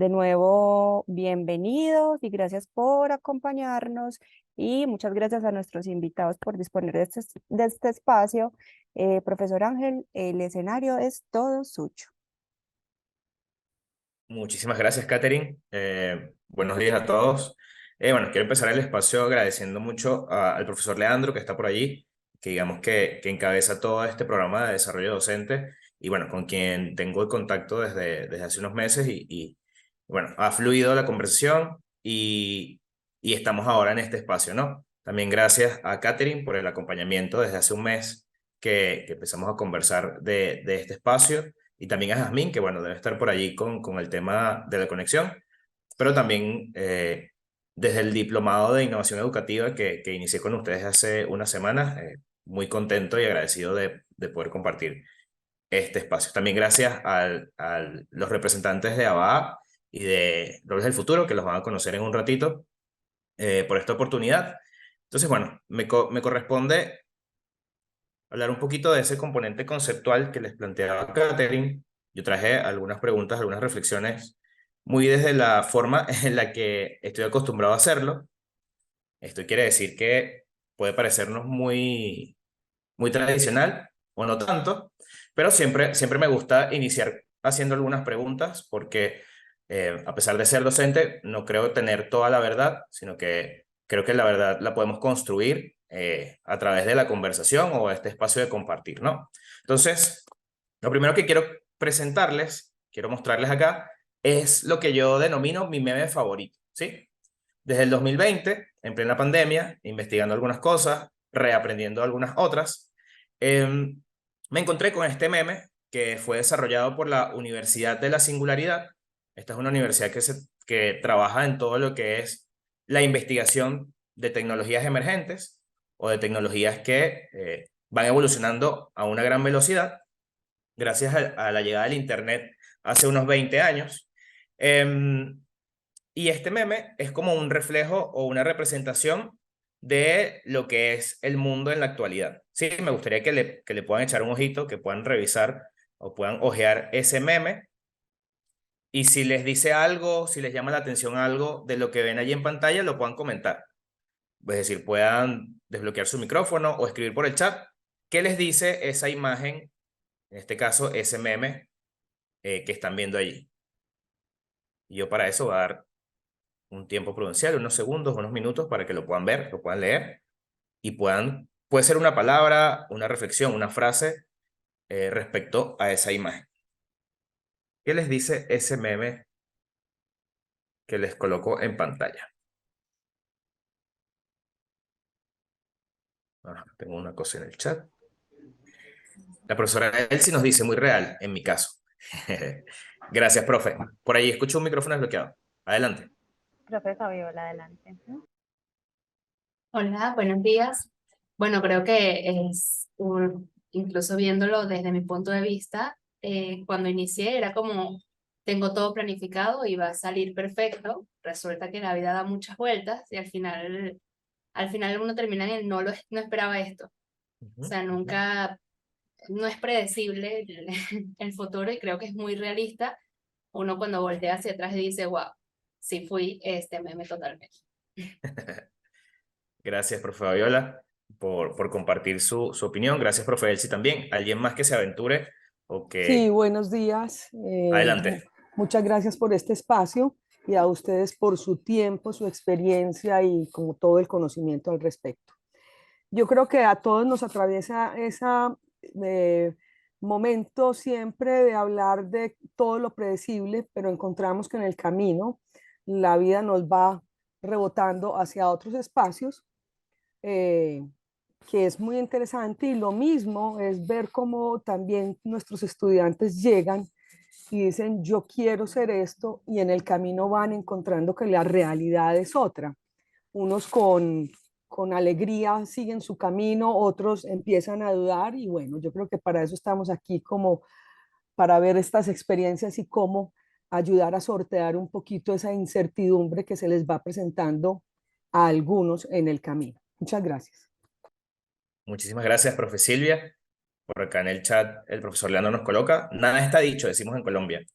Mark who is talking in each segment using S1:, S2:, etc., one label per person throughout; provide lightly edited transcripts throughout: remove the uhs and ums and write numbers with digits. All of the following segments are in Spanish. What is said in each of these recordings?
S1: De nuevo, bienvenidos y gracias por acompañarnos y muchas gracias a nuestros invitados por disponer de este espacio. Profesor Ángel, el escenario es todo suyo.
S2: Muchísimas gracias, Katherine. Buenos días a todos. Bueno, quiero empezar el espacio agradeciendo mucho al profesor Leandro, que está por allí, que digamos que encabeza todo este programa de desarrollo docente y bueno, con quien tengo el contacto desde hace unos meses bueno, ha fluido la conversación y estamos ahora en este espacio, ¿no? También gracias a Katherine por el acompañamiento desde hace un mes que empezamos a conversar de este espacio y también a Jazmín, que bueno, debe estar por allí con el tema de la conexión, pero también desde el diplomado de innovación educativa que inicié con ustedes hace unas semanas, muy contento y agradecido de poder compartir este espacio. También gracias a los representantes de ABA y de Roles del Futuro, que los van a conocer en un ratito, por esta oportunidad. Entonces, bueno, me corresponde hablar un poquito de ese componente conceptual que les planteaba Catherine. Yo traje algunas preguntas, algunas reflexiones, muy desde la forma en la que estoy acostumbrado a hacerlo. Esto quiere decir que puede parecernos muy tradicional o no tanto, pero siempre me gusta iniciar haciendo algunas preguntas porque a pesar de ser docente, no creo tener toda la verdad, sino que creo que la verdad la podemos construir a través de la conversación o este espacio de compartir, ¿no? Entonces, lo primero que quiero presentarles, quiero mostrarles acá, es lo que yo denomino mi meme favorito, ¿sí? Desde el 2020, en plena pandemia, investigando algunas cosas, reaprendiendo algunas otras, me encontré con este meme que fue desarrollado por la Universidad de la Singularidad. Esta es una universidad que trabaja en todo lo que es la investigación de tecnologías emergentes o de tecnologías que van evolucionando a una gran velocidad gracias a la llegada del Internet hace unos 20 años. Y este meme es como un reflejo o una representación de lo que es el mundo en la actualidad. Sí, me gustaría que le puedan echar un ojito, que puedan revisar o puedan ojear ese meme. Y si les dice algo, si les llama la atención algo de lo que ven allí en pantalla, lo puedan comentar. Es decir, puedan desbloquear su micrófono o escribir por el chat. ¿Qué les dice esa imagen, en este caso ese meme que están viendo allí? Y yo para eso voy a dar un tiempo prudencial, unos segundos, unos minutos para que lo puedan ver, lo puedan leer y puede ser una palabra, una reflexión, una frase respecto a esa imagen. ¿Qué les dice ese meme que les coloco en pantalla? Tengo una cosa en el chat. La profesora Elsie nos dice muy real, en mi caso. Gracias, profe. Por ahí escucho un micrófono desbloqueado. Adelante.
S1: Profe Fabiola, adelante.
S3: Hola, buenos días. Bueno, creo que incluso viéndolo desde mi punto de vista, cuando inicié era como, tengo todo planificado y va a salir perfecto. Resulta que la vida da muchas vueltas y al final uno termina en el no esperaba esto. O
S2: Ujú.
S3: sea, nunca, no es predecible el futuro y creo que es muy realista. Uno cuando voltea hacia atrás y dice, wow, sí fui este meme totalmente.
S2: Gracias, profe Fabiola, por compartir su opinión. Gracias, profe Elsie, también. ¿Alguien más que se aventure o
S4: Sí,
S2: que...
S4: buenos días.
S2: Adelante.
S4: Muchas gracias por este espacio y a ustedes por su tiempo, su experiencia y como todo el conocimiento al respecto. Yo creo que a todos nos atraviesa ese momento siempre de hablar de todo lo predecible, pero encontramos que en el camino la vida nos va rebotando hacia otros espacios. eh, que es muy interesante y lo mismo es ver cómo también nuestros estudiantes llegan y dicen yo quiero ser esto y en el camino van encontrando que la realidad es otra. Unos con alegría siguen su camino, otros empiezan a dudar y bueno, yo creo que para eso estamos aquí como para ver estas experiencias y cómo ayudar a sortear un poquito esa incertidumbre que se les va presentando a algunos en el camino. Muchas gracias.
S2: Muchísimas gracias, profe Silvia. Por acá en el chat el profesor Leandro nos coloca, nada está dicho, decimos en Colombia.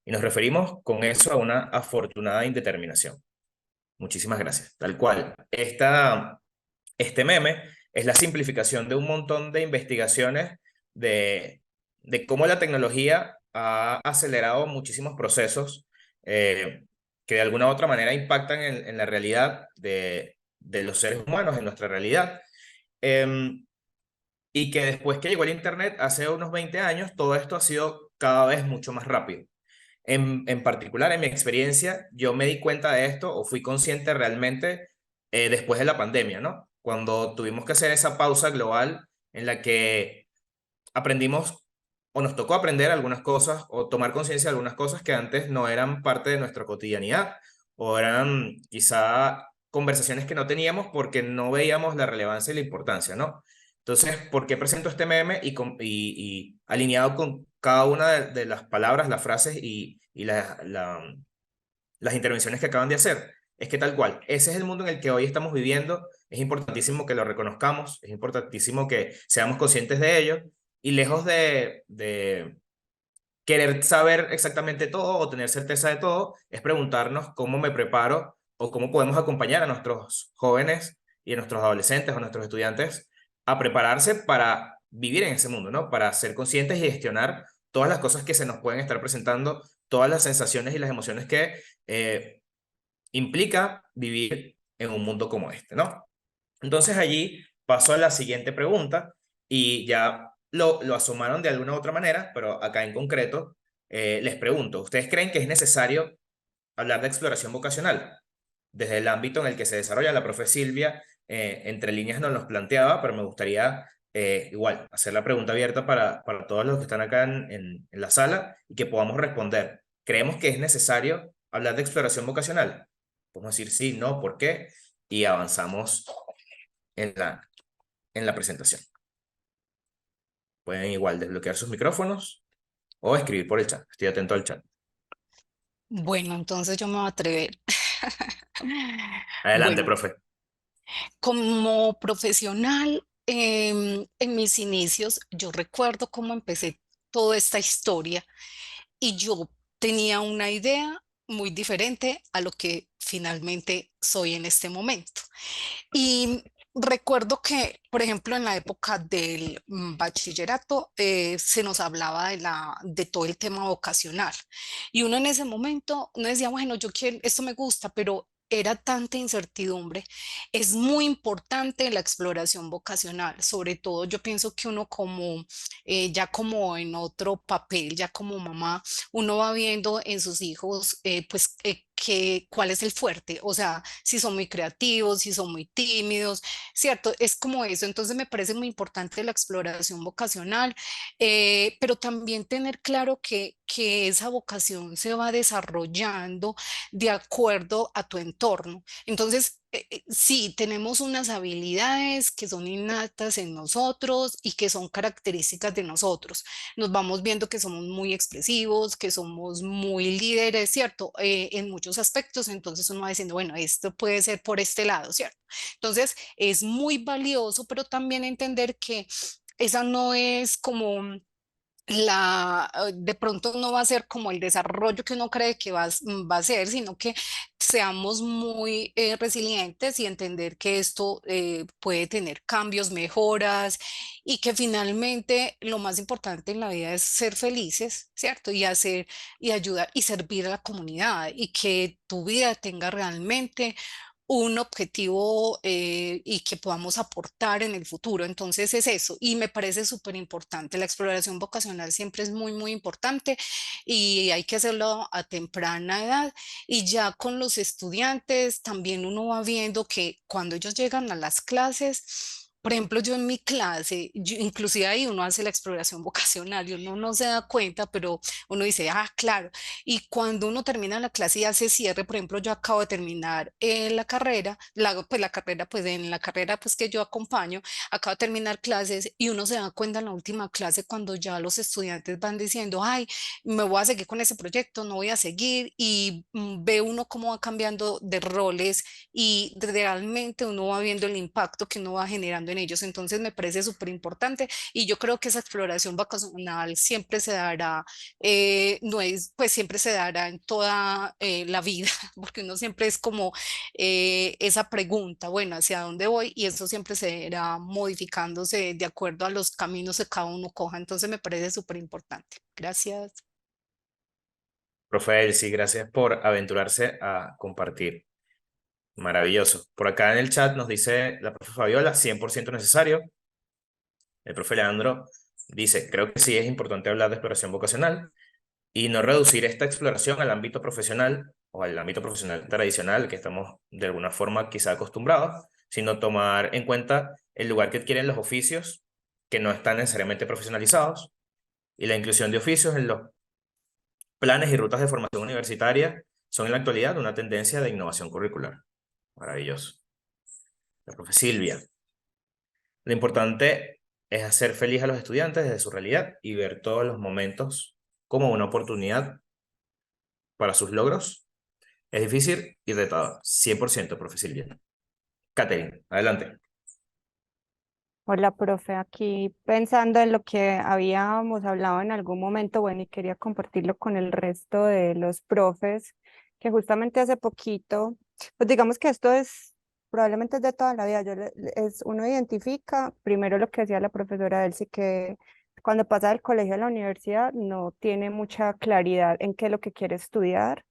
S2: Y nos referimos con eso a una afortunada indeterminación. Muchísimas gracias. Tal cual. Este meme es la simplificación de un montón de investigaciones de cómo la tecnología ha acelerado muchísimos procesos que de alguna u otra manera impactan en la realidad de los seres humanos, en nuestra realidad. Y que después que llegó el Internet, hace unos 20 años, todo esto ha sido cada vez mucho más rápido. En particular, en mi experiencia, yo me di cuenta de esto o fui consciente realmente después de la pandemia, ¿no? Cuando tuvimos que hacer esa pausa global en la que aprendimos o nos tocó aprender algunas cosas o tomar conciencia de algunas cosas que antes no eran parte de nuestra cotidianidad o eran quizá conversaciones que no teníamos porque no veíamos la relevancia y la importancia, ¿no? Entonces, ¿por qué presento este meme y alineado con cada una de las palabras, las frases y las intervenciones que acaban de hacer? Es que tal cual, ese es el mundo en el que hoy estamos viviendo, es importantísimo que lo reconozcamos, es importantísimo que seamos conscientes de ello y lejos de querer saber exactamente todo o tener certeza de todo, es preguntarnos cómo me preparo o cómo podemos acompañar a nuestros jóvenes y a nuestros adolescentes o a nuestros estudiantes a prepararse para vivir en ese mundo, ¿no? Para ser conscientes y gestionar todas las cosas que se nos pueden estar presentando, todas las sensaciones y las emociones que implica vivir en un mundo como este, ¿no? Entonces allí paso a la siguiente pregunta y ya lo asomaron de alguna u otra manera, pero acá en concreto les pregunto, ¿ustedes creen que es necesario hablar de exploración vocacional? Desde el ámbito en el que se desarrolla, la profe Silvia, entre líneas nos los planteaba, pero me gustaría igual hacer la pregunta abierta para todos los que están acá en la sala y que podamos responder. ¿Creemos que es necesario hablar de exploración vocacional? Podemos decir sí, no, ¿por qué? Y avanzamos en la presentación. Pueden igual desbloquear sus micrófonos o escribir por el chat. Estoy atento al chat.
S5: Bueno, entonces yo me voy a atrever.
S2: Adelante,
S5: Bueno,
S2: profe.
S5: como profesional, en mis inicios, yo recuerdo cómo empecé toda esta historia y yo tenía una idea muy diferente a lo que finalmente soy en este momento. Y recuerdo que, por ejemplo, en la época del bachillerato, se nos hablaba de todo el tema vocacional. Y uno en ese momento no decía, bueno, yo quiero, esto me gusta, pero era tanta incertidumbre. Es muy importante la exploración vocacional. Sobre todo, yo pienso que uno como, ya como en otro papel, ya como mamá, uno va viendo en sus hijos, pues, cuál es el fuerte, o sea, si son muy creativos, si son muy tímidos, ¿cierto? Es como eso. Entonces me parece muy importante la exploración vocacional, pero también tener claro que esa vocación se va desarrollando de acuerdo a tu entorno. Entonces, sí, tenemos unas habilidades que son innatas en nosotros y que son características de nosotros. Nos vamos viendo que somos muy expresivos, que somos muy líderes, ¿cierto? En muchos aspectos, entonces uno va diciendo, bueno, esto puede ser por este lado, ¿cierto? Entonces es muy valioso, pero también entender que esa no es como de pronto no va a ser como el desarrollo que uno cree que va a ser, sino que seamos muy resilientes y entender que esto puede tener cambios, mejoras y que finalmente lo más importante en la vida es ser felices, ¿cierto? Y hacer y ayudar y servir a la comunidad y que tu vida tenga realmente un objetivo y que podamos aportar en el futuro. Entonces es eso y me parece súper importante. La exploración vocacional siempre es muy, muy importante y hay que hacerlo a temprana edad y ya con los estudiantes también uno va viendo que cuando ellos llegan a las clases. Por ejemplo, yo en mi clase, inclusive ahí uno hace la exploración vocacional y uno no se da cuenta, pero uno dice, ah, claro, y cuando uno termina la clase y hace cierre, por ejemplo, yo acabo de terminar la carrera, pues en la carrera pues que yo acompaño, acabo de terminar clases y uno se da cuenta en la última clase cuando ya los estudiantes van diciendo, ay, me voy a seguir con ese proyecto, no voy a seguir y ve uno cómo va cambiando de roles y realmente uno va viendo el impacto que uno va generando en ellos. Entonces me parece súper importante y yo creo que esa exploración vacacional siempre se dará, no es, pues siempre se dará en toda la vida, porque uno siempre es como esa pregunta, bueno, ¿hacia dónde voy? Y eso siempre se irá modificándose de acuerdo a los caminos que cada uno coja. Entonces me parece súper importante. Gracias.
S2: Profe Elsie, gracias por aventurarse a compartir. Maravilloso. Por acá en el chat nos dice la profe Fabiola, 100% necesario. El profe Leandro dice, creo que sí es importante hablar de exploración vocacional y no reducir esta exploración al ámbito profesional o al ámbito profesional tradicional que estamos de alguna forma quizá acostumbrados, sino tomar en cuenta el lugar que adquieren los oficios que no están necesariamente profesionalizados y la inclusión de oficios en los planes y rutas de formación universitaria son en la actualidad una tendencia de innovación curricular. Maravilloso. La profe Silvia. Lo importante es hacer feliz a los estudiantes desde su realidad y ver todos los momentos como una oportunidad para sus logros. Es difícil y retador. 100%, profe Silvia. Catherine, adelante.
S1: Hola, profe, aquí pensando en lo que habíamos hablado en algún momento, bueno, y quería compartirlo con el resto de los profes, que justamente hace poquito, pues digamos que esto es, probablemente es de toda la vida, uno identifica primero lo que decía la profesora Elsie, que cuando pasa del colegio a la universidad no tiene mucha claridad en qué es lo que quiere estudiar.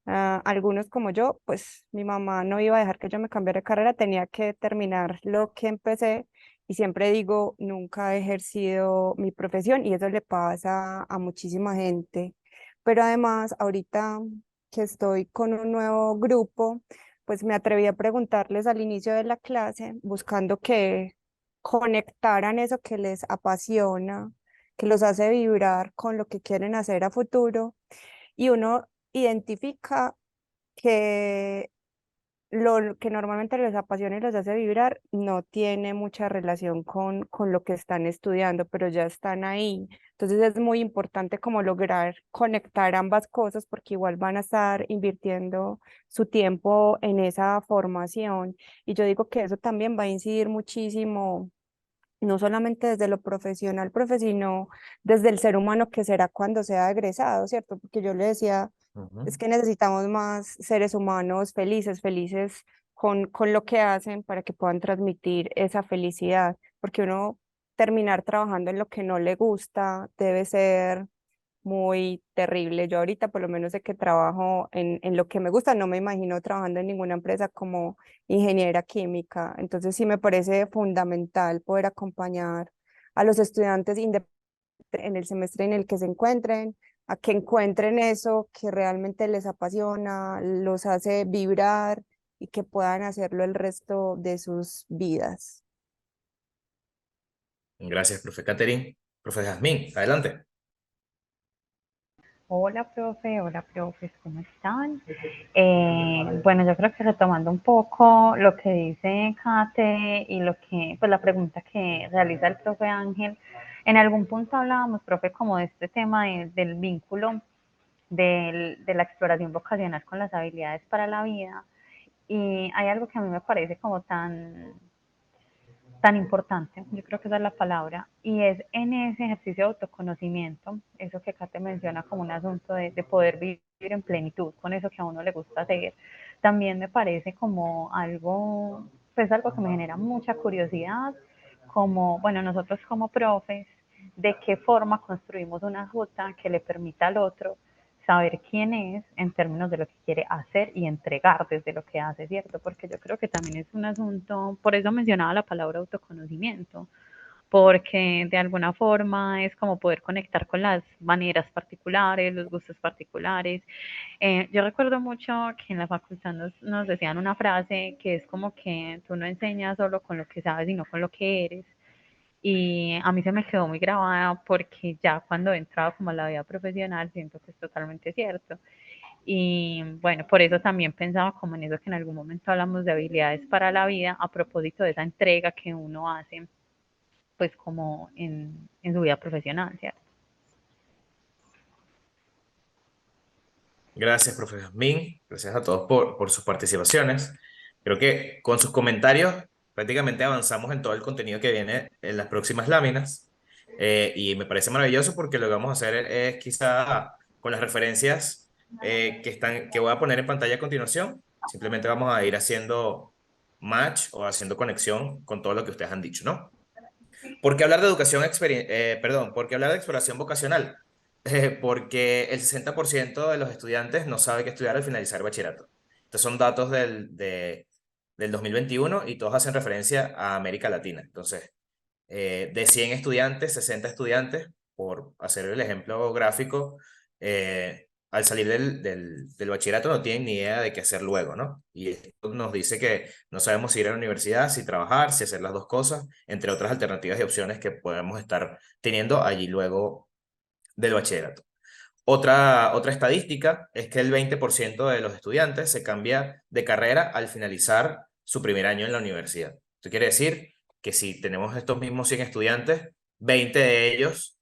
S1: Algunos como yo, pues mi mamá no iba a dejar que yo me cambiara de carrera, tenía que terminar lo que empecé y siempre digo, nunca he ejercido mi profesión y eso le pasa a muchísima gente. Pero además, ahorita que estoy con un nuevo grupo, pues me atreví a preguntarles al inicio de la clase, buscando que conectaran eso que les apasiona, que los hace vibrar con lo que quieren hacer a futuro. Y uno identifica que lo que normalmente les apasiona y los hace vibrar no tiene mucha relación con lo que están estudiando, pero ya están ahí. Entonces es muy importante como lograr conectar ambas cosas porque igual van a estar invirtiendo su tiempo en esa formación. Y yo digo que eso también va a incidir muchísimo, no solamente desde lo profesional, profe, sino desde el ser humano que será cuando sea egresado, ¿cierto? Porque yo le decía, es que necesitamos más seres humanos felices, felices con lo que hacen para que puedan transmitir esa felicidad, porque uno terminar trabajando en lo que no le gusta debe ser muy terrible. Yo ahorita por lo menos sé que trabajo en lo que me gusta, no me imagino trabajando en ninguna empresa como ingeniera química. Entonces sí me parece fundamental poder acompañar a los estudiantes en el semestre en el que se encuentren, a que encuentren eso que realmente les apasiona, los hace vibrar y que puedan hacerlo el resto de sus vidas.
S2: Gracias, profe Catherine. Profe Jazmín, adelante.
S6: Hola, profes, ¿cómo están? Bueno, yo creo que retomando un poco lo que dice Kate y lo que, pues la pregunta que realiza el profe Ángel, en algún punto hablábamos, profe, como de este tema del vínculo de la exploración vocacional con las habilidades para la vida. Y hay algo que a mí me parece como tan importante, yo creo que esa es la palabra, y es en ese ejercicio de autoconocimiento, eso que Kate menciona como un asunto de poder vivir en plenitud con eso que a uno le gusta hacer, también me parece como algo, pues algo que me genera mucha curiosidad, como, bueno, nosotros como profes, de qué forma construimos una ruta que le permita al otro saber quién es en términos de lo que quiere hacer y entregar desde lo que hace, ¿cierto? Porque yo creo que también es un asunto, por eso mencionaba la palabra autoconocimiento, porque de alguna forma es como poder conectar con las maneras particulares, los gustos particulares. Yo recuerdo mucho que en la facultad nos decían una frase que es como que tú no enseñas solo con lo que sabes, sino con lo que eres. Y a mí se me quedó muy grabada porque ya cuando he entrado como a la vida profesional siento que es totalmente cierto. Y bueno, por eso también pensaba como en eso que en algún momento hablamos de habilidades para la vida a propósito de esa entrega que uno hace pues como en su vida profesional, ¿cierto?
S2: Gracias, profe Jazmín. Gracias a todos por sus participaciones. Creo que con sus comentarios prácticamente avanzamos en todo el contenido que viene en las próximas láminas. Y me parece maravilloso porque lo que vamos a hacer es quizá con las referencias que voy a poner en pantalla a continuación, simplemente vamos a ir haciendo match o haciendo conexión con todo lo que ustedes han dicho, ¿no? ¿Por qué hablar de ¿por qué hablar de exploración vocacional? Porque el 60% de los estudiantes no sabe qué estudiar al finalizar el bachillerato. Estos son datos del 2021 y todos hacen referencia a América Latina. Entonces, de 100 estudiantes, 60 estudiantes, por hacer el ejemplo gráfico, al salir del bachillerato no tienen ni idea de qué hacer luego, ¿no? Y esto nos dice que no sabemos si ir a la universidad, si trabajar, si hacer las dos cosas, entre otras alternativas y opciones que podemos estar teniendo allí luego del bachillerato. Otra estadística es que el 20% de los estudiantes se cambia de carrera al finalizar su primer año en la universidad. Esto quiere decir que si tenemos estos mismos 100 estudiantes, 20 de ellos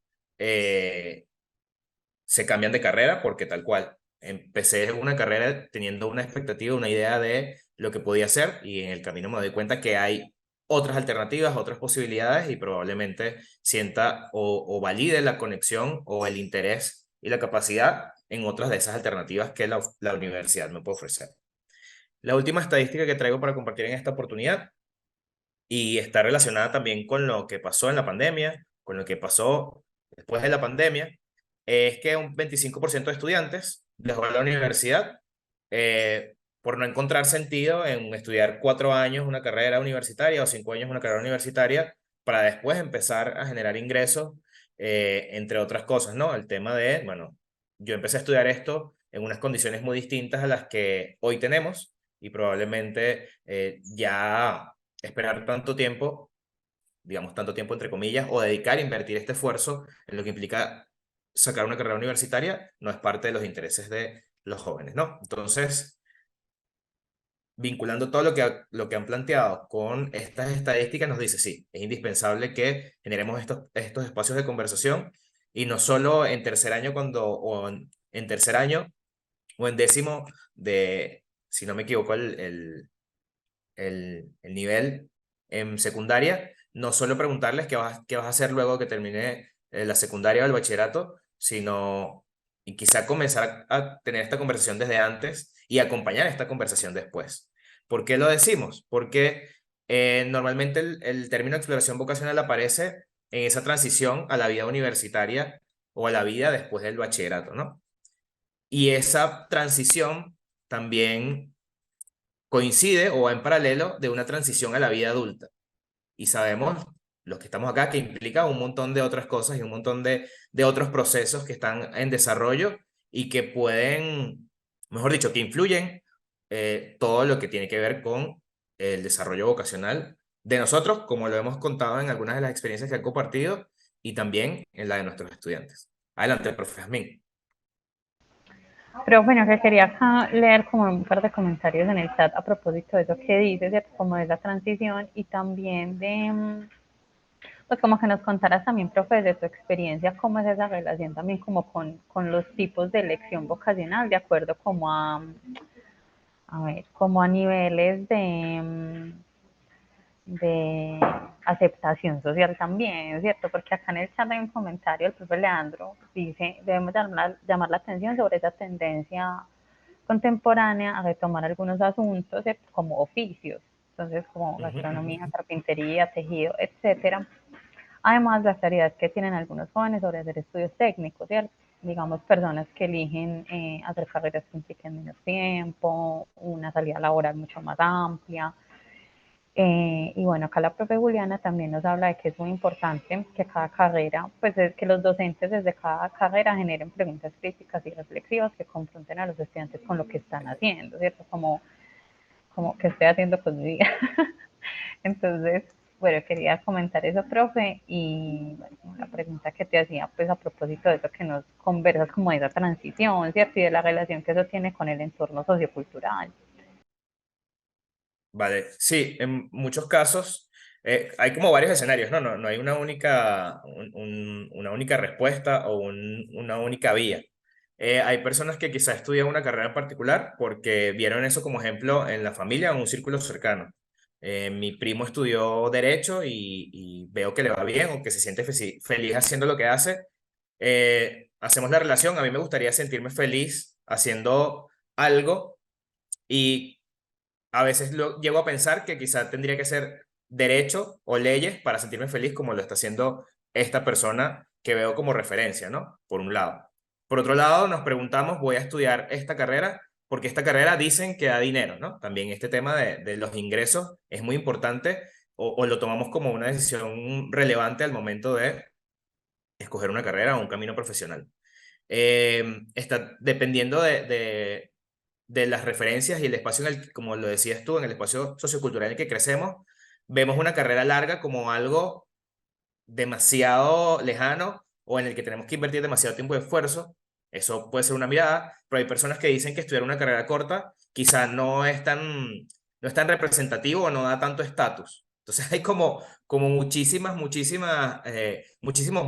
S2: se cambian de carrera porque tal cual, empecé una carrera teniendo una expectativa, una idea de lo que podía hacer y en el camino me doy cuenta que hay otras alternativas, otras posibilidades y probablemente sienta o valide la conexión o el interés y la capacidad en otras de esas alternativas que la universidad me puede ofrecer. La última estadística que traigo para compartir en esta oportunidad y está relacionada también con lo que pasó en la pandemia, con lo que pasó después de la pandemia, es que un 25% de estudiantes dejó la universidad por no encontrar sentido en estudiar 4 años una carrera universitaria o 5 años una carrera universitaria para después empezar a generar ingresos, entre otras cosas, ¿no? El tema de, bueno, yo empecé a estudiar esto en unas condiciones muy distintas a las que hoy tenemos y probablemente ya esperar tanto tiempo, digamos tanto tiempo entre comillas, o dedicar, invertir este esfuerzo en lo que implica sacar una carrera universitaria, no es parte de los intereses de los jóvenes, ¿no? Entonces, vinculando todo lo que han planteado con estas estadísticas, nos dice, sí, es indispensable que generemos estos espacios de conversación y no solo en tercer año en tercer año o en décimo de, si no me equivoco, el nivel en secundaria, no solo preguntarles qué vas a hacer luego que termine la secundaria o el bachillerato, sino y quizá comenzar a tener esta conversación desde antes y acompañar esta conversación después. ¿Por qué lo decimos? Porque normalmente el término exploración vocacional aparece en esa transición a la vida universitaria o a la vida después del bachillerato, ¿no? Y esa transición también coincide o va en paralelo de una transición a la vida adulta. Y sabemos, los que estamos acá, que implica un montón de otras cosas y un montón de otros procesos que están en desarrollo y que pueden, mejor dicho, que influyen todo lo que tiene que ver con el desarrollo vocacional de nosotros, como lo hemos contado en algunas de las experiencias que han compartido y también en la de nuestros estudiantes. Adelante, profe Jazmín.
S6: Pero bueno, que quería acá leer como un par de comentarios en el chat a propósito de eso que dices, ¿cierto? Como de la transición y también de, pues como que nos contaras también, profe, de tu experiencia, cómo es esa relación también como con los tipos de elección vocacional, de acuerdo como a ver, como a niveles de aceptación social también, ¿cierto? Porque acá en el chat hay un comentario, el profe Leandro dice, debemos llamar la atención sobre esa tendencia contemporánea a retomar algunos asuntos, ¿cierto? Como oficios, entonces como gastronomía, carpintería, tejido, etcétera. Además, las claridad que tienen algunos jóvenes sobre hacer estudios técnicos, ¿cierto? Digamos, personas que eligen hacer carreras que impliquen menos tiempo, una salida laboral mucho más amplia. Y bueno, acá la profe Juliana también nos habla de que es muy importante que cada carrera, pues es que los docentes desde cada carrera generen preguntas críticas y reflexivas que confronten a los estudiantes con lo que están haciendo, ¿cierto? Como que estoy haciendo con mi vida. Entonces, bueno, quería comentar eso, profe, y bueno, la pregunta que te hacía, pues a propósito de eso que nos conversas como de esa transición, ¿cierto? Y de la relación que eso tiene con el entorno sociocultural.
S2: Vale, sí, en muchos casos hay como varios escenarios, ¿no? No hay una única respuesta o una única vía. Hay personas que quizás estudian una carrera en particular porque vieron eso como ejemplo en la familia o en un círculo cercano. Mi primo estudió Derecho y veo que le va bien o que se siente feliz haciendo lo que hace. Hacemos la relación. A mí me gustaría sentirme feliz haciendo algo y a veces llego a pensar que quizá tendría que ser derecho o leyes para sentirme feliz como lo está haciendo esta persona que veo como referencia, ¿no? Por un lado. Por otro lado, nos preguntamos, voy a estudiar esta carrera porque esta carrera dicen que da dinero, ¿no? También este tema de los ingresos es muy importante o lo tomamos como una decisión relevante al momento de escoger una carrera o un camino profesional. Está dependiendo de las referencias y el espacio en el, como lo decías tú, en el espacio sociocultural en el que crecemos, vemos una carrera larga como algo demasiado lejano o en el que tenemos que invertir demasiado tiempo y esfuerzo. Eso puede ser una mirada, pero hay personas que dicen que estudiar una carrera corta quizá no es tan representativo o no da tanto estatus. Entonces hay como muchísimos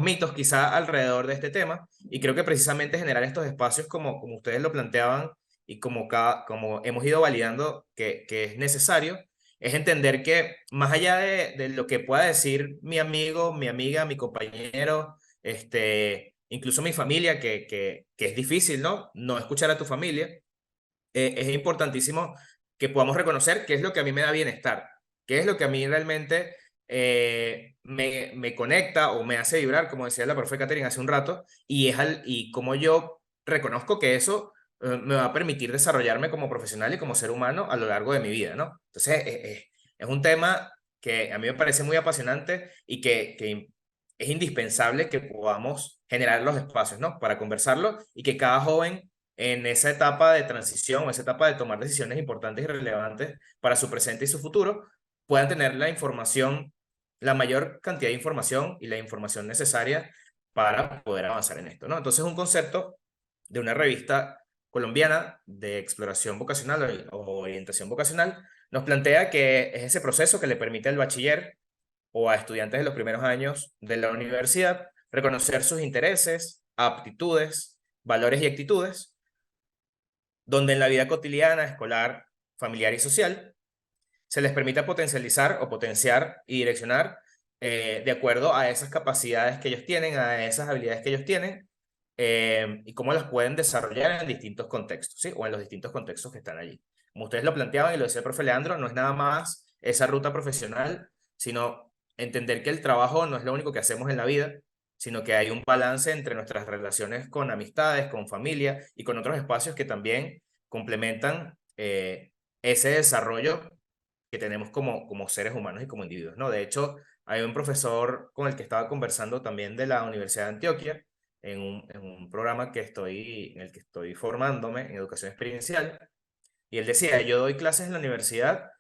S2: mitos quizá alrededor de este tema y creo que precisamente generar estos espacios como ustedes lo planteaban y como hemos ido validando que es necesario, es entender que más allá de lo que pueda decir mi amigo, mi amiga, mi compañero, incluso mi familia, que es difícil, ¿no? No escuchar a tu familia, es importantísimo que podamos reconocer qué es lo que a mí me da bienestar, qué es lo que a mí realmente me conecta o me hace vibrar, como decía la profe Catherine hace un rato, y cómo yo reconozco que eso me va a permitir desarrollarme como profesional y como ser humano a lo largo de mi vida, ¿no? Entonces, es un tema que a mí me parece muy apasionante y que es indispensable que podamos generar los espacios, ¿no? Para conversarlo y que cada joven en esa etapa de transición o esa etapa de tomar decisiones importantes y relevantes para su presente y su futuro, puedan tener la información, la mayor cantidad de información y la información necesaria para poder avanzar en esto, ¿no? Entonces, un concepto de una revista colombiana de exploración vocacional o orientación vocacional nos plantea que es ese proceso que le permite al bachiller o a estudiantes de los primeros años de la universidad reconocer sus intereses, aptitudes, valores y actitudes, donde en la vida cotidiana, escolar, familiar y social, se les permita potencializar o potenciar y direccionar de acuerdo a esas capacidades que ellos tienen, a esas habilidades que ellos tienen, y cómo las pueden desarrollar en distintos contextos, ¿sí? O en los distintos contextos que están allí. Como ustedes lo planteaban y lo decía el profe Leandro, no es nada más esa ruta profesional, sino entender que el trabajo no es lo único que hacemos en la vida, sino que hay un balance entre nuestras relaciones con amistades, con familia y con otros espacios que también complementan ese desarrollo que tenemos como seres humanos y como individuos, ¿no? De hecho, hay un profesor con el que estaba conversando también de la Universidad de Antioquia, en un programa en el que estoy formándome en educación experiencial, y él decía, yo doy clases en la universidad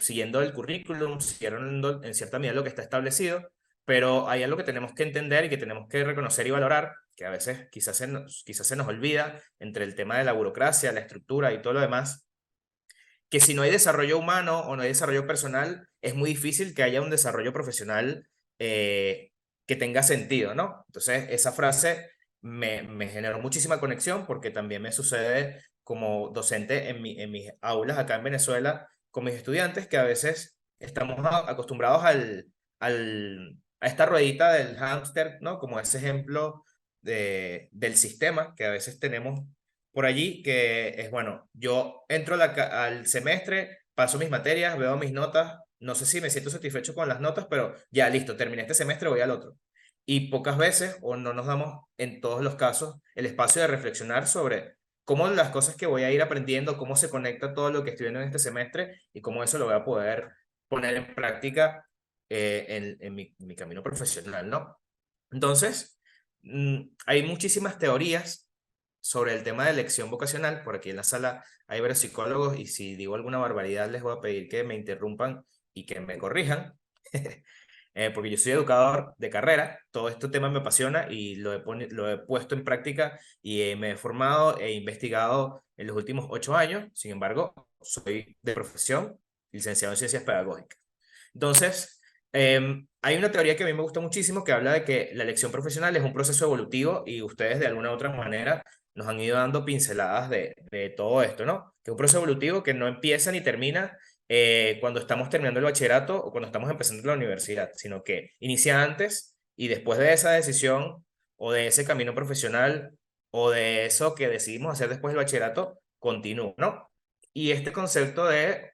S2: siguiendo el currículum, siguiendo en cierta medida lo que está establecido, pero hay algo que tenemos que entender y que tenemos que reconocer y valorar, que a veces quizás se nos olvida entre el tema de la burocracia, la estructura y todo lo demás, que si no hay desarrollo humano o no hay desarrollo personal, es muy difícil que haya un desarrollo profesional que tenga sentido, ¿no? Entonces, esa frase me generó muchísima conexión porque también me sucede como docente en mis aulas acá en Venezuela con mis estudiantes que a veces estamos acostumbrados a esta ruedita del hámster, ¿no? Como ese ejemplo del sistema que a veces tenemos por allí, que es, bueno, yo entro al semestre, paso mis materias, veo mis notas, no sé si me siento satisfecho con las notas, pero ya listo, terminé este semestre, voy al otro. Y pocas veces, o no nos damos en todos los casos, el espacio de reflexionar sobre cómo las cosas que voy a ir aprendiendo, cómo se conecta todo lo que estoy viendo en este semestre y cómo eso lo voy a poder poner en práctica en mi camino profesional, ¿no? Entonces, hay muchísimas teorías sobre el tema de elección vocacional. Por aquí en la sala hay varios psicólogos y si digo alguna barbaridad les voy a pedir que me interrumpan y que me corrijan, porque yo soy educador de carrera, todo este tema me apasiona y lo he puesto en práctica y me he formado e investigado en los últimos 8 años. Sin embargo, soy de profesión licenciado en ciencias pedagógicas. Entonces, hay una teoría que a mí me gusta muchísimo que habla de que la elección profesional es un proceso evolutivo y ustedes de alguna u otra manera nos han ido dando pinceladas de todo esto, ¿no? Que es un proceso evolutivo que no empieza ni termina cuando estamos terminando el bachillerato o cuando estamos empezando la universidad, sino que inicia antes y después de esa decisión o de ese camino profesional o de eso que decidimos hacer después del bachillerato, continúa, ¿no? Y este concepto de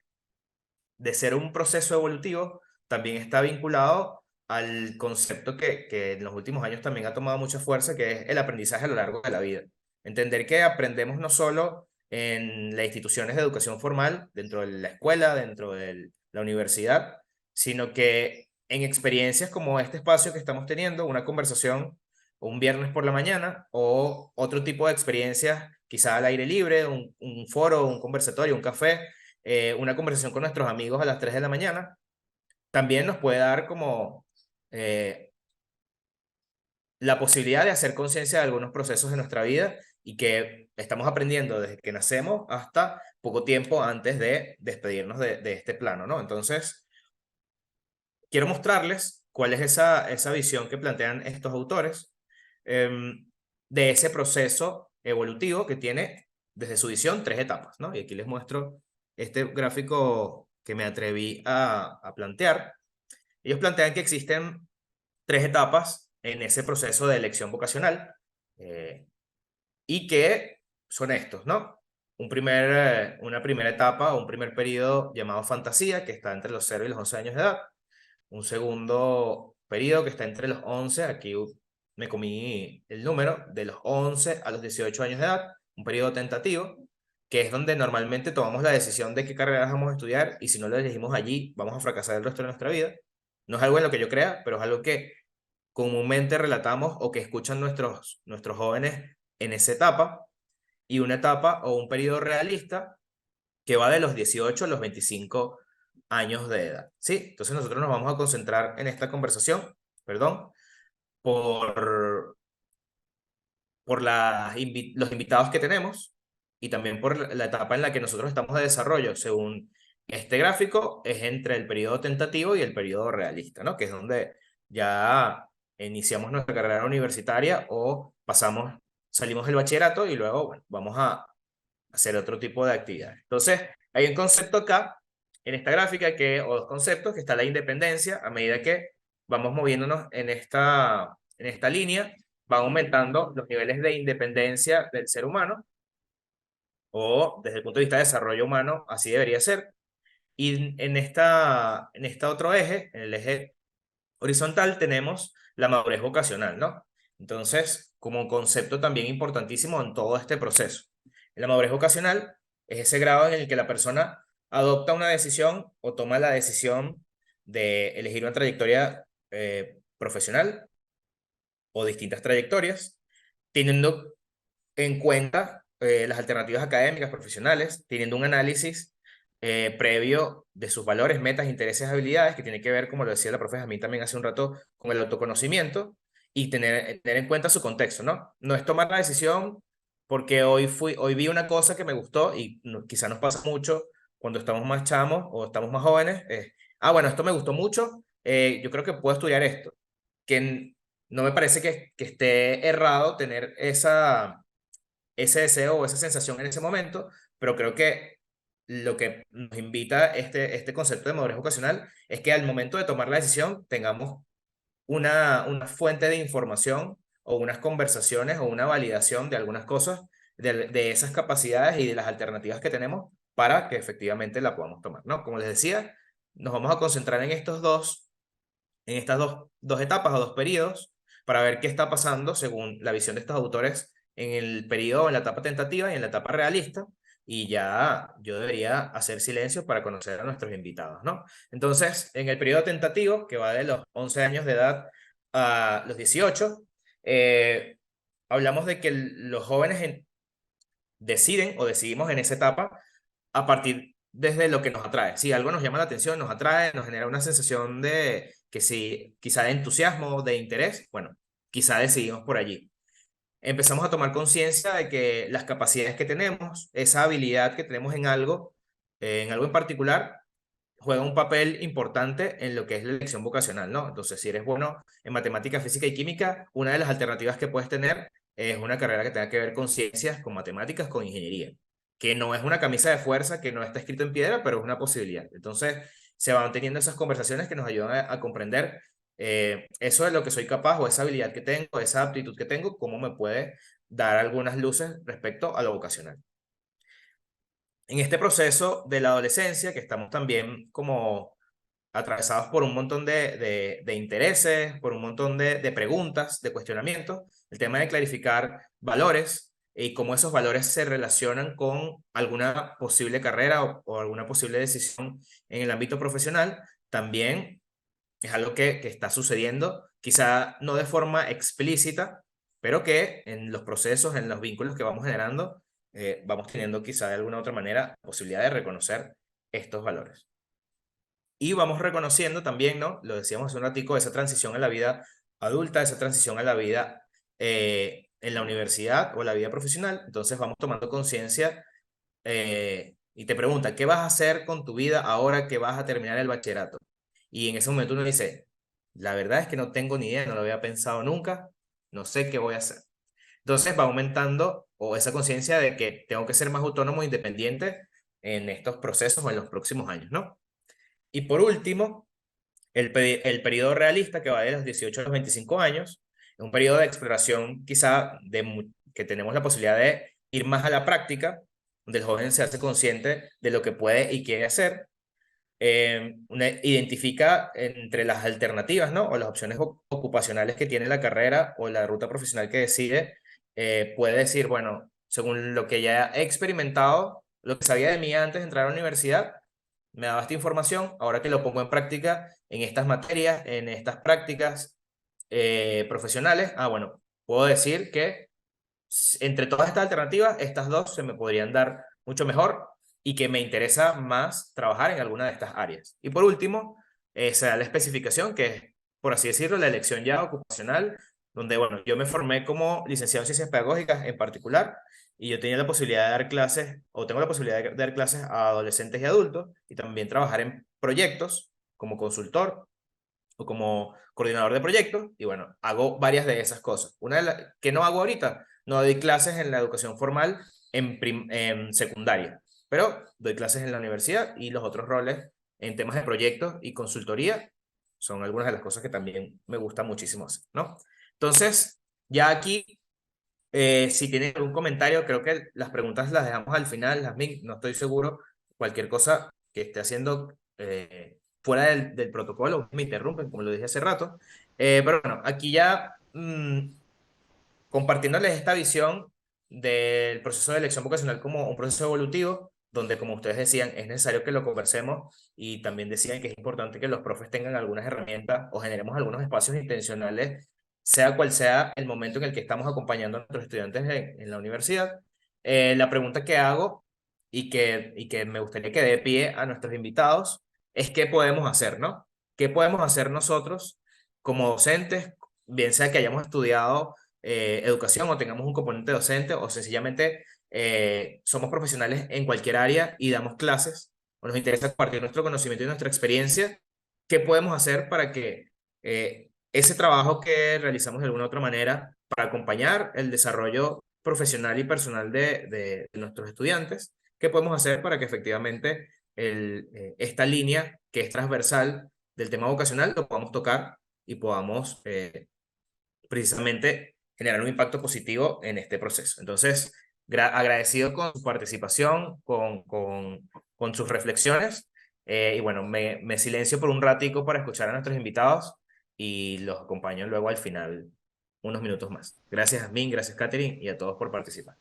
S2: ser un proceso evolutivo también está vinculado al concepto que en los últimos años también ha tomado mucha fuerza, que es el aprendizaje a lo largo de la vida. Entender que aprendemos no solo en las instituciones de educación formal, dentro de la escuela, dentro de la universidad, sino que en experiencias como este espacio que estamos teniendo, una conversación un viernes por la mañana o otro tipo de experiencias, quizá al aire libre, un foro, un conversatorio, un café, una conversación con nuestros amigos a las 3 de la mañana, también nos puede dar como la posibilidad de hacer conciencia de algunos procesos de nuestra vida y que estamos aprendiendo desde que nacemos hasta poco tiempo antes de despedirnos de este plano, ¿no? Entonces, quiero mostrarles cuál es esa visión que plantean estos autores de ese proceso evolutivo que tiene desde su visión 3 etapas, ¿no? Y aquí les muestro este gráfico que me atreví a plantear. Ellos plantean que existen 3 etapas en ese proceso de elección vocacional y que son estos, ¿no? Una primera etapa o un primer periodo llamado fantasía, que está entre los 0 y los 11 años de edad. Un segundo periodo que está entre los 11, aquí me comí el número, de los 11 a los 18 años de edad, un periodo tentativo, que es donde normalmente tomamos la decisión de qué carreras vamos a estudiar y si no lo elegimos allí, vamos a fracasar el resto de nuestra vida. No es algo en lo que yo crea, pero es algo que comúnmente relatamos o que escuchan nuestros jóvenes en esa etapa, y una etapa o un periodo realista que va de los 18 a los 25 años de edad, ¿sí? Entonces nosotros nos vamos a concentrar en esta conversación, perdón, por los invitados que tenemos y también por la etapa en la que nosotros estamos de desarrollo. Según este gráfico, es entre el periodo tentativo y el periodo realista, ¿no? Que es donde ya iniciamos nuestra carrera universitaria o salimos del bachillerato y luego, bueno, vamos a hacer otro tipo de actividades. Entonces, hay un concepto acá, en esta gráfica, o dos conceptos, que está la independencia. A medida que vamos moviéndonos en esta línea, van aumentando los niveles de independencia del ser humano, o desde el punto de vista de desarrollo humano, así debería ser. Y en esta otro eje, en el eje horizontal, tenemos la madurez vocacional, ¿no? Entonces, como un concepto también importantísimo en todo este proceso. La madurez vocacional es ese grado en el que la persona adopta una decisión o toma la decisión de elegir una trayectoria profesional o distintas trayectorias, teniendo en cuenta las alternativas académicas, profesionales, teniendo un análisis previo de sus valores, metas, intereses, habilidades, que tiene que ver, como lo decía la profe Jamín también hace un rato, con el autoconocimiento y tener en cuenta su contexto, ¿no? No es tomar la decisión porque hoy vi una cosa que me gustó y quizá nos pasa mucho cuando estamos más chamos o estamos más jóvenes, bueno, esto me gustó mucho, yo creo que puedo estudiar esto, que no me parece que esté errado tener ese deseo o esa sensación en ese momento, pero creo que lo que nos invita este concepto de madurez vocacional es que al momento de tomar la decisión tengamos una fuente de información o unas conversaciones o una validación de algunas cosas, de esas capacidades y de las alternativas que tenemos para que efectivamente la podamos tomar, ¿no? Como les decía, nos vamos a concentrar en estas dos etapas o dos periodos para ver qué está pasando según la visión de estos autores en el periodo, en la etapa tentativa y en la etapa realista, y ya yo debería hacer silencio para conocer a nuestros invitados, ¿no? Entonces, en el periodo tentativo, que va de los 11 años de edad a los 18, hablamos de que los jóvenes deciden o decidimos en esa etapa a partir desde lo que nos atrae. Si algo nos llama la atención, nos atrae, nos genera una sensación de que si quizá de entusiasmo, de interés, bueno, quizá decidimos por allí. Empezamos a tomar conciencia de que las capacidades que tenemos, esa habilidad que tenemos en algo en particular, juega un papel importante en lo que es la elección vocacional, ¿no? Entonces, si eres bueno en matemática, física y química, una de las alternativas que puedes tener es una carrera que tenga que ver con ciencias, con matemáticas, con ingeniería. que no es una camisa de fuerza, que no está escrito en piedra, pero es una posibilidad. Entonces, se van teniendo esas conversaciones que nos ayudan a comprender eso de lo que soy capaz o esa habilidad que tengo, esa aptitud que tengo, cómo me puede dar algunas luces respecto a lo vocacional. En este proceso de la adolescencia, que estamos también como atravesados por un montón de intereses, por un montón de preguntas, de cuestionamientos, el tema de clarificar valores y cómo esos valores se relacionan con alguna posible carrera o alguna posible decisión en el ámbito profesional, también es algo que está sucediendo, quizá no de forma explícita, pero que en los procesos, en los vínculos que vamos generando, vamos teniendo quizá de alguna u otra manera posibilidad de reconocer estos valores. Y vamos reconociendo también, ¿no? Lo decíamos hace un ratico, esa transición a la vida adulta, esa transición a la vida en la universidad o la vida profesional. Entonces vamos tomando conciencia y te pregunta, ¿qué vas a hacer con tu vida ahora que vas a terminar el bachillerato? Y en ese momento uno dice, la verdad es que no tengo ni idea, no lo había pensado nunca, no sé qué voy a hacer. Entonces va aumentando o esa conciencia de que tengo que ser más autónomo e independiente en estos procesos o en los próximos años, ¿no? Y por último, el periodo realista que va de los 18 a los 25 años, es un periodo de exploración quizá que tenemos la posibilidad de ir más a la práctica, donde el joven se hace consciente de lo que puede y quiere hacer, identifica entre las alternativas, ¿no? O las opciones ocupacionales que tiene la carrera o la ruta profesional que decide, puede decir, bueno, según lo que ya he experimentado, lo que sabía de mí antes de entrar a la universidad, me daba esta información, ahora que lo pongo en práctica en estas materias, en estas prácticas profesionales, bueno, puedo decir que entre todas estas alternativas, estas dos se me podrían dar mucho mejor y que me interesa más trabajar en alguna de estas áreas. Y por último, se da la especificación, que es, por así decirlo, la elección ya ocupacional, donde, bueno, yo me formé como licenciado en Ciencias Pedagógicas en particular, y yo tenía la posibilidad de dar clases, o tengo la posibilidad de dar clases a adolescentes y adultos, y también trabajar en proyectos como consultor o como coordinador de proyectos, y bueno, hago varias de esas cosas. Una de las que no hago ahorita, no doy clases en la educación formal en secundaria, pero doy clases en la universidad y los otros roles en temas de proyectos y consultoría son algunas de las cosas que también me gusta muchísimo hacer, ¿no? Entonces, ya aquí, si tienen algún comentario, creo que las preguntas las dejamos al final, Jasmine, no estoy seguro, cualquier cosa que esté haciendo fuera del protocolo, me interrumpen, como lo dije hace rato, pero bueno, aquí ya compartiéndoles esta visión del proceso de elección vocacional como un proceso evolutivo, donde, como ustedes decían, es necesario que lo conversemos y también decían que es importante que los profes tengan algunas herramientas o generemos algunos espacios intencionales, sea cual sea el momento en el que estamos acompañando a nuestros estudiantes en la universidad. La pregunta que hago y que me gustaría que dé pie a nuestros invitados es qué podemos hacer, ¿no? ¿Qué podemos hacer nosotros como docentes, bien sea que hayamos estudiado educación o tengamos un componente docente o sencillamente somos profesionales en cualquier área y damos clases o nos interesa compartir nuestro conocimiento y nuestra experiencia? ¿Qué podemos hacer para que ese trabajo que realizamos de alguna u otra manera para acompañar el desarrollo profesional y personal de nuestros estudiantes, qué podemos hacer para que efectivamente esta línea que es transversal del tema vocacional lo podamos tocar y podamos precisamente generar un impacto positivo en este proceso? Entonces, agradecido con su participación, con sus reflexiones, y bueno, me silencio por un ratico para escuchar a nuestros invitados y los acompaño luego al final unos minutos más. Gracias a mí, gracias Catherine y a todos por participar.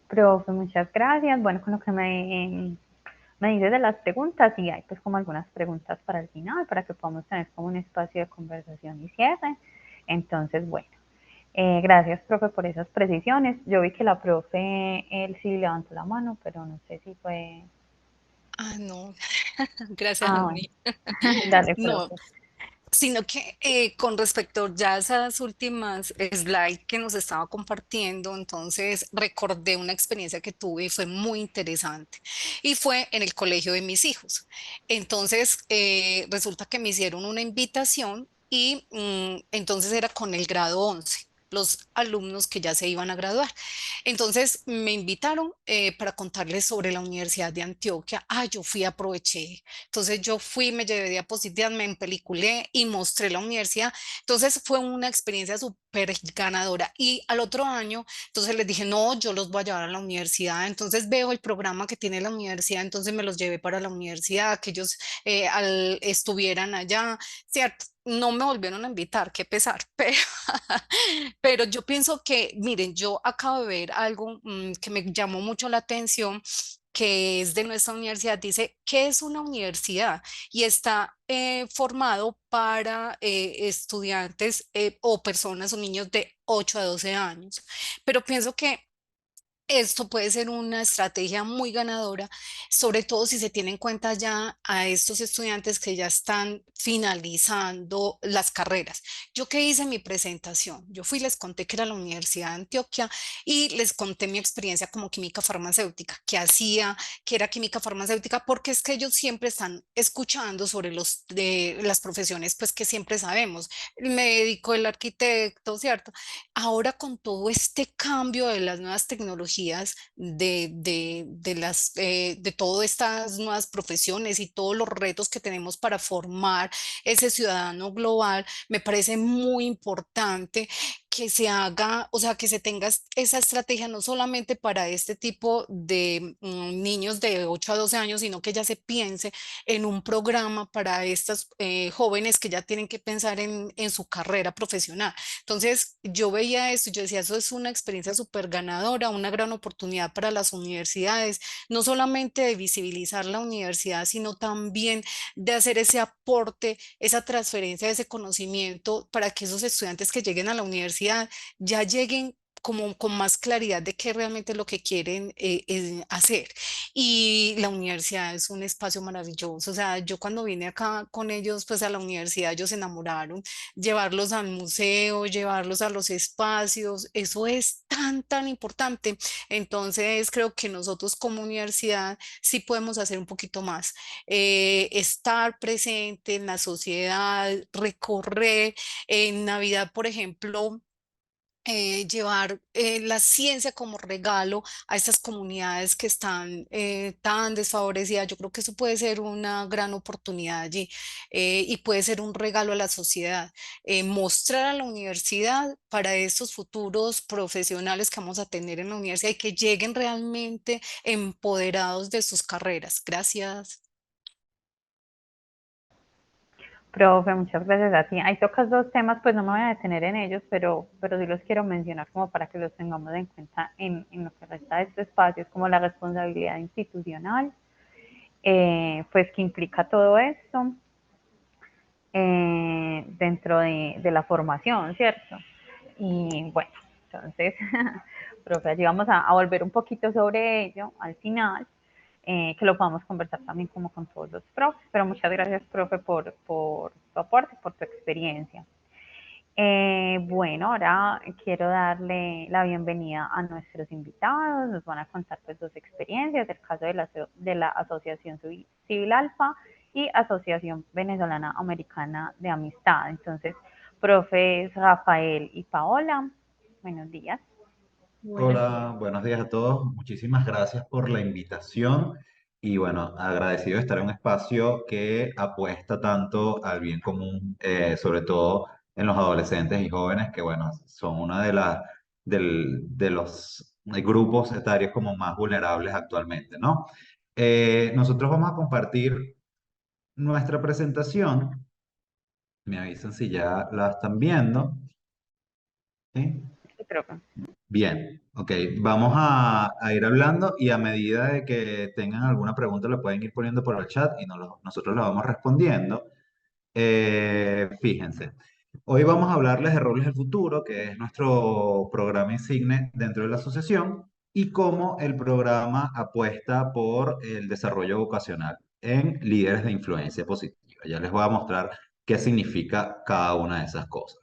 S6: Profe, muchas gracias. Bueno, con lo que me dices de las preguntas, y hay pues como algunas preguntas para el final, para que podamos tener como un espacio de conversación y cierre. Entonces, bueno, gracias, profe, por esas precisiones. Yo vi que la profe, él sí levantó la mano, pero no sé si fue...
S5: No, gracias a
S6: Bueno,
S5: mí.
S6: dale,
S5: No,
S6: profe.
S5: sino que con respecto ya a esas últimas slides que nos estaba compartiendo, entonces recordé una experiencia que tuve y fue muy interesante. Y fue en el colegio de mis hijos. Entonces, resulta que me hicieron una invitación y entonces era con el grado 11. los alumnos que ya se iban a graduar. Entonces me invitaron para contarles sobre la Universidad de Antioquia. Ah, yo fui, aproveché. Entonces yo fui, me llevé diapositivas, me empeliculé y mostré la universidad. Entonces fue una experiencia súper ganadora. Y al otro año, entonces les dije, no, yo los voy a llevar a la universidad. Entonces veo el programa que tiene la universidad, entonces me los llevé para la universidad, que ellos estuvieran allá, ¿cierto? No me volvieron a invitar, qué pesar, pero yo pienso que, miren, yo acabo de ver algo que me llamó mucho la atención, que es de nuestra universidad. Dice, ¿qué es una universidad? Y está formado para estudiantes o personas o niños de 8 a 12 años. Pero pienso que esto puede ser una estrategia muy ganadora, sobre todo si se tiene en cuenta ya a estos estudiantes que ya están finalizando las carreras. ¿Yo qué hice en mi presentación? Yo fui, les conté que era la Universidad de Antioquia y les conté mi experiencia como química farmacéutica, que hacía, que era química farmacéutica, porque es que ellos siempre están escuchando sobre las profesiones, pues que siempre sabemos, el médico, el arquitecto, ¿cierto? Ahora con todo este cambio de las nuevas tecnologías, de todas estas nuevas profesiones y todos los retos que tenemos para formar ese ciudadano global, me parece muy importante que se haga, o sea, que se tenga esa estrategia no solamente para este tipo de niños de 8 a 12 años, sino que ya se piense en un programa para estas jóvenes que ya tienen que pensar en su carrera profesional. Entonces, yo veía esto, yo decía, eso es una experiencia súper ganadora, una gran oportunidad para las universidades, no solamente de visibilizar la universidad, sino también de hacer ese aporte, esa transferencia de ese conocimiento para que esos estudiantes que lleguen a la universidad ya lleguen como con más claridad de qué realmente es lo que quieren hacer. Y la universidad es un espacio maravilloso. O sea, yo cuando vine acá con ellos, pues a la universidad, ellos se enamoraron, llevarlos al museo, llevarlos a los espacios, eso es tan, tan importante. Entonces, creo que nosotros como universidad sí podemos hacer un poquito más, estar presente en la sociedad, recorrer. En Navidad, por ejemplo, llevar la ciencia como regalo a estas comunidades que están tan desfavorecidas. Yo creo que eso puede ser una gran oportunidad allí, y puede ser un regalo a la sociedad. Mostrar a la universidad para estos futuros profesionales que vamos a tener en la universidad y que lleguen realmente empoderados de sus carreras. Gracias.
S6: Profe, muchas gracias a ti. Ahí tocas dos temas, pues no me voy a detener en ellos, pero sí los quiero mencionar como para que los tengamos en cuenta en lo que resta de este espacio. Es como la responsabilidad institucional, pues que implica todo esto dentro de la formación, ¿cierto? Y bueno, entonces, profe, allí vamos a volver un poquito sobre ello al final, que lo podamos conversar también como con todos los profes. Pero muchas gracias, profe, por tu aporte, por tu experiencia. Bueno, ahora quiero darle la bienvenida a nuestros invitados. Nos van a contar pues dos experiencias, el caso de la Asociación Civil Alfa y Asociación Venezolana Americana de Amistad. Entonces, profes Rafael y Paola, buenos días.
S7: Hola, buenos días a todos. Muchísimas gracias por la invitación y bueno, agradecido de estar en un espacio que apuesta tanto al bien común, sobre todo en los adolescentes y jóvenes que bueno, son una de los grupos etarios como más vulnerables actualmente, ¿no? Nosotros vamos a compartir nuestra presentación. Me avisan si ya la están viendo. ¿Sí?
S6: Sí, profe.
S7: Bien, ok, vamos a ir hablando y a medida de que tengan alguna pregunta la pueden ir poniendo por el chat y nosotros la vamos respondiendo. Fíjense, hoy vamos a hablarles de Roles del Futuro, que es nuestro programa insigne dentro de la asociación y cómo el programa apuesta por el desarrollo vocacional en líderes de influencia positiva. Ya les voy a mostrar qué significa cada una de esas cosas.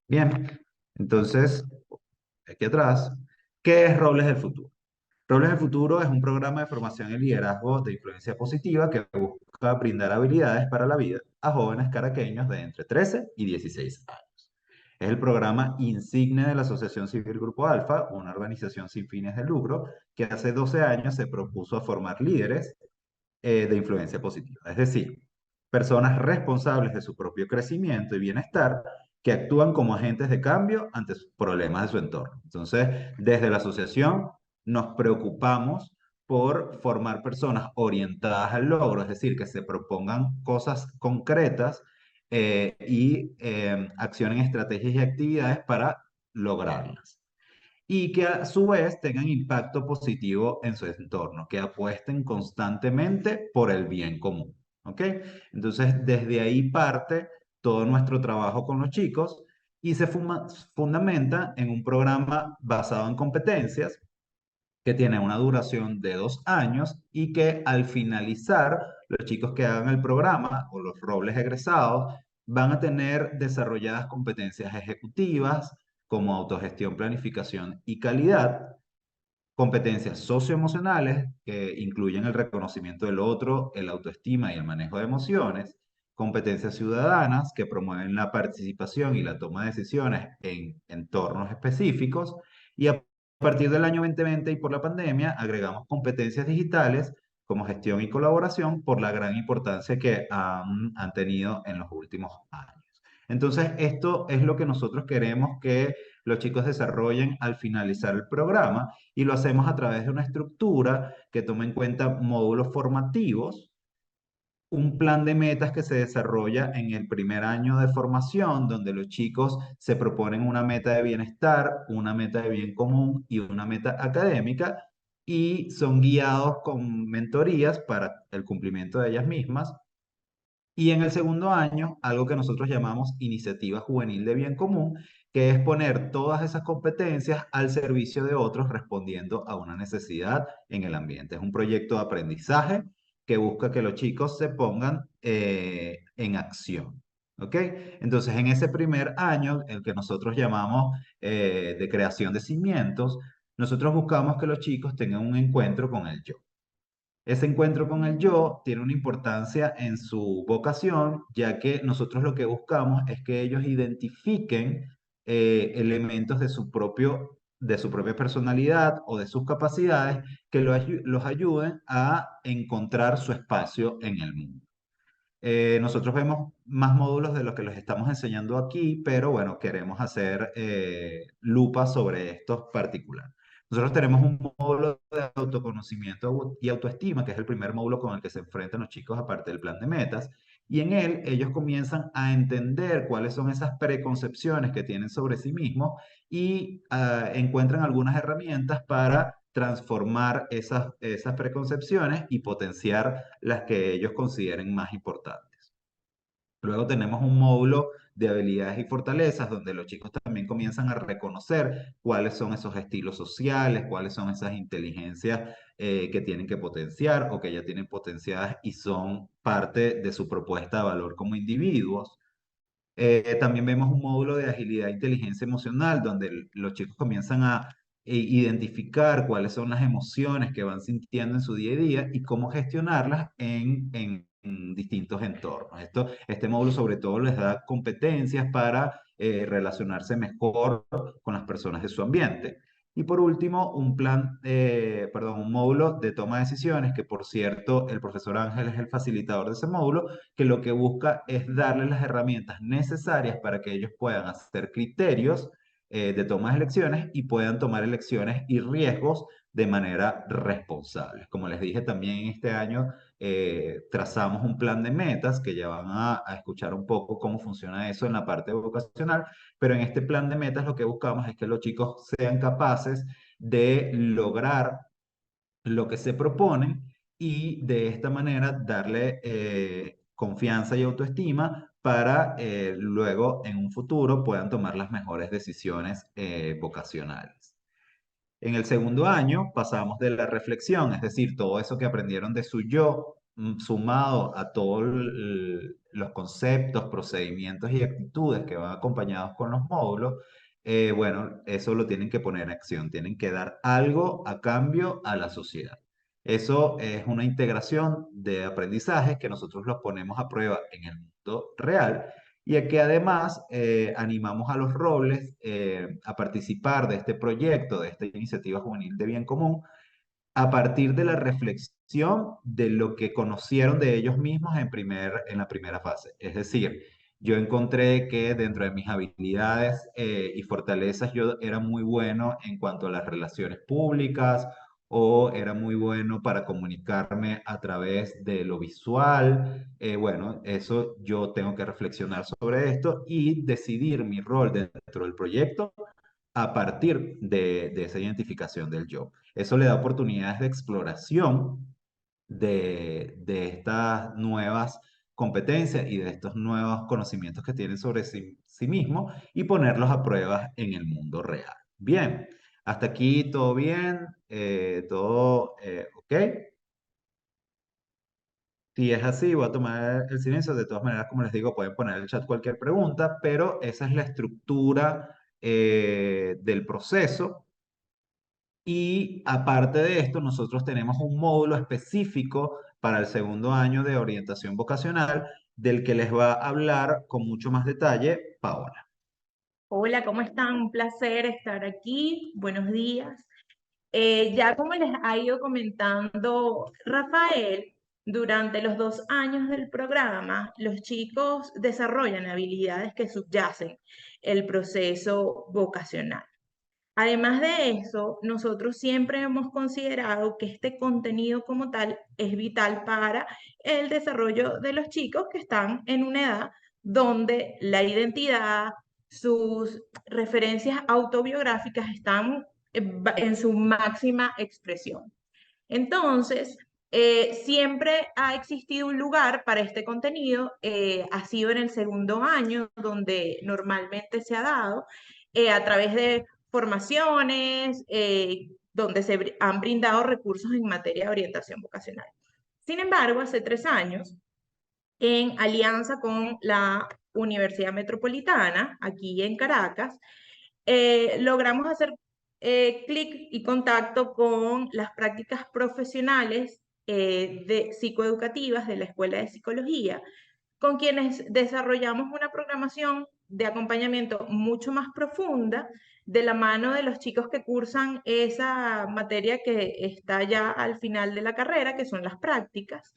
S7: Bien, entonces aquí atrás, ¿qué es Roles del Futuro? Roles del Futuro es un programa de formación en liderazgo de influencia positiva que busca brindar habilidades para la vida a jóvenes caraqueños de entre 13 y 16 años. Es el programa insignia de la Asociación Civil Grupo Alfa, una organización sin fines de lucro que hace 12 años se propuso a formar líderes de influencia positiva. Es decir, personas responsables de su propio crecimiento y bienestar que actúan como agentes de cambio ante problemas de su entorno. Entonces, desde la asociación nos preocupamos por formar personas orientadas al logro, es decir, que se propongan cosas concretas y accionen estrategias y actividades para lograrlas y que a su vez tengan impacto positivo en su entorno, que apuesten constantemente por el bien común. ¿Ok? Entonces, desde ahí parte todo nuestro trabajo con los chicos y se fundamenta en un programa basado en competencias que tiene una duración de 2 años y que al finalizar, los chicos que hagan el programa o los roles egresados van a tener desarrolladas competencias ejecutivas como autogestión, planificación y calidad, competencias socioemocionales que incluyen el reconocimiento del otro, el autoestima y el manejo de emociones, competencias ciudadanas que promueven la participación y la toma de decisiones en entornos específicos y a partir del año 2020 y por la pandemia agregamos competencias digitales como gestión y colaboración por la gran importancia que han tenido en los últimos años. Entonces, esto es lo que nosotros queremos que los chicos desarrollen al finalizar el programa y lo hacemos a través de una estructura que toma en cuenta módulos formativos, un plan de metas que se desarrolla en el primer año de formación, donde los chicos se proponen una meta de bienestar, una meta de bien común y una meta académica, y son guiados con mentorías para el cumplimiento de ellas mismas. Y en el segundo año, algo que nosotros llamamos Iniciativa Juvenil de Bien Común, que es poner todas esas competencias al servicio de otros respondiendo a una necesidad en el ambiente. Es un proyecto de aprendizaje que busca que los chicos se pongan en acción. ¿Ok? Entonces, en ese primer año, el que nosotros llamamos de creación de cimientos, nosotros buscamos que los chicos tengan un encuentro con el yo. Ese encuentro con el yo tiene una importancia en su vocación, ya que nosotros lo que buscamos es que ellos identifiquen elementos de su propia personalidad o de sus capacidades que los ayuden a encontrar su espacio en el mundo. Nosotros vemos más módulos de los que les estamos enseñando aquí, pero bueno, queremos hacer lupa sobre estos particulares. Nosotros tenemos un módulo de autoconocimiento y autoestima, que es el primer módulo con el que se enfrentan los chicos aparte del plan de metas, y en él ellos comienzan a entender cuáles son esas preconcepciones que tienen sobre sí mismos y encuentran algunas herramientas para transformar esas preconcepciones y potenciar las que ellos consideren más importantes. Luego tenemos un módulo de habilidades y fortalezas donde los chicos también comienzan a reconocer cuáles son esos estilos sociales, cuáles son esas inteligencias que tienen que potenciar o que ya tienen potenciadas y son parte de su propuesta de valor como individuos. También vemos un módulo de agilidad e inteligencia emocional, donde los chicos comienzan a identificar cuáles son las emociones que van sintiendo en su día a día y cómo gestionarlas en distintos entornos. Este módulo sobre todo les da competencias para relacionarse mejor con las personas de su ambiente. Y por último, un módulo de toma de decisiones, que por cierto, el profesor Ángel es el facilitador de ese módulo, que lo que busca es darles las herramientas necesarias para que ellos puedan hacer criterios de toma de elecciones y puedan tomar elecciones y riesgos de manera responsable. Como les dije, también en este año trazamos un plan de metas que ya van a escuchar un poco cómo funciona eso en la parte vocacional, pero en este plan de metas lo que buscamos es que los chicos sean capaces de lograr lo que se proponen y de esta manera darle confianza y autoestima para luego en un futuro puedan tomar las mejores decisiones vocacionales. En el segundo año pasamos de la reflexión, es decir, todo eso que aprendieron de su yo, sumado a todos los conceptos, procedimientos y actitudes que van acompañados con los módulos, bueno, eso lo tienen que poner en acción, tienen que dar algo a cambio a la sociedad. Eso es una integración de aprendizajes que nosotros los ponemos a prueba en el mundo real y a que además animamos a los Robles a participar de este proyecto, de esta iniciativa juvenil de bien común, a partir de la reflexión de lo que conocieron de ellos mismos en la primera fase. Es decir, yo encontré que dentro de mis habilidades y fortalezas yo era muy bueno en cuanto a las relaciones públicas o era muy bueno para comunicarme a través de lo visual. Bueno, eso yo tengo que reflexionar sobre esto y decidir mi rol dentro del proyecto a partir de esa identificación del yo. Eso le da oportunidades de exploración de estas nuevas competencias y de estos nuevos conocimientos que tienen sobre sí mismo y ponerlos a prueba en el mundo real. Bien, hasta aquí todo bien, todo ok. Si es así, voy a tomar el silencio. De todas maneras, como les digo, pueden poner en el chat cualquier pregunta, pero esa es la estructura del proceso. Y aparte de esto, nosotros tenemos un módulo específico para el segundo año de orientación vocacional, del que les va a hablar con mucho más detalle Paola.
S8: Hola, ¿cómo están? Un placer estar aquí. Buenos días. Ya como les ha ido comentando Rafael, durante los 2 años del programa, los chicos desarrollan habilidades que subyacen el proceso vocacional. Además de eso, nosotros siempre hemos considerado que este contenido como tal es vital para el desarrollo de los chicos que están en una edad donde la identidad, sus referencias autobiográficas están en su máxima expresión. Entonces, siempre ha existido un lugar para este contenido, ha sido en el segundo año donde normalmente se ha dado a través de formaciones, donde se han brindado recursos en materia de orientación vocacional. Sin embargo, hace 3 años, en alianza con la Universidad Metropolitana, aquí en Caracas, logramos hacer clic y contacto con las prácticas profesionales psicoeducativas de la Escuela de Psicología, con quienes desarrollamos una programación de acompañamiento mucho más profunda de la mano de los chicos que cursan esa materia que está ya al final de la carrera, que son las prácticas,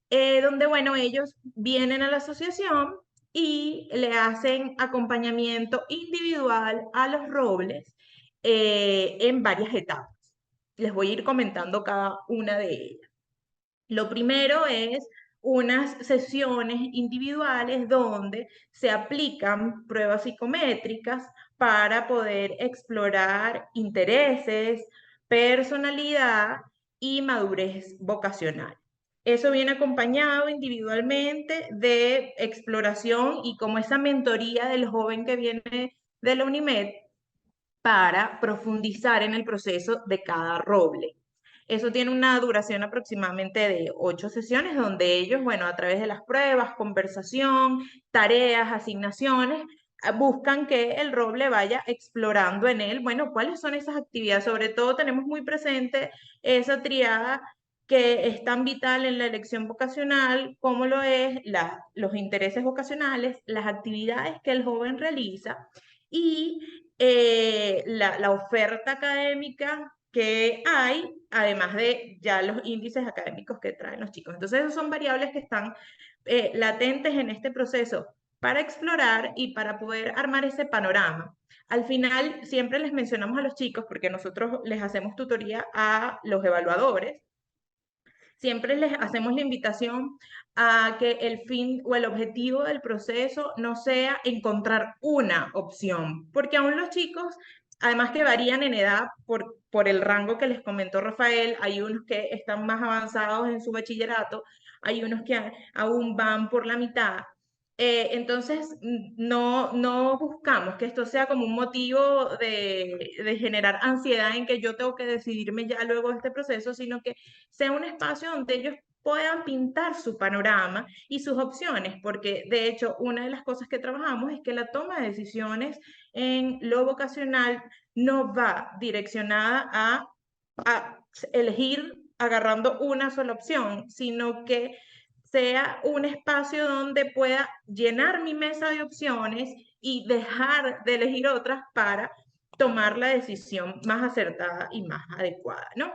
S8: donde, bueno, ellos vienen a la asociación y le hacen acompañamiento individual a los Robles en varias etapas. Les voy a ir comentando cada una de ellas. Lo primero es unas sesiones individuales donde se aplican pruebas psicométricas para poder explorar intereses, personalidad y madurez vocacional. Eso viene acompañado individualmente de exploración y como esa mentoría del joven que viene de la UNIMED para profundizar en el proceso de cada roble. Eso tiene una duración aproximadamente de 8 sesiones, donde ellos, bueno, a través de las pruebas, conversación, tareas, asignaciones, buscan que el roble vaya explorando en él, bueno, cuáles son esas actividades. Sobre todo tenemos muy presente esa triada que es tan vital en la elección vocacional, como lo es los intereses vocacionales, las actividades que el joven realiza y la oferta académica que hay, además de ya los índices académicos que traen los chicos. Entonces, esas son variables que están latentes en este proceso para explorar y para poder armar ese panorama. Al final, siempre les mencionamos a los chicos, porque nosotros les hacemos tutoría a los evaluadores, siempre les hacemos la invitación a que el fin o el objetivo del proceso no sea encontrar una opción, porque aún los chicos, además que varían en edad por el rango que les comentó Rafael, hay unos que están más avanzados en su bachillerato, hay unos que aún van por la mitad. Entonces, no buscamos que esto sea como un motivo de generar ansiedad en que yo tengo que decidirme ya luego de este proceso, sino que sea un espacio donde ellos puedan pintar su panorama y sus opciones, porque de hecho una de las cosas que trabajamos es que la toma de decisiones en lo vocacional no va direccionada a elegir agarrando una sola opción, sino que sea un espacio donde pueda llenar mi mesa de opciones y dejar de elegir otras para tomar la decisión más acertada y más adecuada, ¿no?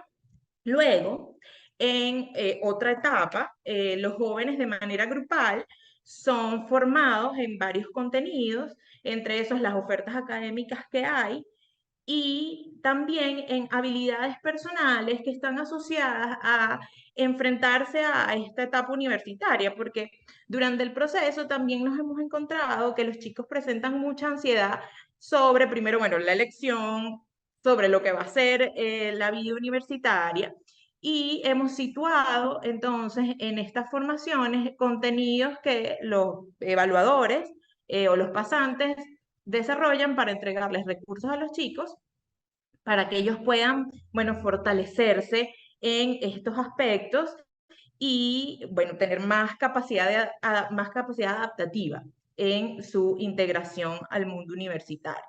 S8: Luego, en otra etapa, los jóvenes de manera grupal son formados en varios contenidos, entre esos las ofertas académicas que hay, y también en habilidades personales que están asociadas a enfrentarse a esta etapa universitaria, porque durante el proceso también nos hemos encontrado que los chicos presentan mucha ansiedad sobre, primero, bueno, la elección, sobre lo que va a ser la vida universitaria, y hemos situado entonces en estas formaciones contenidos que los evaluadores o los pasantes desarrollan para entregarles recursos a los chicos para que ellos puedan, bueno, fortalecerse en estos aspectos y, bueno, tener más capacidad, más capacidad adaptativa en su integración al mundo universitario.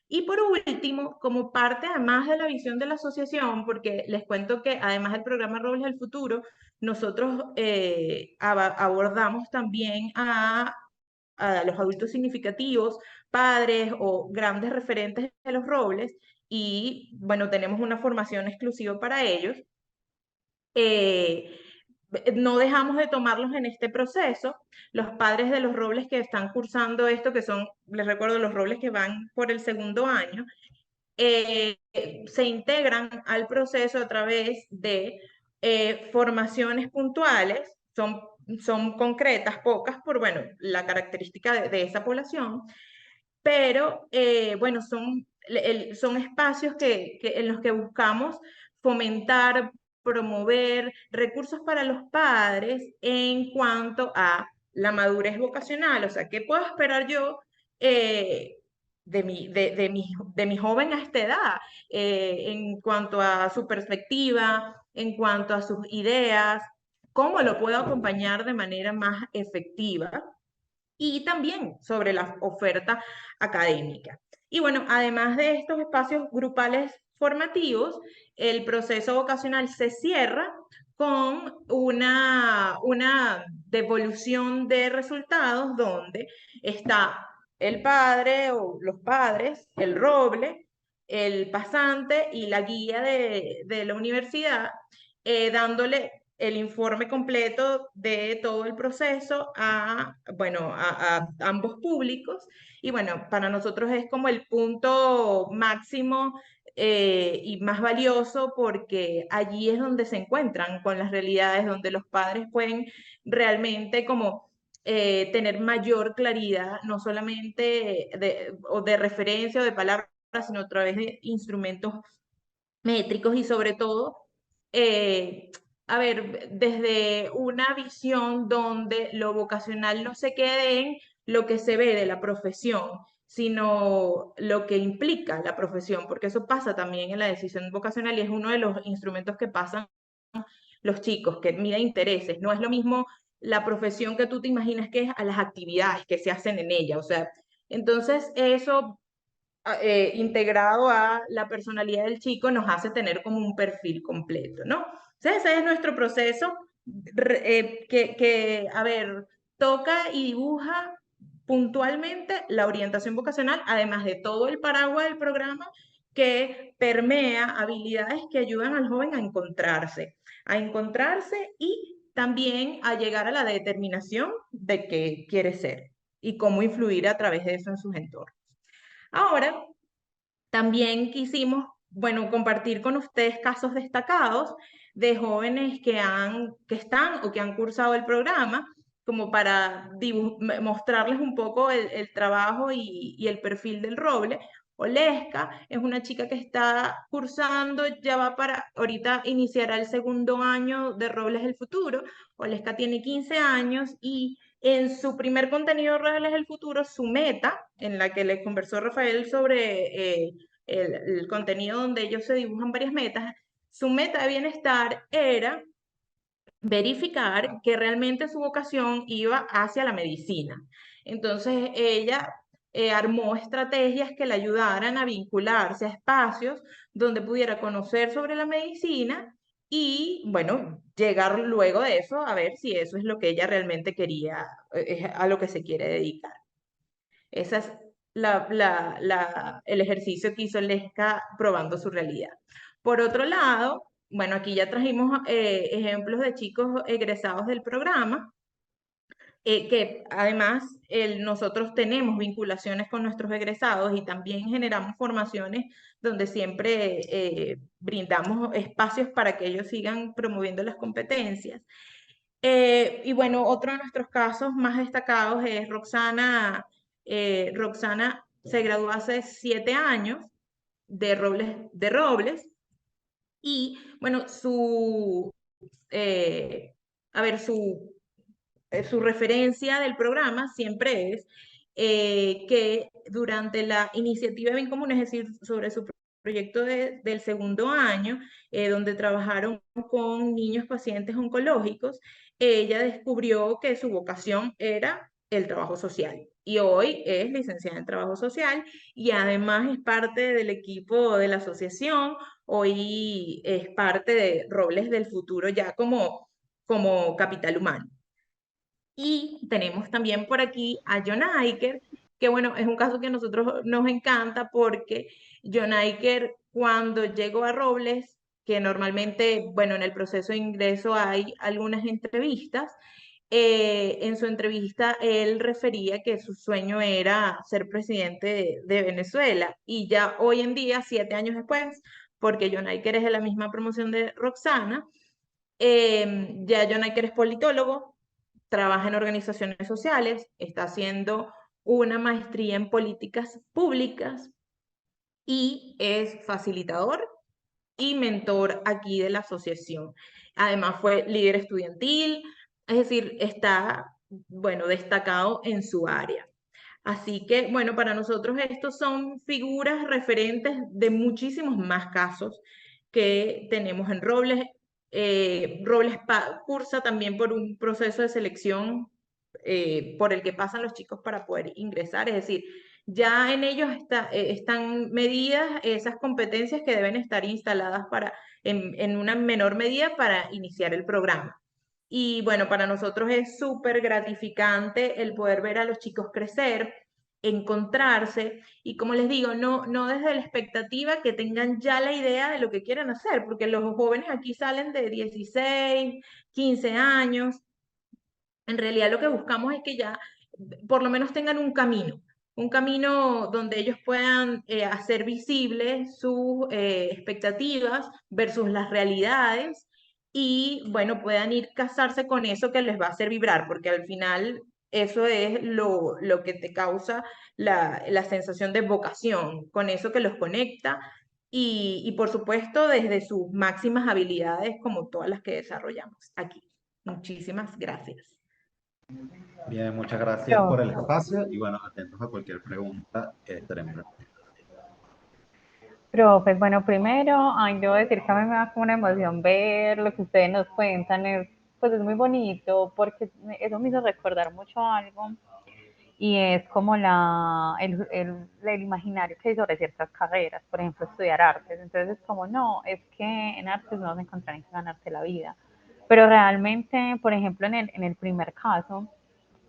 S8: Y por último, como parte además de la visión de la asociación, porque les cuento que además del programa Robles del Futuro, nosotros abordamos también a los adultos significativos, padres o grandes referentes de los robles, y bueno, tenemos una formación exclusiva para ellos. No dejamos de tomarlos en este proceso. Los padres de los robles que están cursando esto, que son, les recuerdo, los robles que van por el segundo año, se integran al proceso a través de formaciones puntuales, son concretas, pocas, por bueno, la característica de esa población, pero bueno, son espacios en los que buscamos fomentar, promover recursos para los padres en cuanto a la madurez vocacional, o sea, ¿qué puedo esperar yo de mi joven a esta edad en cuanto a su perspectiva, en cuanto a sus ideas, cómo lo puedo acompañar de manera más efectiva? Y también sobre la oferta académica. Y bueno, además de estos espacios grupales formativos, el proceso vocacional se cierra con una devolución de resultados donde está el padre o los padres, el roble, el pasante y la guía de la universidad, dándole el informe completo de todo el proceso bueno, a ambos públicos. Y bueno, para nosotros es como el punto máximo y más valioso, porque allí es donde se encuentran con las realidades, donde los padres pueden realmente como tener mayor claridad, no solamente de referencia o de palabras, sino a través de instrumentos métricos y sobre todo, a ver, desde una visión donde lo vocacional no se quede en lo que se ve de la profesión, sino lo que implica la profesión, porque eso pasa también en la decisión vocacional y es uno de los instrumentos que pasan los chicos, que miden intereses. No es lo mismo la profesión que tú te imaginas que es a las actividades que se hacen en ella, o sea, entonces eso integrado a la personalidad del chico nos hace tener como un perfil completo, ¿no? Entonces ese es nuestro proceso a ver, toca y dibuja puntualmente la orientación vocacional, además de todo el paraguas del programa que permea habilidades que ayudan al joven a encontrarse y también a llegar a la determinación de qué quiere ser y cómo influir a través de eso en sus entornos. Ahora, también quisimos, bueno, compartir con ustedes casos destacados de jóvenes que están o que han cursado el programa, como para mostrarles un poco el trabajo y el perfil del roble. Oleska es una chica que está cursando, ya va para, ahorita iniciará el segundo año de Robles del Futuro. Oleska tiene 15 años y en su primer contenido Robles del Futuro, su meta, en la que les conversó Rafael sobre el contenido donde ellos se dibujan varias metas, su meta de bienestar era verificar que realmente su vocación iba hacia la medicina. Entonces ella armó estrategias que le ayudaran a vincularse a espacios donde pudiera conocer sobre la medicina y bueno, llegar luego de eso a ver si eso es lo que ella realmente quería, es a lo que se quiere dedicar. Ese es el ejercicio que hizo Lesca probando su realidad. Por otro lado, bueno, aquí ya trajimos ejemplos de chicos egresados del programa, que además nosotros tenemos vinculaciones con nuestros egresados y también generamos formaciones donde siempre brindamos espacios para que ellos sigan promoviendo las competencias. Y bueno, otro de nuestros casos más destacados es Roxana. Roxana se graduó hace 7 años de Robles y bueno, a ver, su referencia del programa siempre es que durante la iniciativa Bien Común, es decir, sobre su proyecto del segundo año, donde trabajaron con niños pacientes oncológicos, ella descubrió que su vocación era el trabajo social. Y hoy es licenciada en trabajo social y además es parte del equipo de la asociación. Hoy es parte de Robles del Futuro ya como capital humano. Y tenemos también por aquí a John Iker, que bueno, es un caso que a nosotros nos encanta porque John Iker cuando llegó a Robles, que normalmente, bueno, en el proceso de ingreso hay algunas entrevistas, en su entrevista él refería que su sueño era ser presidente de Venezuela y ya hoy en día, 7 años después, porque John Iker es de la misma promoción de Roxana, ya John Iker es politólogo, trabaja en organizaciones sociales, está haciendo una maestría en políticas públicas y es facilitador y mentor aquí de la asociación. Además fue líder estudiantil, es decir, está, bueno, destacado en su área. Así que, bueno, para nosotros estos son figuras referentes de muchísimos más casos que tenemos en Robles. Robles cursa también por un proceso de selección por el que pasan los chicos para poder ingresar, es decir, ya en ellos están medidas esas competencias que deben estar instaladas en una menor medida para iniciar el programa. Y bueno, para nosotros es súper gratificante el poder ver a los chicos crecer, encontrarse y como les digo, no desde la expectativa que tengan ya la idea de lo que quieren hacer, porque los jóvenes aquí salen de 16, 15 años. En realidad lo que buscamos es que ya por lo menos tengan un camino donde ellos puedan hacer visibles sus expectativas versus las realidades y bueno, puedan ir casarse con eso que les va a hacer vibrar, porque al final eso es lo que te causa la sensación de vocación, con eso que los conecta y por supuesto desde sus máximas habilidades como todas las que desarrollamos aquí. Muchísimas gracias.
S7: Bien, muchas gracias por el espacio y bueno, atentos a cualquier pregunta que estaremos respondiendo.
S6: Profe, bueno, primero, ay, debo decir que a mí me da como una emoción ver lo que ustedes nos cuentan, pues es muy bonito, porque eso me hizo recordar mucho algo, y es como el imaginario que hay sobre ciertas carreras, por ejemplo, estudiar artes, entonces es como, no, es que en artes no vas a encontrar en qué ganarte la vida, pero realmente, por ejemplo, en el primer caso,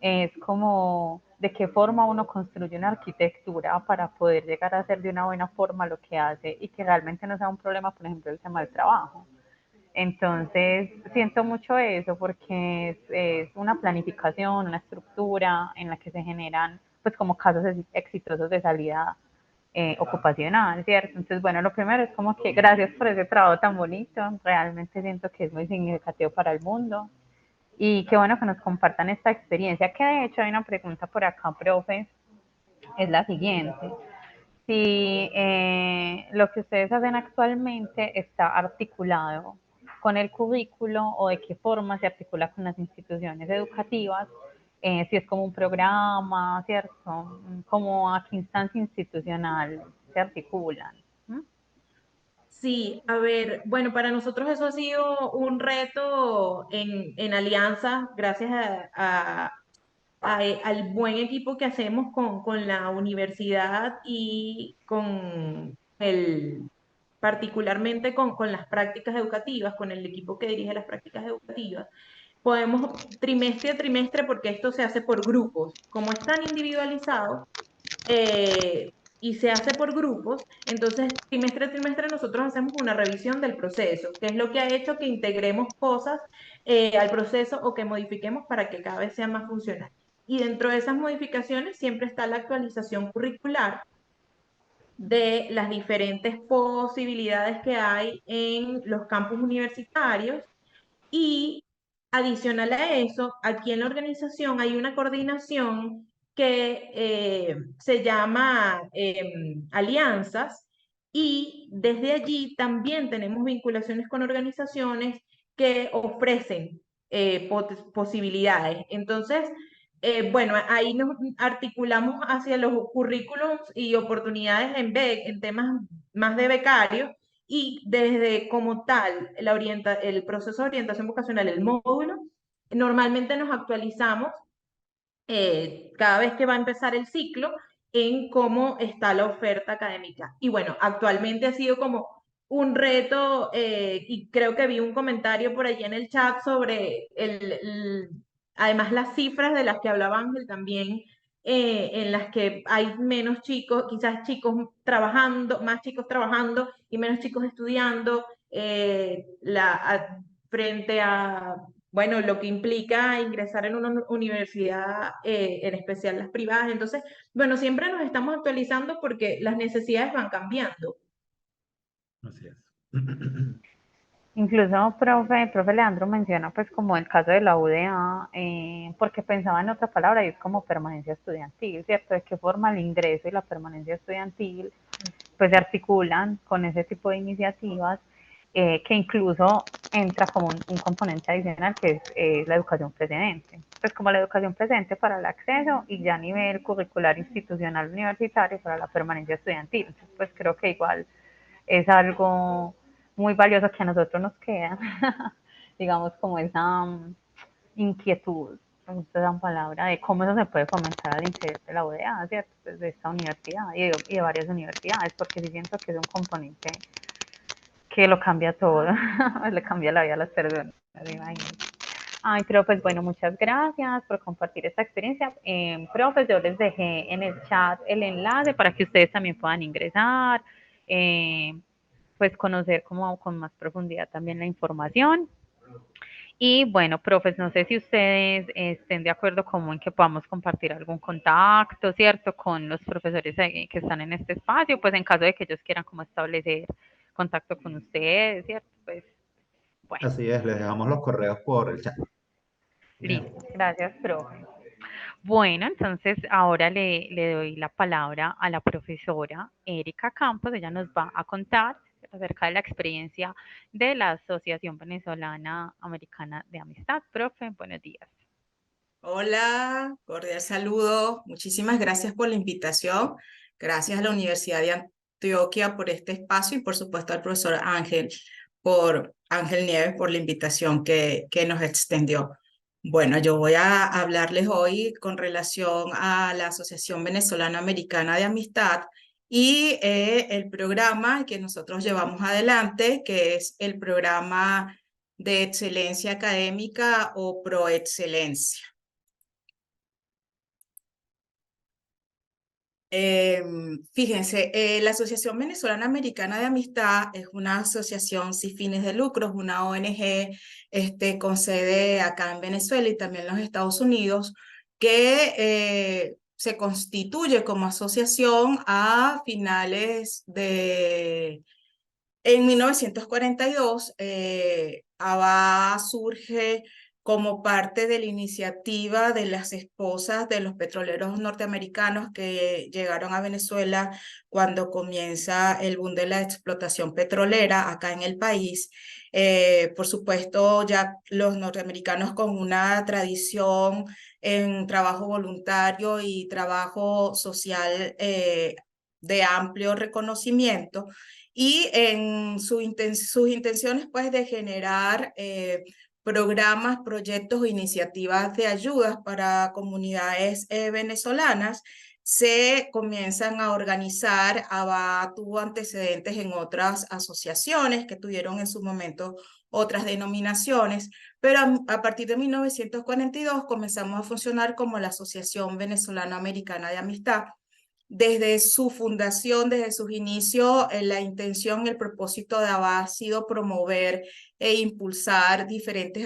S6: es como de qué forma uno construye una arquitectura para poder llegar a hacer de una buena forma lo que hace y que realmente no sea un problema, por ejemplo, el tema del trabajo. Entonces, siento mucho eso porque es una planificación, una estructura en la que se generan, pues, como casos exitosos de salida ocupacional, ¿cierto? Entonces, bueno, lo primero es como que gracias por ese trabajo tan bonito, realmente siento que es muy significativo para el mundo y qué bueno que nos compartan esta experiencia, que de hecho hay una pregunta por acá, profe, es la siguiente. Si lo que ustedes hacen actualmente está articulado con el currículo o de qué forma se articula con las instituciones educativas, si es como un programa, ¿cierto? Como a qué instancia institucional se articulan. ¿Mm?
S8: Sí, a ver, bueno, para nosotros eso ha sido un reto en alianza, gracias al buen equipo que hacemos con la universidad y con particularmente con las prácticas educativas, con el equipo que dirige las prácticas educativas, podemos trimestre a trimestre, porque esto se hace por grupos, como es tan individualizado, y se hace por grupos, entonces trimestre a trimestre nosotros hacemos una revisión del proceso, que es lo que ha hecho que integremos cosas al proceso o que modifiquemos para que cada vez sea más funcional. Y dentro de esas modificaciones siempre está la actualización curricular de las diferentes posibilidades que hay en los campus universitarios. Y adicional a eso, aquí en la organización hay una coordinación que se llama alianzas, y desde allí también tenemos vinculaciones con organizaciones que ofrecen posibilidades. Entonces, bueno, ahí nos articulamos hacia los currículos y oportunidades en temas más de becarios, y desde como tal, el proceso de orientación vocacional, el módulo, normalmente nos actualizamos cada vez que va a empezar el ciclo en cómo está la oferta académica. Y bueno, actualmente ha sido como un reto, y creo que vi un comentario por allí en el chat sobre además las cifras de las que hablaba Ángel también, en las que hay menos chicos, quizás chicos trabajando, más chicos trabajando y menos chicos estudiando, frente a, bueno, lo que implica ingresar en una universidad, en especial las privadas. Entonces, bueno, siempre nos estamos actualizando porque las necesidades van cambiando.
S7: Así es.
S6: Incluso, profe Leandro menciona pues como el caso de la UDA, porque pensaba en otra palabra y es como permanencia estudiantil, ¿cierto? De qué forma el ingreso y la permanencia estudiantil pues se articulan con ese tipo de iniciativas, que incluso entra como un componente adicional que es la educación precedente. Pues como la educación presente para el acceso y ya a nivel curricular institucional universitario para la permanencia estudiantil. Entonces, pues creo que igual es algo muy valioso que a nosotros nos queda, digamos, como esa inquietud, me gusta esa palabra, de cómo eso se puede fomentar al interior de la UDA, ¿cierto? Pues de esta universidad y de varias universidades, porque sí siento que es un componente que lo cambia todo, le cambia la vida a las personas, imagínate. Ay, pero pues bueno, muchas gracias por compartir esta experiencia. Profes, yo les dejé en el chat el enlace para que ustedes también puedan ingresar, pues conocer como con más profundidad también la información. Y bueno, profes, no sé si ustedes estén de acuerdo como en que podamos compartir algún contacto, ¿cierto? Con los profesores que están en este espacio, pues en caso de que ellos quieran como establecer contacto con ustedes, ¿cierto? Pues bueno,
S7: Así es, les dejamos los correos por el chat.
S6: listo.
S7: Bien.
S6: Gracias, profe. Bueno, entonces ahora le doy la palabra a la profesora Erika Campos. Ella nos va a contar acerca de la experiencia de la Asociación Venezolana Americana de Amistad. Profe, buenos días.
S9: Hola, cordial saludo. Muchísimas gracias por la invitación. Gracias a la Universidad de Antioquia por este espacio y por supuesto al profesor Ángel Nieves por la invitación que nos extendió. Bueno, yo voy a hablarles hoy con relación a la Asociación Venezolana Americana de Amistad y el programa que nosotros llevamos adelante, que es el programa de excelencia académica o Proexcelencia. Fíjense, la Asociación Venezolana Americana de Amistad es una asociación sin fines de lucro, es una ONG con sede acá en Venezuela y también en los Estados Unidos, que se constituye como asociación a finales de... En 1942, ABA surge como parte de la iniciativa de las esposas de los petroleros norteamericanos que llegaron a Venezuela cuando comienza el boom de la explotación petrolera acá en el país. Por supuesto, ya los norteamericanos con una tradición en trabajo voluntario y trabajo social de amplio reconocimiento, y en sus intenciones pues de generar programas, proyectos o iniciativas de ayudas para comunidades venezolanas, se comienzan a organizar. ABA tuvo antecedentes en otras asociaciones que tuvieron en su momento otras denominaciones, pero a partir de 1942 comenzamos a funcionar como la Asociación Venezolano-Americana de Amistad. Desde su fundación, desde sus inicios, la intención, el propósito de ABA ha sido promover e impulsar diferentes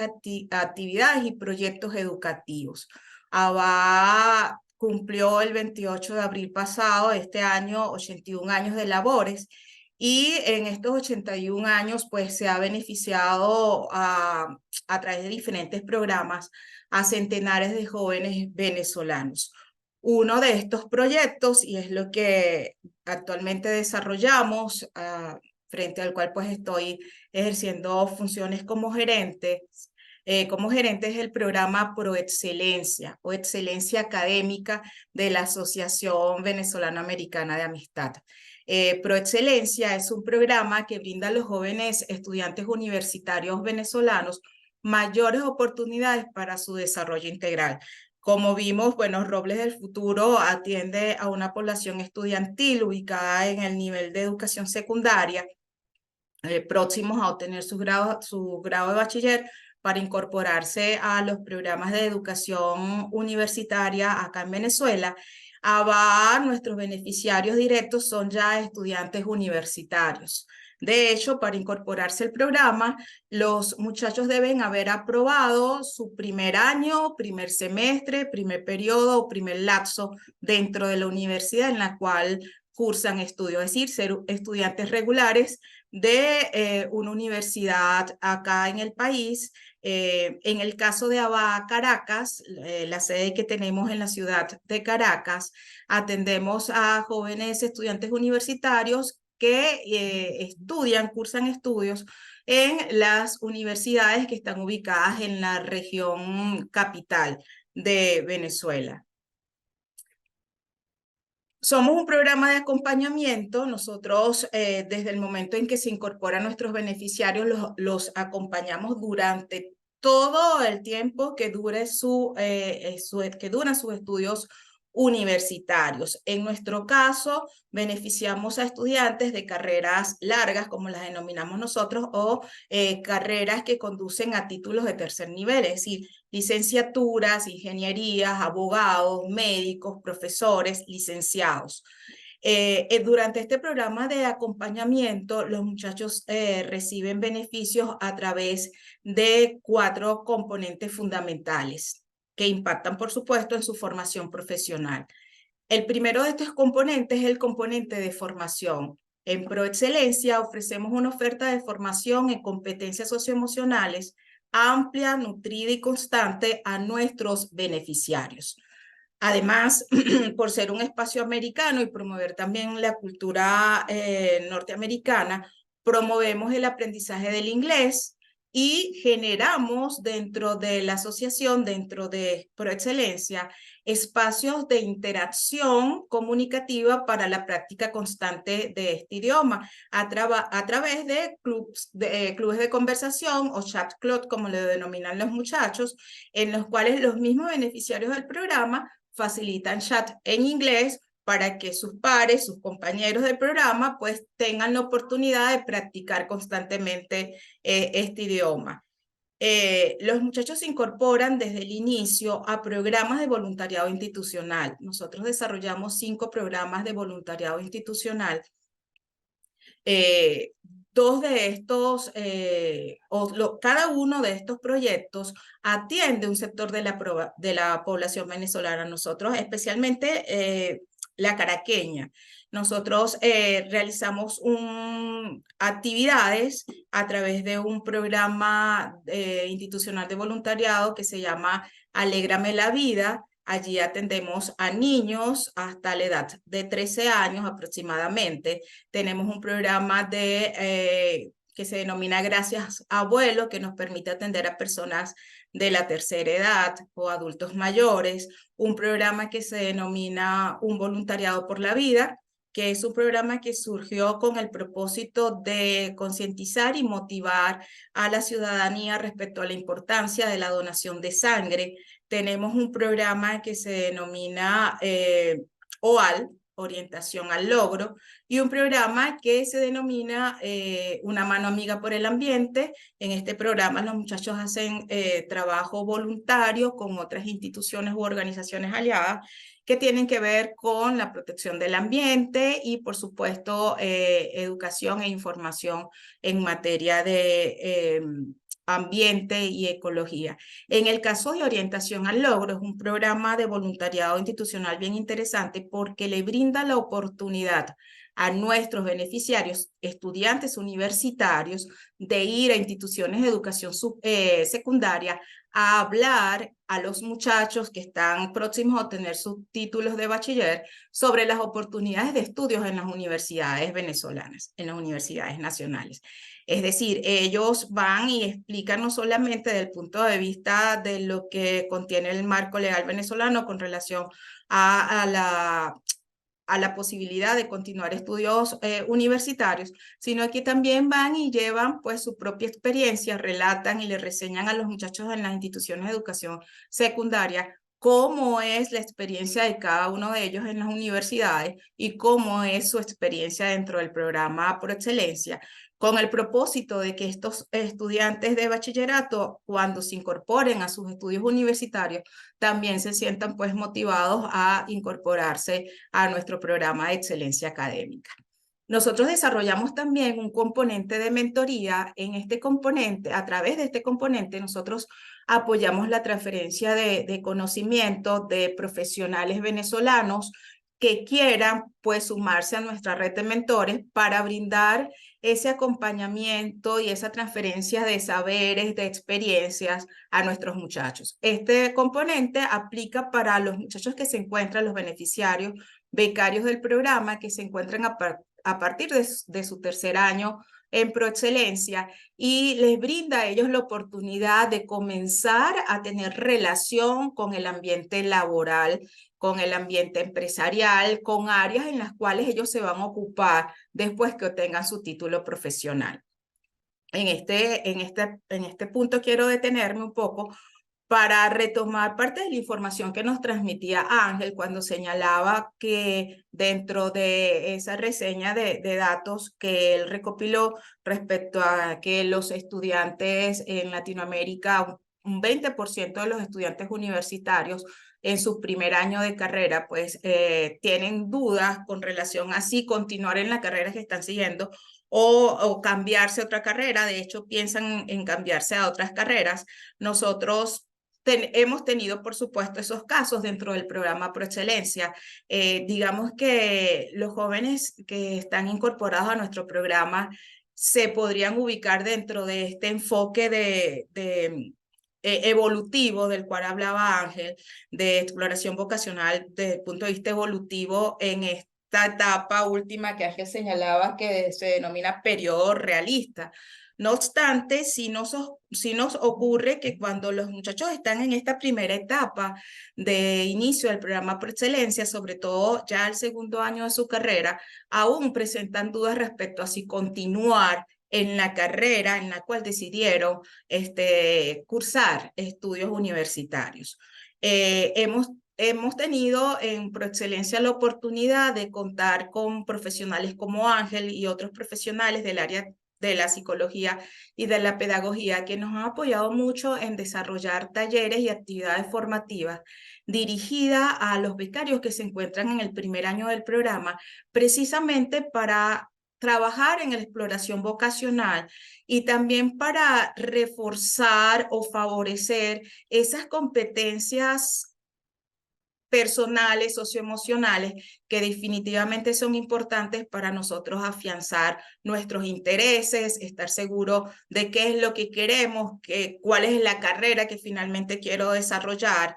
S9: actividades y proyectos educativos. ABA cumplió el 28 de abril pasado, este año, 81 años de labores, y en estos 81 años pues se ha beneficiado a través de diferentes programas a centenares de jóvenes venezolanos. Uno de estos proyectos, y es lo que actualmente desarrollamos, frente al cual pues estoy ejerciendo funciones como gerente, es el programa Proexcelencia o Excelencia Académica de la Asociación Venezolano-Americana de Amistad. Proexcelencia es un programa que brinda a los jóvenes estudiantes universitarios venezolanos mayores oportunidades para su desarrollo integral. Como vimos, bueno, Robles del Futuro atiende a una población estudiantil ubicada en el nivel de educación secundaria, próximos a obtener su grado de bachiller, para incorporarse a los programas de educación universitaria acá en Venezuela. ABA, nuestros beneficiarios directos son ya estudiantes universitarios. De hecho, para incorporarse al programa, los muchachos deben haber aprobado su primer año, primer semestre, primer periodo o primer lapso dentro de la universidad en la cual cursan estudios, es decir, ser estudiantes regulares de una universidad acá en el país. En el caso de ABA Caracas, la sede que tenemos en la ciudad de Caracas, atendemos a jóvenes estudiantes universitarios que cursan estudios en las universidades que están ubicadas en la región capital de Venezuela. Somos un programa de acompañamiento. Nosotros, desde el momento en que se incorporan nuestros beneficiarios, los acompañamos durante todo el tiempo que duran sus estudios universitarios. En nuestro caso, beneficiamos a estudiantes de carreras largas, como las denominamos nosotros, o carreras que conducen a títulos de tercer nivel, es decir, licenciaturas, ingenierías, abogados, médicos, profesores, licenciados. Durante este programa de acompañamiento, los muchachos reciben beneficios a través de 4 componentes fundamentales que impactan, por supuesto, en su formación profesional. El primero de estos componentes es el componente de formación. En Proexcelencia ofrecemos una oferta de formación en competencias socioemocionales amplia, nutrida y constante a nuestros beneficiarios. Además, por ser un espacio americano y promover también la cultura norteamericana, promovemos el aprendizaje del inglés y generamos dentro de la asociación, dentro de Proexcelencia, espacios de interacción comunicativa para la práctica constante de este idioma a través de clubes de conversación o chat club, como le denominan los muchachos, en los cuales los mismos beneficiarios del programa facilitan chat en inglés para que sus pares, sus compañeros del programa, pues tengan la oportunidad de practicar constantemente este idioma. Los muchachos se incorporan desde el inicio a programas de voluntariado institucional. Nosotros desarrollamos 5 programas de voluntariado institucional. 2 de estos, cada uno de estos proyectos atiende un sector de la población venezolana. Nosotros, especialmente la caraqueña, nosotros realizamos actividades a través de un programa institucional de voluntariado que se llama Alégrame la Vida. Allí atendemos a niños hasta la edad de 13 años aproximadamente. Tenemos un programa que se denomina Gracias Abuelo, que nos permite atender a personas de la tercera edad o adultos mayores. Un programa que se denomina Un Voluntariado por la Vida, que es un programa que surgió con el propósito de concientizar y motivar a la ciudadanía respecto a la importancia de la donación de sangre. Tenemos un programa que se denomina OAL, Orientación al Logro, y un programa que se denomina Una Mano Amiga por el Ambiente. En este programa los muchachos hacen trabajo voluntario con otras instituciones u organizaciones aliadas que tienen que ver con la protección del ambiente y, por supuesto, educación e información en materia de ambiente y ecología. En el caso de Orientación al Logro, es un programa de voluntariado institucional bien interesante porque le brinda la oportunidad a nuestros beneficiarios, estudiantes universitarios, de ir a instituciones de educación secundaria a hablar a los muchachos que están próximos a obtener sus títulos de bachiller sobre las oportunidades de estudios en las universidades venezolanas, en las universidades nacionales. Es decir, ellos van y explican no solamente desde el punto de vista de lo que contiene el marco legal venezolano con relación a la posibilidad de continuar estudios universitarios, sino que también van y llevan pues su propia experiencia, relatan y le reseñan a los muchachos en las instituciones de educación secundaria cómo es la experiencia de cada uno de ellos en las universidades y cómo es su experiencia dentro del programa por excelencia, con el propósito de que estos estudiantes de bachillerato, cuando se incorporen a sus estudios universitarios, también se sientan pues motivados a incorporarse a nuestro programa de excelencia académica. Nosotros desarrollamos también un componente de mentoría. En este componente, a través de este componente, nosotros apoyamos la transferencia de conocimiento de profesionales venezolanos que quieran pues sumarse a nuestra red de mentores para brindar ese acompañamiento y esa transferencia de saberes, de experiencias a nuestros muchachos. Este componente aplica para los muchachos que se encuentran, los beneficiarios becarios del programa, que se encuentran a partir de su tercer año en Proexcelencia, y les brinda a ellos la oportunidad de comenzar a tener relación con el ambiente laboral, con el ambiente empresarial, con áreas en las cuales ellos se van a ocupar después que obtengan su título profesional. En este punto quiero detenerme un poco para retomar parte de la información que nos transmitía Ángel cuando señalaba que dentro de esa reseña de datos que él recopiló respecto a que los estudiantes en Latinoamérica, un 20% de los estudiantes universitarios en su primer año de carrera, pues tienen dudas con relación a si continuar en la carrera que están siguiendo o cambiarse a otra carrera. De hecho, piensan en cambiarse a otras carreras. Nosotros hemos tenido, por supuesto, esos casos dentro del programa Por Excelencia. Digamos que los jóvenes que están incorporados a nuestro programa se podrían ubicar dentro de este enfoque evolutivo del cual hablaba Ángel, de exploración vocacional desde el punto de vista evolutivo en esta etapa última que Ángel señalaba, que se denomina periodo realista. No obstante, si nos ocurre que cuando los muchachos están en esta primera etapa de inicio del programa por excelencia, sobre todo ya el segundo año de su carrera, aún presentan dudas respecto a si continuar en la carrera en la cual decidieron cursar estudios universitarios. Hemos tenido en Proexcelencia la oportunidad de contar con profesionales como Ángel y otros profesionales del área de la psicología y de la pedagogía que nos han apoyado mucho en desarrollar talleres y actividades formativas dirigidas a los becarios que se encuentran en el primer año del programa, precisamente para trabajar en la exploración vocacional y también para reforzar o favorecer esas competencias personales, socioemocionales, que definitivamente son importantes para nosotros afianzar nuestros intereses, estar seguro de qué es lo que queremos, cuál es la carrera que finalmente quiero desarrollar,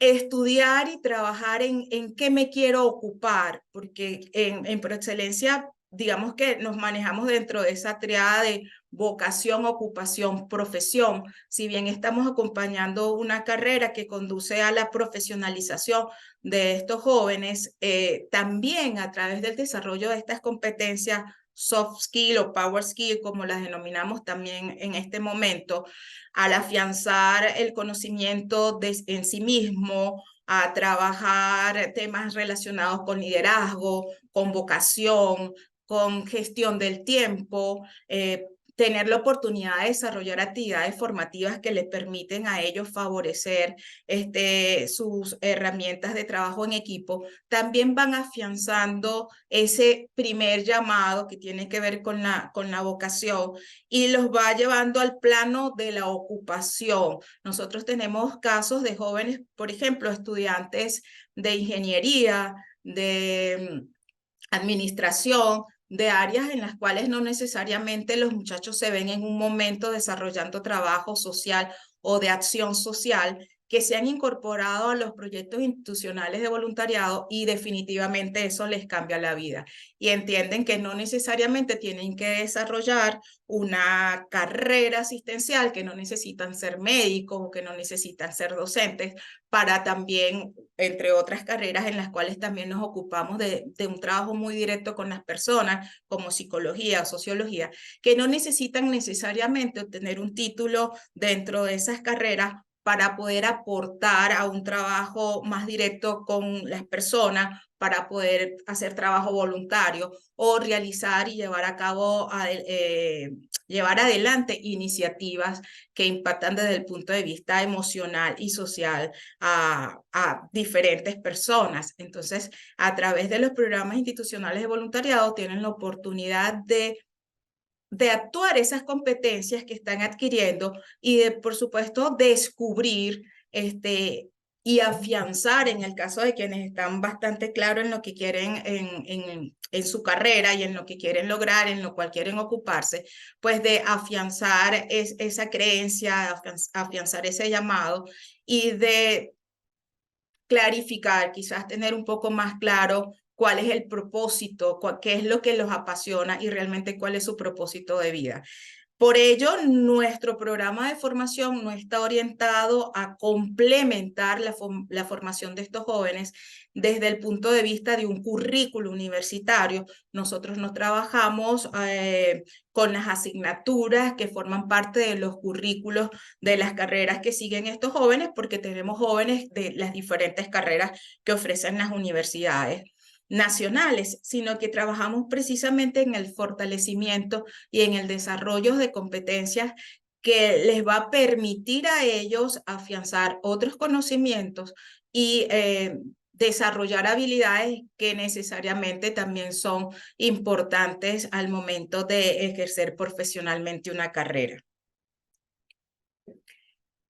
S9: estudiar y trabajar en qué me quiero ocupar, porque en Proexcelencia, digamos que nos manejamos dentro de esa triada de vocación, ocupación, profesión. Si bien estamos acompañando una carrera que conduce a la profesionalización de estos jóvenes, también a través del desarrollo de estas competencias soft skill o power skill, como las denominamos también en este momento, al afianzar el conocimiento en sí mismo a trabajar temas relacionados con liderazgo, con vocación, con gestión del tiempo, tener la oportunidad de desarrollar actividades formativas que les permiten a ellos favorecer sus herramientas de trabajo en equipo, también van afianzando ese primer llamado que tiene que ver con la vocación y los va llevando al plano de la ocupación. Nosotros tenemos casos de jóvenes, por ejemplo, estudiantes de ingeniería, de administración, de áreas en las cuales no necesariamente los muchachos se ven en un momento desarrollando trabajo social o de acción social, que se han incorporado a los proyectos institucionales de voluntariado y definitivamente eso les cambia la vida. Y entienden que no necesariamente tienen que desarrollar una carrera asistencial, que no necesitan ser médicos o que no necesitan ser docentes, para también, entre otras carreras en las cuales también nos ocupamos de un trabajo muy directo con las personas, como psicología o sociología, que no necesitan necesariamente obtener un título dentro de esas carreras para poder aportar a un trabajo más directo con las personas, para poder hacer trabajo voluntario o realizar y llevar a cabo, llevar adelante iniciativas que impactan desde el punto de vista emocional y social a diferentes personas. Entonces, a través de los programas institucionales de voluntariado tienen la oportunidad de actuar esas competencias que están adquiriendo y de, por supuesto, descubrir y afianzar, en el caso de quienes están bastante claros en lo que quieren en su carrera y en lo que quieren lograr, en lo cual quieren ocuparse, pues de afianzar esa creencia, afianzar ese llamado y de clarificar, quizás tener un poco más claro cuál es el propósito, qué es lo que los apasiona y realmente cuál es su propósito de vida. Por ello, nuestro programa de formación no está orientado a complementar la formación de estos jóvenes desde el punto de vista de un currículo universitario. Nosotros no trabajamos con las asignaturas que forman parte de los currículos de las carreras que siguen estos jóvenes, porque tenemos jóvenes de las diferentes carreras que ofrecen las universidades nacionales, sino que trabajamos precisamente en el fortalecimiento y en el desarrollo de competencias que les va a permitir a ellos afianzar otros conocimientos y desarrollar habilidades que necesariamente también son importantes al momento de ejercer profesionalmente una carrera.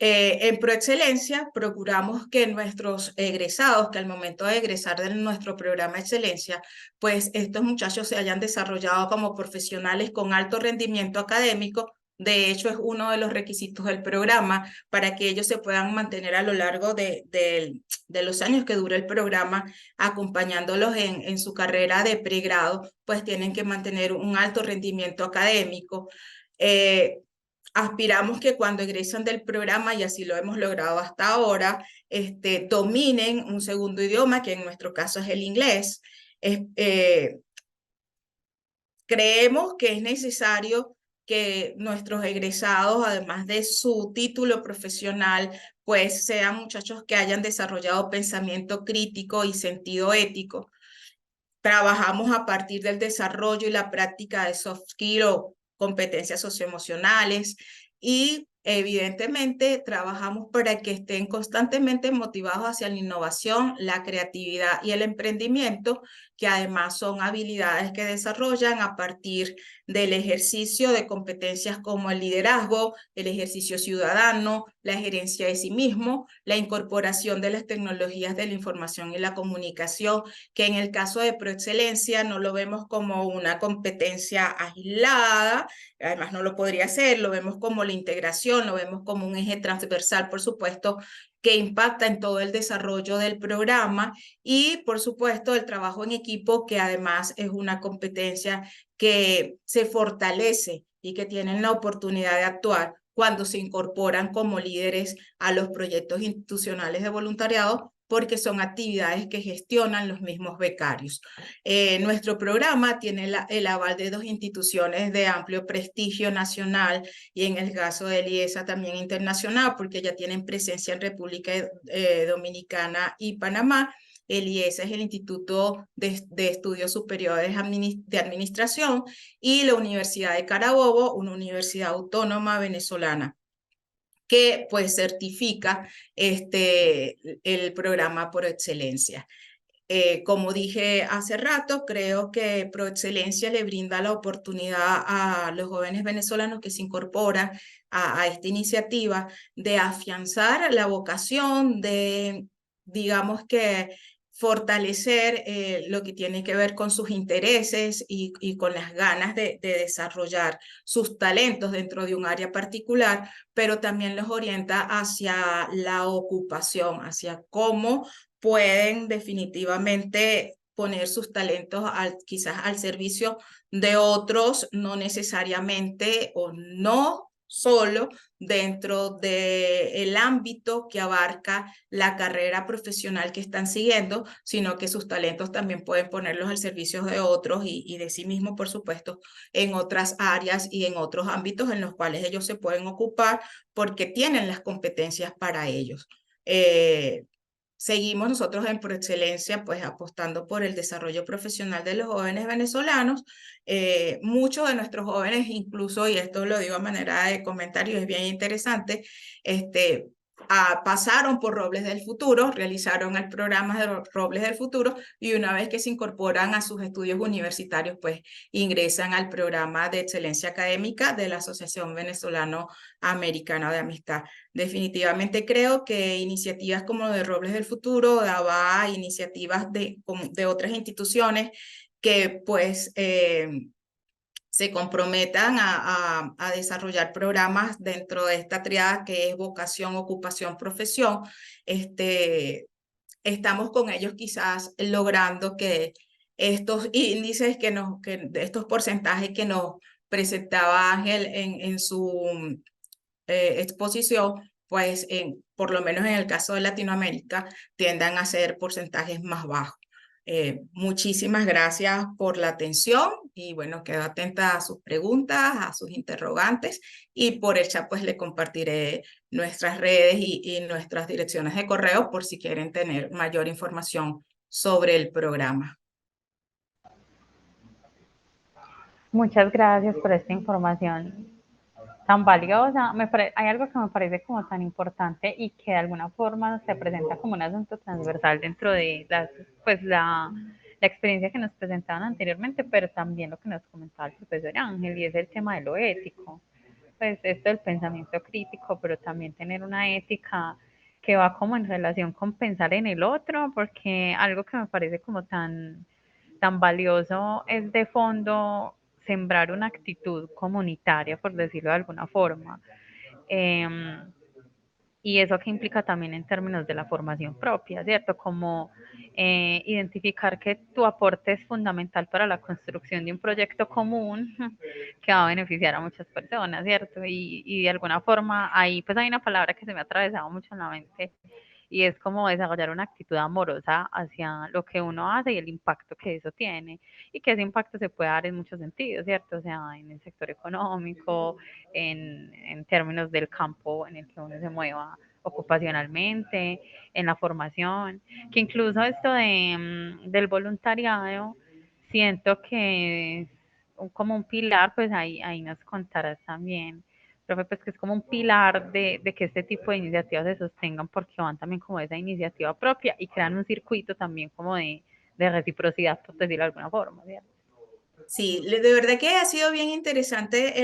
S9: En Proexcelencia procuramos que nuestros egresados, que al momento de egresar de nuestro programa de excelencia, pues estos muchachos se hayan desarrollado como profesionales con alto rendimiento académico. De hecho, es uno de los requisitos del programa para que ellos se puedan mantener a lo largo de los años que dura el programa, acompañándolos en su carrera de pregrado, pues tienen que mantener un alto rendimiento académico. Aspiramos que cuando egresan del programa, y así lo hemos logrado hasta ahora, dominen un segundo idioma, que en nuestro caso es el inglés. Creemos que es necesario que nuestros egresados, además de su título profesional, pues sean muchachos que hayan desarrollado pensamiento crítico y sentido ético. Trabajamos a partir del desarrollo y la práctica de soft skills o competencias socioemocionales y evidentemente trabajamos para que estén constantemente motivados hacia la innovación, la creatividad y el emprendimiento, que además son habilidades que desarrollan a partir del ejercicio de competencias como el liderazgo, el ejercicio ciudadano, la gerencia de sí mismo, la incorporación de las tecnologías de la información y la comunicación, que en el caso de Proexcelencia no lo vemos como una competencia aislada, además no lo podría ser, lo vemos como la integración, lo vemos como un eje transversal, por supuesto, que impacta en todo el desarrollo del programa y, por supuesto, el trabajo en equipo, que además es una competencia que se fortalece y que tienen la oportunidad de actuar cuando se incorporan como líderes a los proyectos institucionales de voluntariado, porque son actividades que gestionan los mismos becarios. Nuestro programa tiene el aval de 2 instituciones de amplio prestigio nacional y en el caso de IESA también internacional, porque ya tienen presencia en República Dominicana y Panamá. El IESA es el Instituto de Estudios Superiores de Administración y la Universidad de Carabobo, una universidad autónoma venezolana que pues certifica el programa por excelencia. Como dije hace rato, creo que Proexcelencia le brinda la oportunidad a los jóvenes venezolanos que se incorporan a esta iniciativa de afianzar la vocación, de, digamos que, fortalecer lo que tiene que ver con sus intereses y con las ganas de desarrollar sus talentos dentro de un área particular, pero también los orienta hacia la ocupación, hacia cómo pueden definitivamente poner sus talentos quizás al servicio de otros, no necesariamente o no solo dentro del ámbito que abarca la carrera profesional que están siguiendo, sino que sus talentos también pueden ponerlos al servicio de otros y de sí mismos, por supuesto, en otras áreas y en otros ámbitos en los cuales ellos se pueden ocupar porque tienen las competencias para ellos. Seguimos nosotros en Proexcelencia, pues apostando por el desarrollo profesional de los jóvenes venezolanos. Muchos de nuestros jóvenes, incluso, y esto lo digo a manera de comentario, es bien interesante, pasaron por Robles del Futuro, realizaron el programa de Robles del Futuro y una vez que se incorporan a sus estudios universitarios, pues ingresan al programa de excelencia académica de la Asociación Venezolano-Americana de Amistad. Definitivamente creo que iniciativas como de Robles del Futuro, de ABA, iniciativas de otras instituciones que pues se comprometan a desarrollar programas dentro de esta triada que es vocación, ocupación, profesión, estamos con ellos quizás logrando que estos índices estos porcentajes que nos presentaba Ángel en su exposición, pues por lo menos en el caso de Latinoamérica, tiendan a ser porcentajes más bajos. Muchísimas gracias por la atención y bueno, quedo atenta a sus preguntas, a sus interrogantes y por el chat pues le compartiré nuestras redes y nuestras direcciones de correo por si quieren tener mayor información sobre el programa.
S6: Muchas gracias por esta información tan valiosa. Hay algo que me parece como tan importante y que de alguna forma se presenta como un asunto transversal dentro de la experiencia que nos presentaban anteriormente, pero también lo que nos comentaba el profesor Ángel, y es el tema de lo ético. Pues esto del pensamiento crítico, pero también tener una ética que va como en relación con pensar en el otro, porque algo que me parece como tan valioso es de fondo sembrar una actitud comunitaria, por decirlo de alguna forma. Y eso que implica también en términos de la formación propia, ¿cierto? Como identificar que tu aporte es fundamental para la construcción de un proyecto común que va a beneficiar a muchas personas, ¿cierto? Y de alguna forma ahí pues hay una palabra que se me ha atravesado mucho en la mente y es como desarrollar una actitud amorosa hacia lo que uno hace y el impacto que eso tiene y que ese impacto se puede dar en muchos sentidos, ¿cierto? O sea, en el sector económico, en términos del campo en el que uno se mueva ocupacionalmente, en la formación, que incluso esto del voluntariado, siento que es como un pilar, pues ahí nos contarás también, profe, pues que es como un pilar de que este tipo de iniciativas se sostengan porque van también como esa iniciativa propia y crean un circuito también como de reciprocidad, por decirlo de alguna forma, ¿cierto?
S9: Sí, de verdad que ha sido bien interesante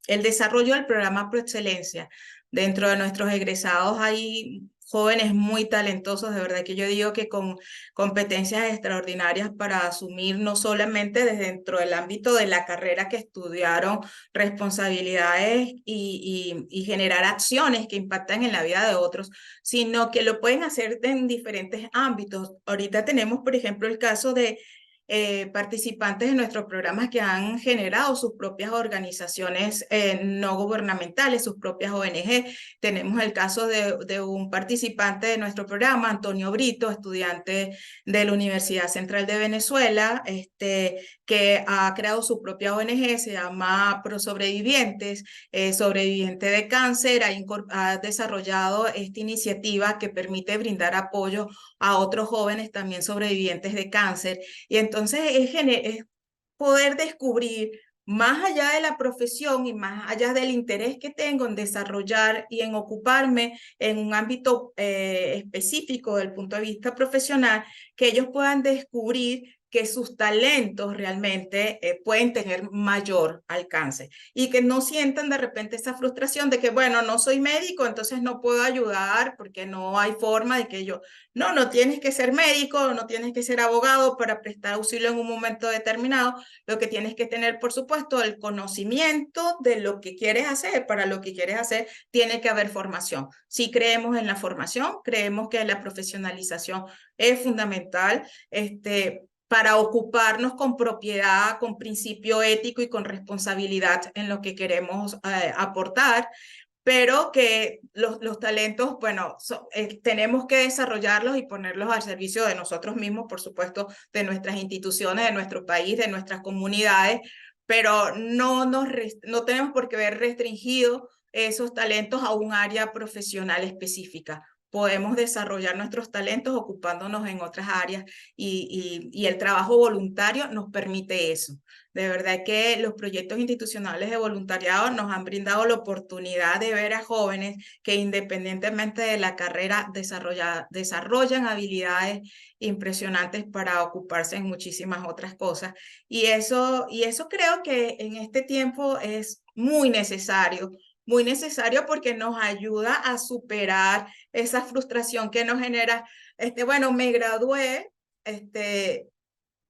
S9: el desarrollo del programa Proexcelencia. Dentro de nuestros egresados hay jóvenes muy talentosos, de verdad que yo digo que con competencias extraordinarias para asumir no solamente desde dentro del ámbito de la carrera que estudiaron, responsabilidades y generar acciones que impactan en la vida de otros, sino que lo pueden hacer en diferentes ámbitos. Ahorita tenemos, por ejemplo, el caso de participantes de nuestros programas que han generado sus propias organizaciones no gubernamentales, sus propias ONG. Tenemos el caso de un participante de nuestro programa, Antonio Brito, estudiante de la Universidad Central de Venezuela, que ha creado su propia ONG, se llama ProSobrevivientes, sobreviviente de cáncer, ha desarrollado esta iniciativa que permite brindar apoyo a otros jóvenes también sobrevivientes de cáncer. Y entonces es poder descubrir, más allá de la profesión y más allá del interés que tengo en desarrollar y en ocuparme en un ámbito específico del punto de vista profesional, que ellos puedan descubrir que sus talentos realmente pueden tener mayor alcance y que no sientan de repente esa frustración de que, bueno, no soy médico, entonces no puedo ayudar porque no hay forma de que yo... No tienes que ser médico, no tienes que ser abogado para prestar auxilio en un momento determinado. Lo que tienes que tener, por supuesto, el conocimiento de lo que quieres hacer. Para lo que quieres hacer tiene que haber formación. Si creemos en la formación, creemos que la profesionalización es fundamental, para ocuparnos con propiedad, con principio ético y con responsabilidad en lo que queremos aportar, pero que los talentos, bueno, tenemos que desarrollarlos y ponerlos al servicio de nosotros mismos, por supuesto, de nuestras instituciones, de nuestro país, de nuestras comunidades, pero no tenemos por qué ver restringidos esos talentos a un área profesional específica. Podemos desarrollar nuestros talentos ocupándonos en otras áreas y el trabajo voluntario nos permite eso. De verdad que los proyectos institucionales de voluntariado nos han brindado la oportunidad de ver a jóvenes que independientemente de la carrera desarrollan habilidades impresionantes para ocuparse en muchísimas otras cosas. Y eso creo que en este tiempo es muy necesario porque nos ayuda a superar esa frustración que nos genera, bueno, me gradué,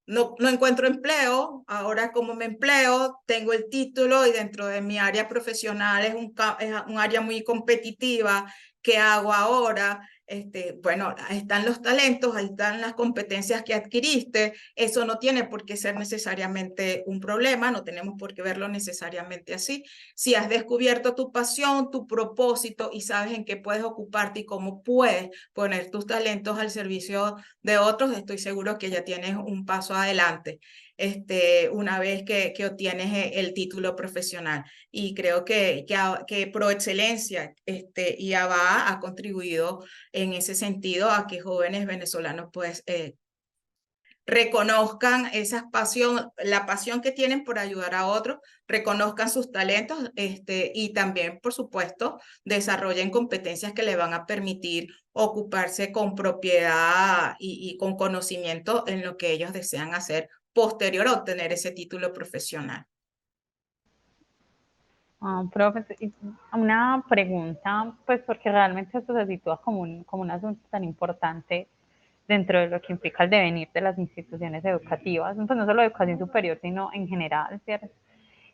S9: no encuentro empleo, ahora como me empleo, tengo el título y dentro de mi área profesional es un área muy competitiva. ¿Qué hago ahora? Bueno, ahí están los talentos, ahí están las competencias que adquiriste. Eso no tiene por qué ser necesariamente un problema, no tenemos por qué verlo necesariamente así. Si has descubierto tu pasión, tu propósito y sabes en qué puedes ocuparte y cómo puedes poner tus talentos al servicio de otros, estoy seguro que ya tienes un paso adelante una vez que obtienes el título profesional. Y creo que ProExcelencia y ABA ha contribuido en ese sentido a que jóvenes venezolanos pues reconozcan la pasión que tienen por ayudar a otros, reconozcan sus talentos y también, por supuesto, desarrollen competencias que le van a permitir ocuparse con propiedad y con conocimiento en lo que ellos desean hacer posterior a obtener ese título profesional.
S6: Profe, una pregunta, pues porque realmente esto se sitúa como un asunto tan importante dentro de lo que implica el devenir de las instituciones educativas, pues no solo de educación superior, sino en general, ¿cierto?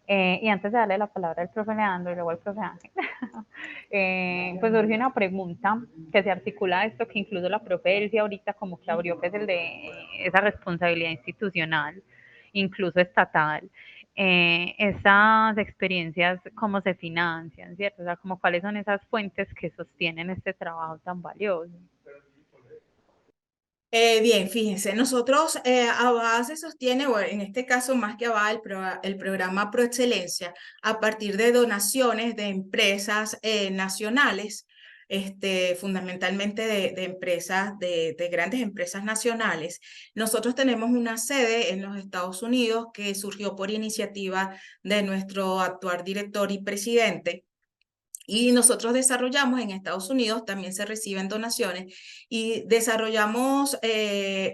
S6: Y antes de darle la palabra al profe Leandro y luego al profe Ángel, pues surge una pregunta que se articula a esto que incluso la profe Elsia ahorita como que abrió, que es el de esa responsabilidad institucional, incluso estatal. Esas experiencias, cómo se financian, ¿cierto? O sea, como cuáles son esas fuentes que sostienen este trabajo tan valioso.
S9: Bien, fíjense, nosotros ABA se sostiene, bueno, en este caso más que ABA, el programa ProExcelencia, a partir de donaciones de empresas nacionales, fundamentalmente de empresas, de grandes empresas nacionales. Nosotros tenemos una sede en los Estados Unidos que surgió por iniciativa de nuestro actual director y presidente. Y nosotros desarrollamos en Estados Unidos, también se reciben donaciones, y desarrollamos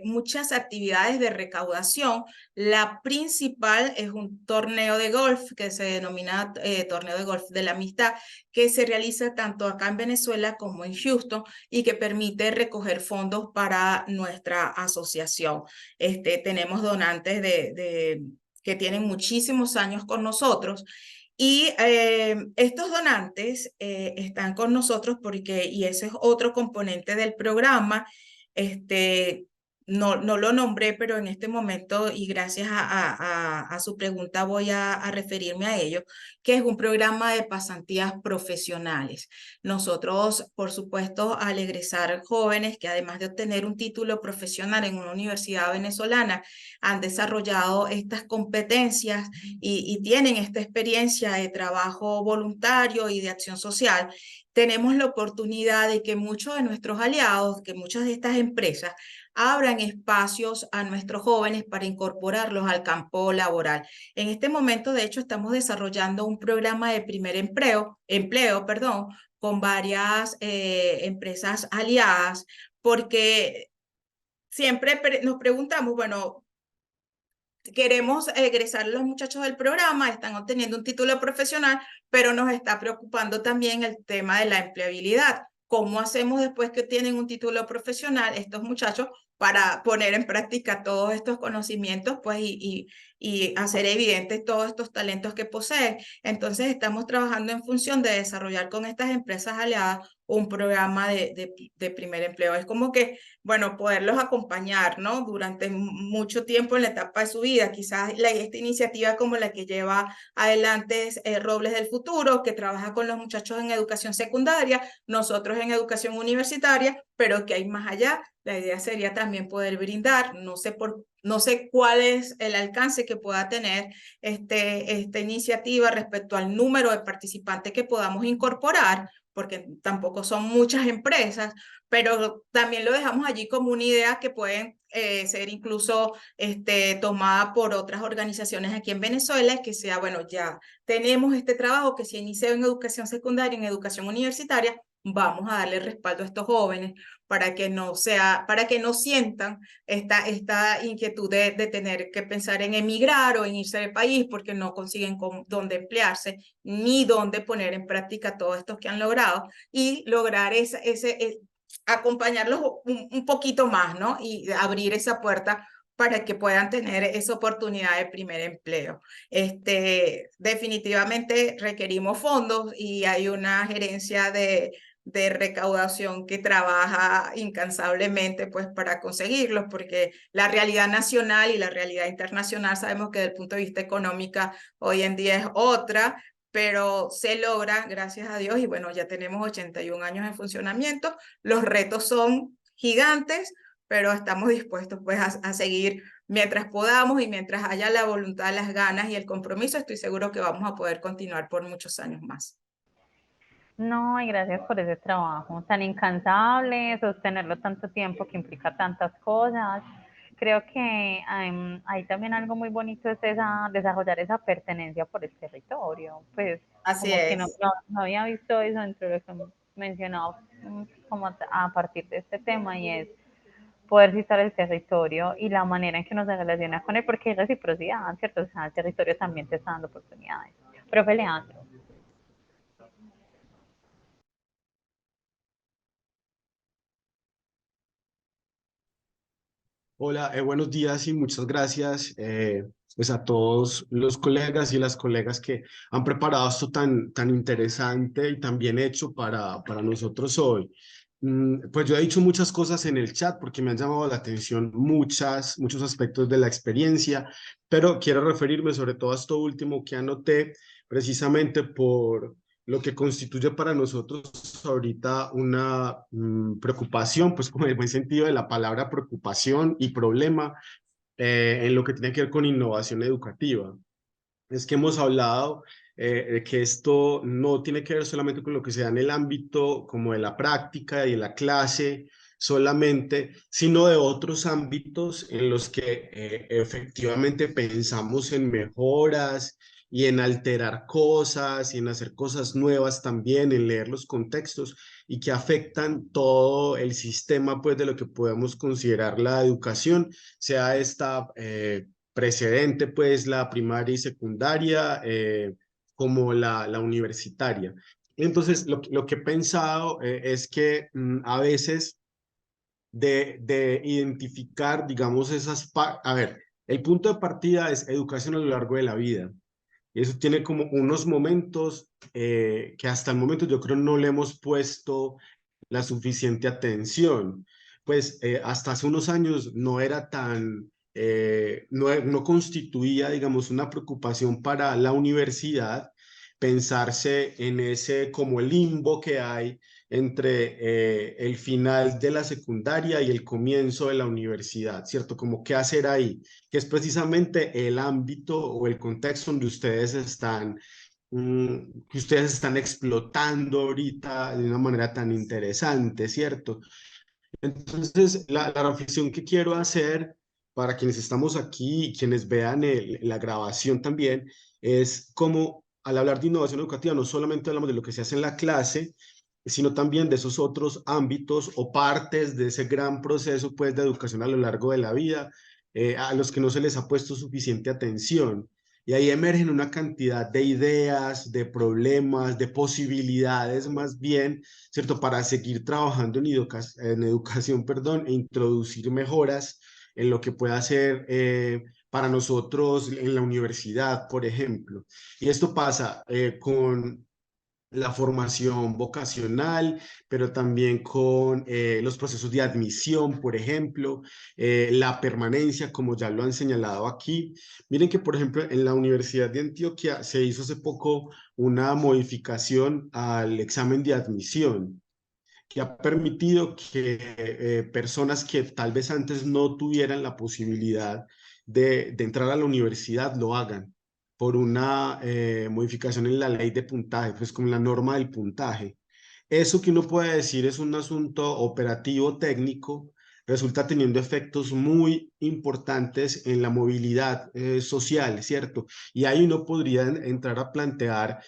S9: muchas actividades de recaudación. La principal es un torneo de golf que se denomina Torneo de Golf de la Amistad, que se realiza tanto acá en Venezuela como en Houston y que permite recoger fondos para nuestra asociación. Tenemos donantes que tienen muchísimos años con nosotros. Y estos donantes están con nosotros porque, y ese es otro componente del programa, no lo nombré, pero en este momento, y gracias a su pregunta voy a referirme a ello, que es un programa de pasantías profesionales. Nosotros, por supuesto, al egresar jóvenes que además de obtener un título profesional en una universidad venezolana, han desarrollado estas competencias y tienen esta experiencia de trabajo voluntario y de acción social, tenemos la oportunidad de que muchos de nuestros aliados, que muchas de estas empresas, abran espacios a nuestros jóvenes para incorporarlos al campo laboral. En este momento, de hecho, estamos desarrollando un programa de primer empleo, con varias empresas aliadas, porque siempre nos preguntamos, bueno, queremos egresar los muchachos del programa, están obteniendo un título profesional, pero nos está preocupando también el tema de la empleabilidad. ¿Cómo hacemos después que tienen un título profesional estos muchachos para poner en práctica todos estos conocimientos, pues, y hacer evidentes todos estos talentos que poseen? Entonces, estamos trabajando en función de desarrollar con estas empresas aliadas un programa de primer empleo. Es como que, bueno, poderlos acompañar, ¿no? Durante mucho tiempo en la etapa de su vida. Quizás esta iniciativa como la que lleva adelante es Robles del Futuro, que trabaja con los muchachos en educación secundaria, nosotros en educación universitaria, pero que hay más allá. La idea sería también poder brindar, no sé cuál es el alcance que pueda tener esta iniciativa respecto al número de participantes que podamos incorporar, porque tampoco son muchas empresas, pero también lo dejamos allí como una idea que pueden ser incluso tomada por otras organizaciones aquí en Venezuela, que sea, bueno, ya tenemos este trabajo que se inició en educación secundaria, en educación universitaria, vamos a darle respaldo a estos jóvenes para que no sientan esta inquietud de tener que pensar en emigrar o en irse del país porque no consiguen dónde emplearse ni dónde poner en práctica todo esto que han logrado, y lograr acompañarlos un poquito más, ¿no? Y abrir esa puerta para que puedan tener esa oportunidad de primer empleo. Definitivamente requerimos fondos y hay una gerencia de recaudación que trabaja incansablemente pues para conseguirlos, porque la realidad nacional y la realidad internacional sabemos que desde el punto de vista económico hoy en día es otra, pero se logra, gracias a Dios, y bueno, ya tenemos 81 años en funcionamiento. Los retos son gigantes, pero estamos dispuestos pues a seguir mientras podamos y mientras haya la voluntad, las ganas y el compromiso. Estoy seguro que vamos a poder continuar por muchos años más.
S6: No, y gracias por ese trabajo tan incansable, sostenerlo tanto tiempo que implica tantas cosas. Creo que hay también algo muy bonito es desarrollar esa pertenencia por el territorio. Pues
S9: Así
S6: como que
S9: es.
S6: no había visto eso dentro de lo que mencionaba como a partir de este tema, y es poder visitar el territorio y la manera en que uno se relaciona con él, porque hay reciprocidad, ¿cierto? O sea, el territorio también te está dando oportunidades. Profe Leandro.
S10: Hola, buenos días y muchas gracias pues a todos los colegas y las colegas que han preparado esto tan interesante y tan bien hecho para nosotros hoy. Pues yo he dicho muchas cosas en el chat porque me han llamado la atención muchos aspectos de la experiencia, pero quiero referirme sobre todo a esto último que anoté precisamente por lo que constituye para nosotros ahorita una preocupación, pues como en el buen sentido de la palabra preocupación y problema en lo que tiene que ver con innovación educativa. Es que hemos hablado de que esto no tiene que ver solamente con lo que se da en el ámbito como de la práctica y de la clase solamente, sino de otros ámbitos en los que efectivamente pensamos en mejoras y en alterar cosas y en hacer cosas nuevas también, en leer los contextos y que afectan todo el sistema pues de lo que podemos considerar la educación, sea esta precedente, pues la primaria y secundaria, como la universitaria. Entonces, lo que he pensado es que a veces de identificar, digamos, a ver, el punto de partida es educación a lo largo de la vida. Y eso tiene como unos momentos que hasta el momento yo creo no le hemos puesto la suficiente atención. pues hasta hace unos años no era tan, no constituía, digamos, una preocupación para la universidad pensarse en ese como limbo que hay entre el final de la secundaria y el comienzo de la universidad, ¿cierto? Como qué hacer ahí, que es precisamente el ámbito o el contexto donde ustedes están, que ustedes están explotando ahorita de una manera tan interesante, ¿cierto? Entonces, la reflexión que quiero hacer para quienes estamos aquí y quienes vean la grabación también es cómo al hablar de innovación educativa no solamente hablamos de lo que se hace en la clase, sino también de esos otros ámbitos o partes de ese gran proceso pues, de educación a lo largo de la vida, a los que no se les ha puesto suficiente atención. Y ahí emergen una cantidad de ideas, de problemas, de posibilidades más bien, ¿cierto? Para seguir trabajando en educación, perdón, e introducir mejoras en lo que pueda ser para nosotros en la universidad, por ejemplo. Y esto pasa con la formación vocacional, pero también con los procesos de admisión, por ejemplo, la permanencia, como ya lo han señalado aquí. Miren que, por ejemplo, en la Universidad de Antioquia se hizo hace poco una modificación al examen de admisión que ha permitido que personas que tal vez antes no tuvieran la posibilidad de entrar a la universidad lo hagan por una modificación en la ley de puntaje, pues con la norma del puntaje. Eso que uno puede decir es un asunto operativo técnico, resulta teniendo efectos muy importantes en la movilidad social, ¿cierto? Y ahí uno podría entrar a plantear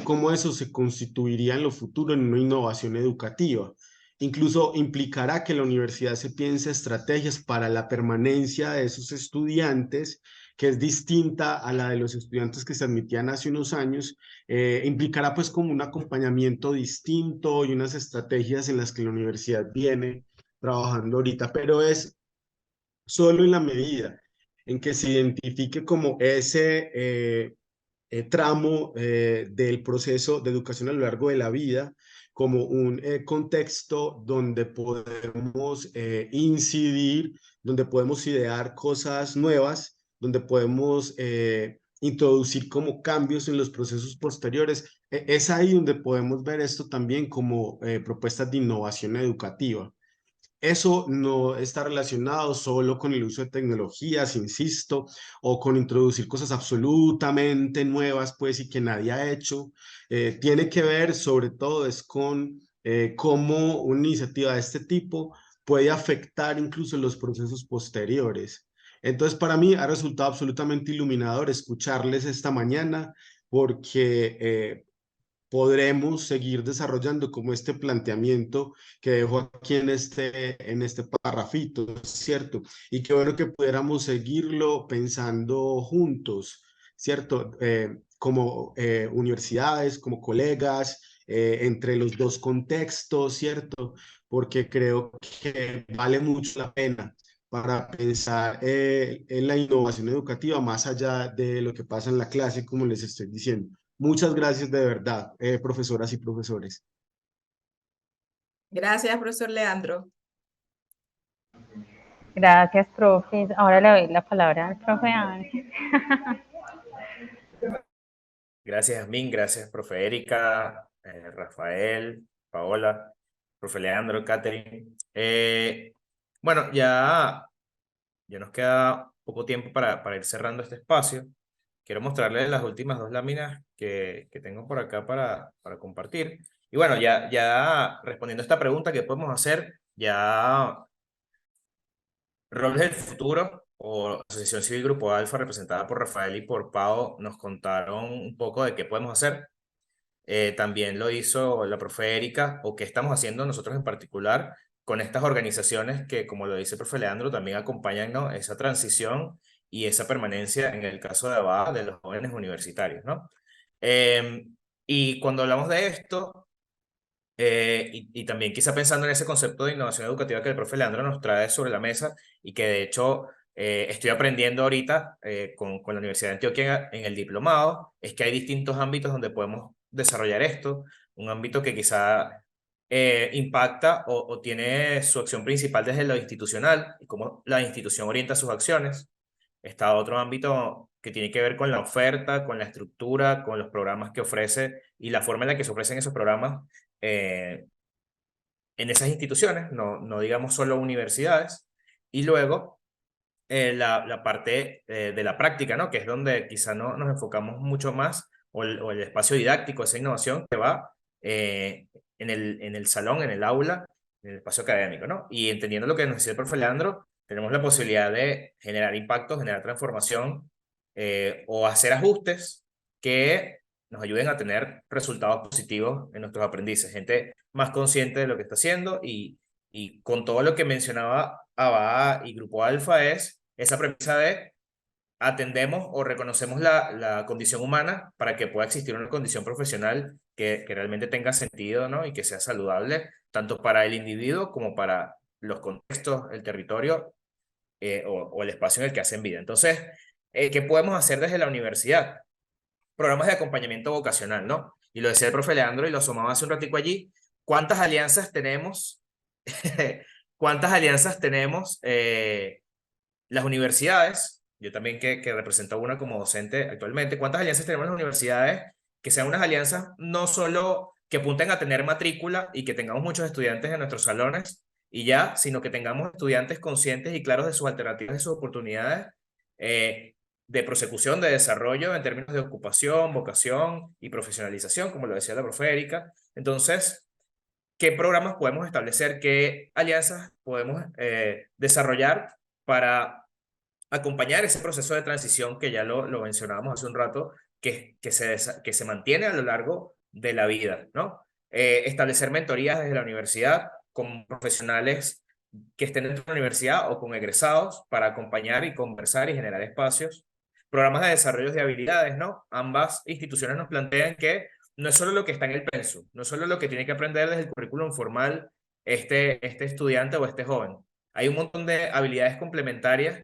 S10: cómo eso se constituiría en lo futuro en una innovación educativa. Incluso implicará que la universidad se piense estrategias para la permanencia de esos estudiantes, que es distinta a la de los estudiantes que se admitían hace unos años, implicará pues como un acompañamiento distinto y unas estrategias en las que la universidad viene trabajando ahorita, pero es solo en la medida en que se identifique como ese tramo del proceso de educación a lo largo de la vida como un contexto donde podemos incidir, donde podemos idear cosas nuevas, donde podemos introducir como cambios en los procesos posteriores. Es ahí donde podemos ver esto también como propuestas de innovación educativa. Eso no está relacionado solo con el uso de tecnologías, insisto, o con introducir cosas absolutamente nuevas, pues, y que nadie ha hecho. Tiene que ver, sobre todo, es con cómo una iniciativa de este tipo puede afectar incluso los procesos posteriores. Entonces, para mí ha resultado absolutamente iluminador escucharles esta mañana porque podremos seguir desarrollando como este planteamiento que dejo aquí en este parrafito, ¿cierto? Y qué bueno que pudiéramos seguirlo pensando juntos, ¿cierto? Como universidades, como colegas, entre los dos contextos, ¿cierto? Porque creo que vale mucho la pena para pensar en la innovación educativa más allá de lo que pasa en la clase, como les estoy diciendo. Muchas gracias de verdad, profesoras y profesores.
S9: Gracias, profesor Leandro.
S6: Gracias, profe. Ahora le doy la palabra al profe Ángel.
S2: Gracias, Min, gracias, profe Erika, Rafael, Paola, profe Leandro, Catherine. Bueno, ya nos queda poco tiempo para ir cerrando este espacio. Quiero mostrarles las últimas dos láminas que tengo por acá para compartir. Y bueno, ya respondiendo a esta pregunta, ¿qué podemos hacer? Ya Roles del Futuro o Asociación Civil Grupo Alfa, representada por Rafael y por Pau, nos contaron un poco de qué podemos hacer. También lo hizo la profe Erika, o qué estamos haciendo nosotros en particular con estas organizaciones que, como lo dice el profe Leandro, también acompañan, ¿no?, esa transición y esa permanencia en el caso de ABA de los jóvenes universitarios, ¿no? Y cuando hablamos de esto, y también quizá pensando en ese concepto de innovación educativa que el profe Leandro nos trae sobre la mesa y que de hecho estoy aprendiendo ahorita con la Universidad de Antioquia en el diplomado, es que hay distintos ámbitos donde podemos desarrollar esto, un ámbito que quizá impacta o tiene su acción principal desde lo institucional y cómo la institución orienta sus acciones. Está otro ámbito que tiene que ver con la oferta, con la estructura, con los programas que ofrece y la forma en la que se ofrecen esos programas en esas instituciones, no digamos solo universidades. Y luego la parte de la práctica, ¿no? Que es donde quizá no nos enfocamos mucho más, o el espacio didáctico, esa innovación que va en el salón, en el aula, en el espacio académico, ¿no? Y entendiendo lo que nos decía el profe Leandro, tenemos la posibilidad de generar impacto, generar transformación o hacer ajustes que nos ayuden a tener resultados positivos en nuestros aprendices, gente más consciente de lo que está haciendo y con todo lo que mencionaba ABA y Grupo Alfa es esa premisa de atendemos o reconocemos la condición humana para que pueda existir una condición profesional que realmente tenga sentido, ¿no? Y que sea saludable, tanto para el individuo como para los contextos, el territorio o el espacio en el que hacen vida. Entonces, ¿qué podemos hacer desde la universidad? Programas de acompañamiento vocacional, ¿no? Y lo decía el profe Leandro y lo asomaba hace un ratico allí. ¿Cuántas alianzas tenemos? ¿Cuántas alianzas tenemos las universidades? Yo también que represento una como docente actualmente. ¿Cuántas alianzas tenemos las universidades? Que sean unas alianzas no solo que apunten a tener matrícula y que tengamos muchos estudiantes en nuestros salones y ya, sino que tengamos estudiantes conscientes y claros de sus alternativas, de sus oportunidades de prosecución, de desarrollo en términos de ocupación, vocación y profesionalización, como lo decía la profe Erika. Entonces, ¿qué programas podemos establecer? ¿Qué alianzas podemos desarrollar para acompañar ese proceso de transición que ya lo mencionábamos hace un rato, que se mantiene a lo largo de la vida, ¿no? Establecer mentorías desde la universidad con profesionales que estén dentro de la universidad o con egresados para acompañar y conversar y generar espacios. Programas de desarrollo de habilidades, ¿no? Ambas instituciones nos plantean que no es solo lo que está en el pensum, no es solo lo que tiene que aprender desde el currículum formal este estudiante o este joven. Hay un montón de habilidades complementarias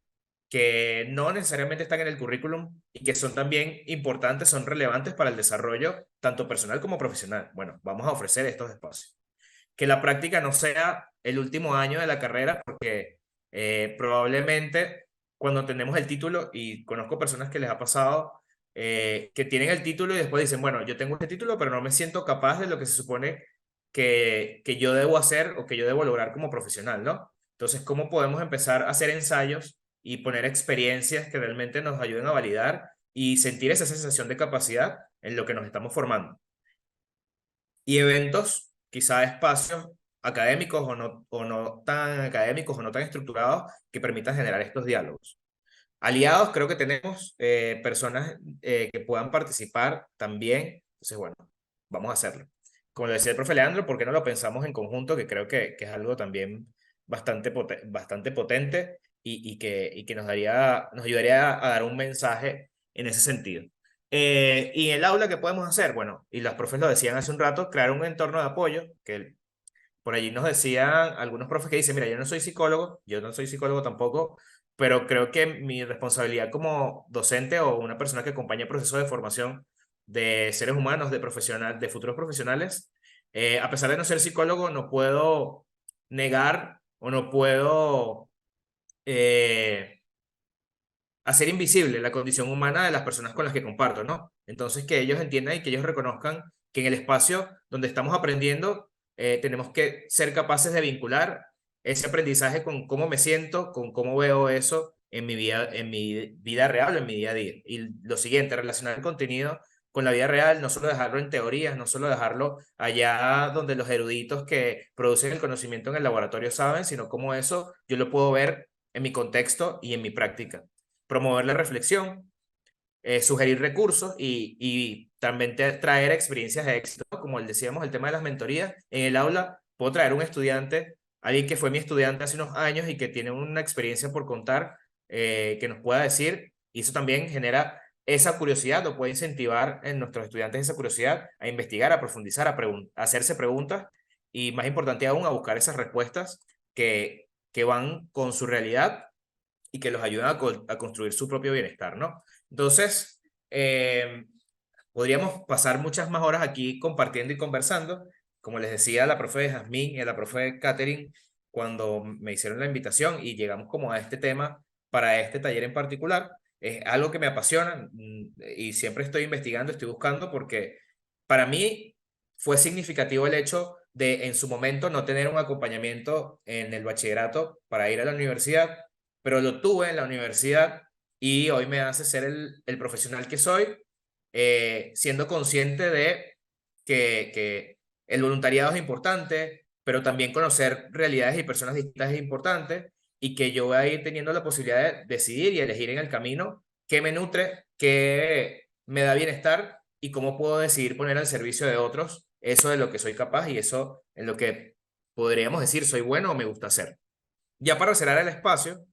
S2: que no necesariamente están en el currículum y que son también importantes, son relevantes para el desarrollo tanto personal como profesional. Bueno, vamos a ofrecer estos espacios. Que la práctica no sea el último año de la carrera, porque probablemente cuando tenemos el título, y conozco personas que les ha pasado, que tienen el título y después dicen, bueno, yo tengo este título, pero no me siento capaz de lo que se supone que yo debo hacer o que yo debo lograr como profesional, ¿no? Entonces, ¿cómo podemos empezar a hacer ensayos y poner experiencias que realmente nos ayuden a validar y sentir esa sensación de capacidad en lo que nos estamos formando? Y eventos, quizá espacios académicos o no tan académicos o no tan estructurados que permitan generar estos diálogos. Aliados, creo que tenemos personas que puedan participar también. Entonces, bueno, vamos a hacerlo. Como lo decía el profe Leandro, ¿por qué no lo pensamos en conjunto? Que creo que es algo también bastante potente y que nos ayudaría a dar un mensaje en ese sentido. Y en el aula, ¿qué podemos hacer? Bueno, y las profes lo decían hace un rato, crear un entorno de apoyo, que por allí nos decían algunos profes que dicen, mira, yo no soy psicólogo tampoco, pero creo que mi responsabilidad como docente o una persona que acompaña el proceso de formación de seres humanos, de futuros profesionales, a pesar de no ser psicólogo, no puedo negar o no puedo hacer invisible la condición humana de las personas con las que comparto, ¿no? Entonces, que ellos entiendan y que ellos reconozcan que en el espacio donde estamos aprendiendo, tenemos que ser capaces de vincular ese aprendizaje con cómo me siento, con cómo veo eso en mi vida real, en mi día a día. Y lo siguiente, relacionar el contenido con la vida real, no solo dejarlo en teorías, no solo dejarlo allá donde los eruditos que producen el conocimiento en el laboratorio saben, sino cómo eso yo lo puedo ver en mi contexto y en mi práctica. Promover la reflexión, sugerir recursos y también traer experiencias de éxito, ¿no? Como decíamos, el tema de las mentorías. En el aula puedo traer un estudiante, alguien que fue mi estudiante hace unos años y que tiene una experiencia por contar, que nos pueda decir, y eso también genera esa curiosidad o puede incentivar en nuestros estudiantes esa curiosidad a investigar, a profundizar, a hacerse preguntas y más importante aún a buscar esas respuestas que van con su realidad y que los ayudan a construir su propio bienestar, ¿no? Entonces, podríamos pasar muchas más horas aquí compartiendo y conversando. como les decía a la profe Jazmín y a la profe Catherine, cuando me hicieron la invitación y llegamos como a este tema para este taller en particular, es algo que me apasiona y siempre estoy investigando, estoy buscando, porque para mí fue significativo el hecho de en su momento no tener un acompañamiento en el bachillerato para ir a la universidad, pero lo tuve en la universidad y hoy me hace ser el profesional que soy, siendo consciente de que el voluntariado es importante, pero también conocer realidades y personas distintas es importante, y que yo voy a ir teniendo la posibilidad de decidir y elegir en el camino qué me nutre, qué me da bienestar y cómo puedo decidir poner al servicio de otros eso de lo que soy capaz y eso en lo que podríamos decir soy bueno o me gusta hacer. Ya para cerrar el espacio,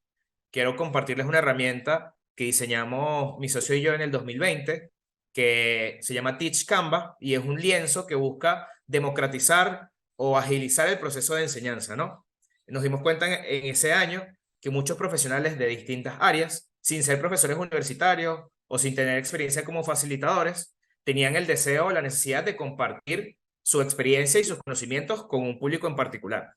S2: quiero compartirles una herramienta que diseñamos mi socio y yo en el 2020, que se llama Teach Canva, y es un lienzo que busca democratizar o agilizar el proceso de enseñanza, ¿no? Nos dimos cuenta en ese año que muchos profesionales de distintas áreas, sin ser profesores universitarios o sin tener experiencia como facilitadores, tenían el deseo o la necesidad de compartir su experiencia y sus conocimientos con un público en particular.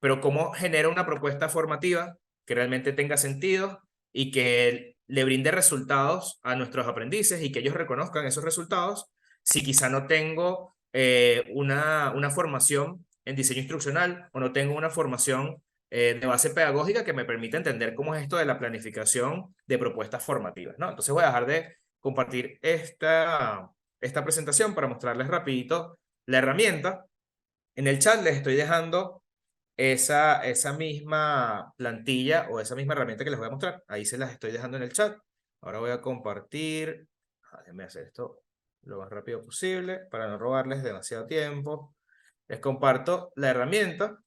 S2: Pero ¿cómo genera una propuesta formativa que realmente tenga sentido y que le brinde resultados a nuestros aprendices y que ellos reconozcan esos resultados si quizá no tengo una formación en diseño instruccional o no tengo una formación de base pedagógica que me permita entender cómo es esto de la planificación de propuestas formativas, ¿no? Entonces voy a dejar de compartir esta presentación para mostrarles rapidito la herramienta. En el chat les estoy dejando esa misma plantilla o esa misma herramienta que les voy a mostrar. Ahí se las estoy dejando en el chat. Ahora voy a compartir. Déjenme hacer esto lo más rápido posible para no robarles demasiado tiempo. Les comparto la herramienta.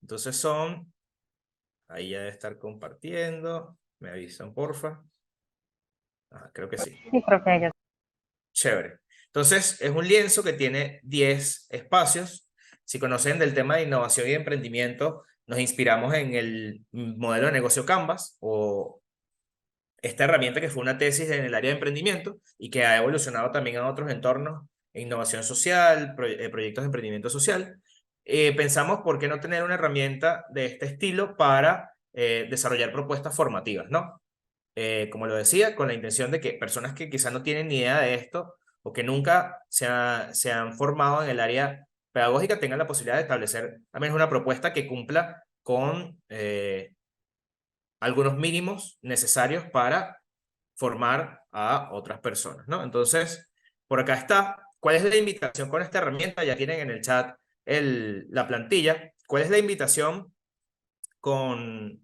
S2: Entonces son... Ahí ya debe estar compartiendo. Me avisan, porfa. Creo que sí.
S6: Sí, profe, ya.
S2: Chévere. Entonces, es un lienzo que tiene 10 espacios. Si conocen del tema de innovación y emprendimiento, nos inspiramos en el modelo de negocio Canvas, o esta herramienta que fue una tesis en el área de emprendimiento y que ha evolucionado también a otros entornos, innovación social, proyectos de emprendimiento social. Pensamos, ¿por qué no tener una herramienta de este estilo para desarrollar propuestas formativas, ¿no? Como lo decía, con la intención de que personas que quizás no tienen ni idea de esto o que nunca se han formado en el área pedagógica tengan la posibilidad de establecer al menos una propuesta que cumpla con algunos mínimos necesarios para formar a otras personas, ¿no? Entonces, por acá está. ¿Cuál es la invitación con esta herramienta? Ya tienen en el chat la plantilla. ¿Cuál es la invitación con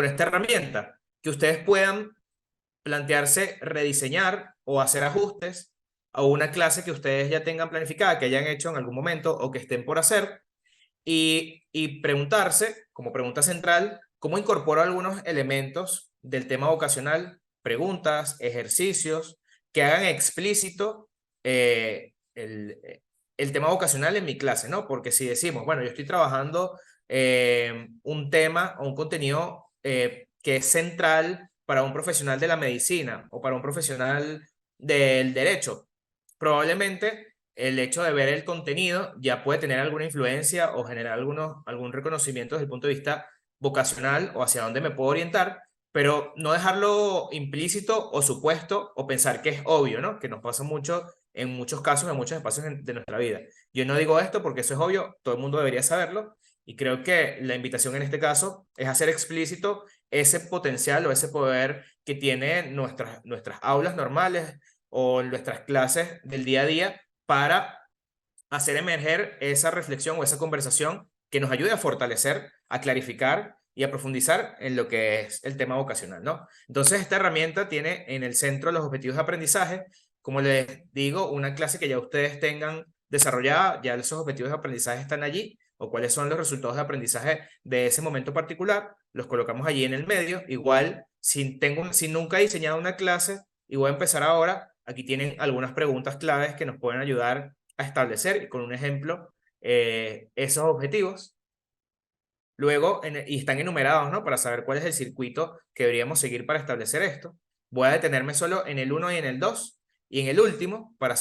S2: esta herramienta? Que ustedes puedan plantearse rediseñar o hacer ajustes a una clase que ustedes ya tengan planificada, que hayan hecho en algún momento o que estén por hacer, y preguntarse, como pregunta central, ¿cómo incorporo algunos elementos del tema vocacional? Preguntas, ejercicios, que hagan explícito el tema vocacional en mi clase, ¿no? Porque si decimos, bueno, yo estoy trabajando un tema o un contenido que es central para un profesional de la medicina o para un profesional del derecho, probablemente el hecho de ver el contenido ya puede tener alguna influencia o generar algún reconocimiento desde el punto de vista vocacional o hacia dónde me puedo orientar, pero no dejarlo implícito o supuesto o pensar que es obvio, ¿no? Que nos pasa mucho en muchos casos, en muchos espacios de nuestra vida. Yo no digo esto porque eso es obvio, todo el mundo debería saberlo, y creo que la invitación en este caso es hacer explícito ese potencial o ese poder que tienen nuestras aulas normales o nuestras clases del día a día para hacer emerger esa reflexión o esa conversación que nos ayude a fortalecer, a clarificar y a profundizar en lo que es el tema vocacional, ¿no? Entonces, esta herramienta tiene en el centro los objetivos de aprendizaje. Como les digo, una clase que ya ustedes tengan desarrollada, ya esos objetivos de aprendizaje están allí, o cuáles son los resultados de aprendizaje de ese momento particular, los colocamos allí en el medio. Igual, si nunca he diseñado una clase y voy a empezar ahora, aquí tienen algunas preguntas claves que nos pueden ayudar a establecer, con un ejemplo, esos objetivos. Luego, y están enumerados, ¿no? Para saber cuál es el circuito que deberíamos seguir para establecer esto. Voy a detenerme solo en el 1 y en el 2, Y en el último, para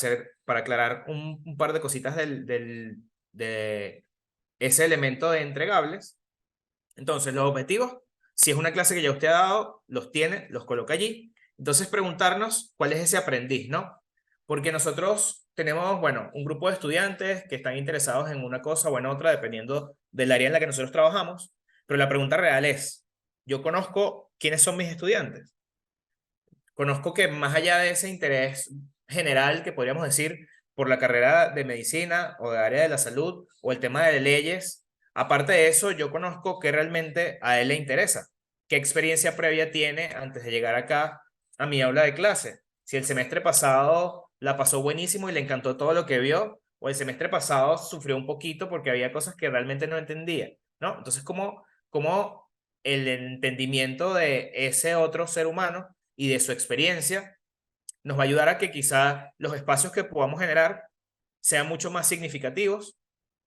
S2: aclarar un par de cositas de ese elemento de entregables. Entonces, los objetivos, si es una clase que ya usted ha dado, los tiene, los coloca allí. Entonces, preguntarnos cuál es ese aprendiz, ¿no? Porque nosotros tenemos, bueno, un grupo de estudiantes que están interesados en una cosa o en otra, dependiendo del área en la que nosotros trabajamos. Pero la pregunta real es, ¿yo conozco quiénes son mis estudiantes? Conozco que más allá de ese interés general que podríamos decir por la carrera de medicina o de área de la salud o el tema de leyes, aparte de eso, yo conozco qué realmente a él le interesa, qué experiencia previa tiene antes de llegar acá a mi aula de clase. Si el semestre pasado la pasó buenísimo y le encantó todo lo que vio, o el semestre pasado sufrió un poquito porque había cosas que realmente no entendía, ¿no? Entonces, ¿cómo el entendimiento de ese otro ser humano y de su experiencia nos va a ayudar a que quizá los espacios que podamos generar sean mucho más significativos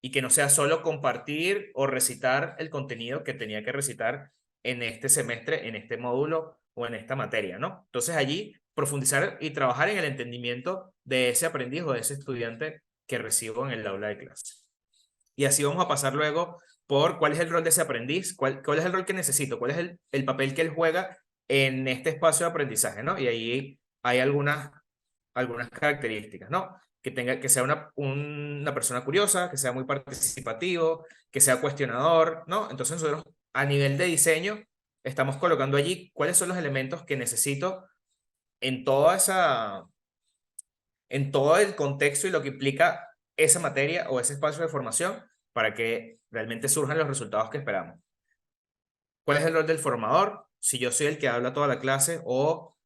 S2: y que no sea solo compartir o recitar el contenido que tenía que recitar en este semestre, en este módulo o en esta materia, ¿no? Entonces allí profundizar y trabajar en el entendimiento de ese aprendiz o de ese estudiante que recibo en el aula de clase. Y así vamos a pasar luego por cuál es el rol de ese aprendiz, cuál es el rol que necesito, cuál es el papel que él juega en este espacio de aprendizaje, ¿no? Y ahí hay algunas características, ¿no? Que sea una persona curiosa, que sea muy participativo, que sea cuestionador, ¿no? Entonces nosotros a nivel de diseño estamos colocando allí cuáles son los elementos que necesito en en todo el contexto y lo que implica esa materia o ese espacio de formación para que realmente surjan los resultados que esperamos. ¿Cuál es el rol del formador? Si yo soy el que habla toda la clase o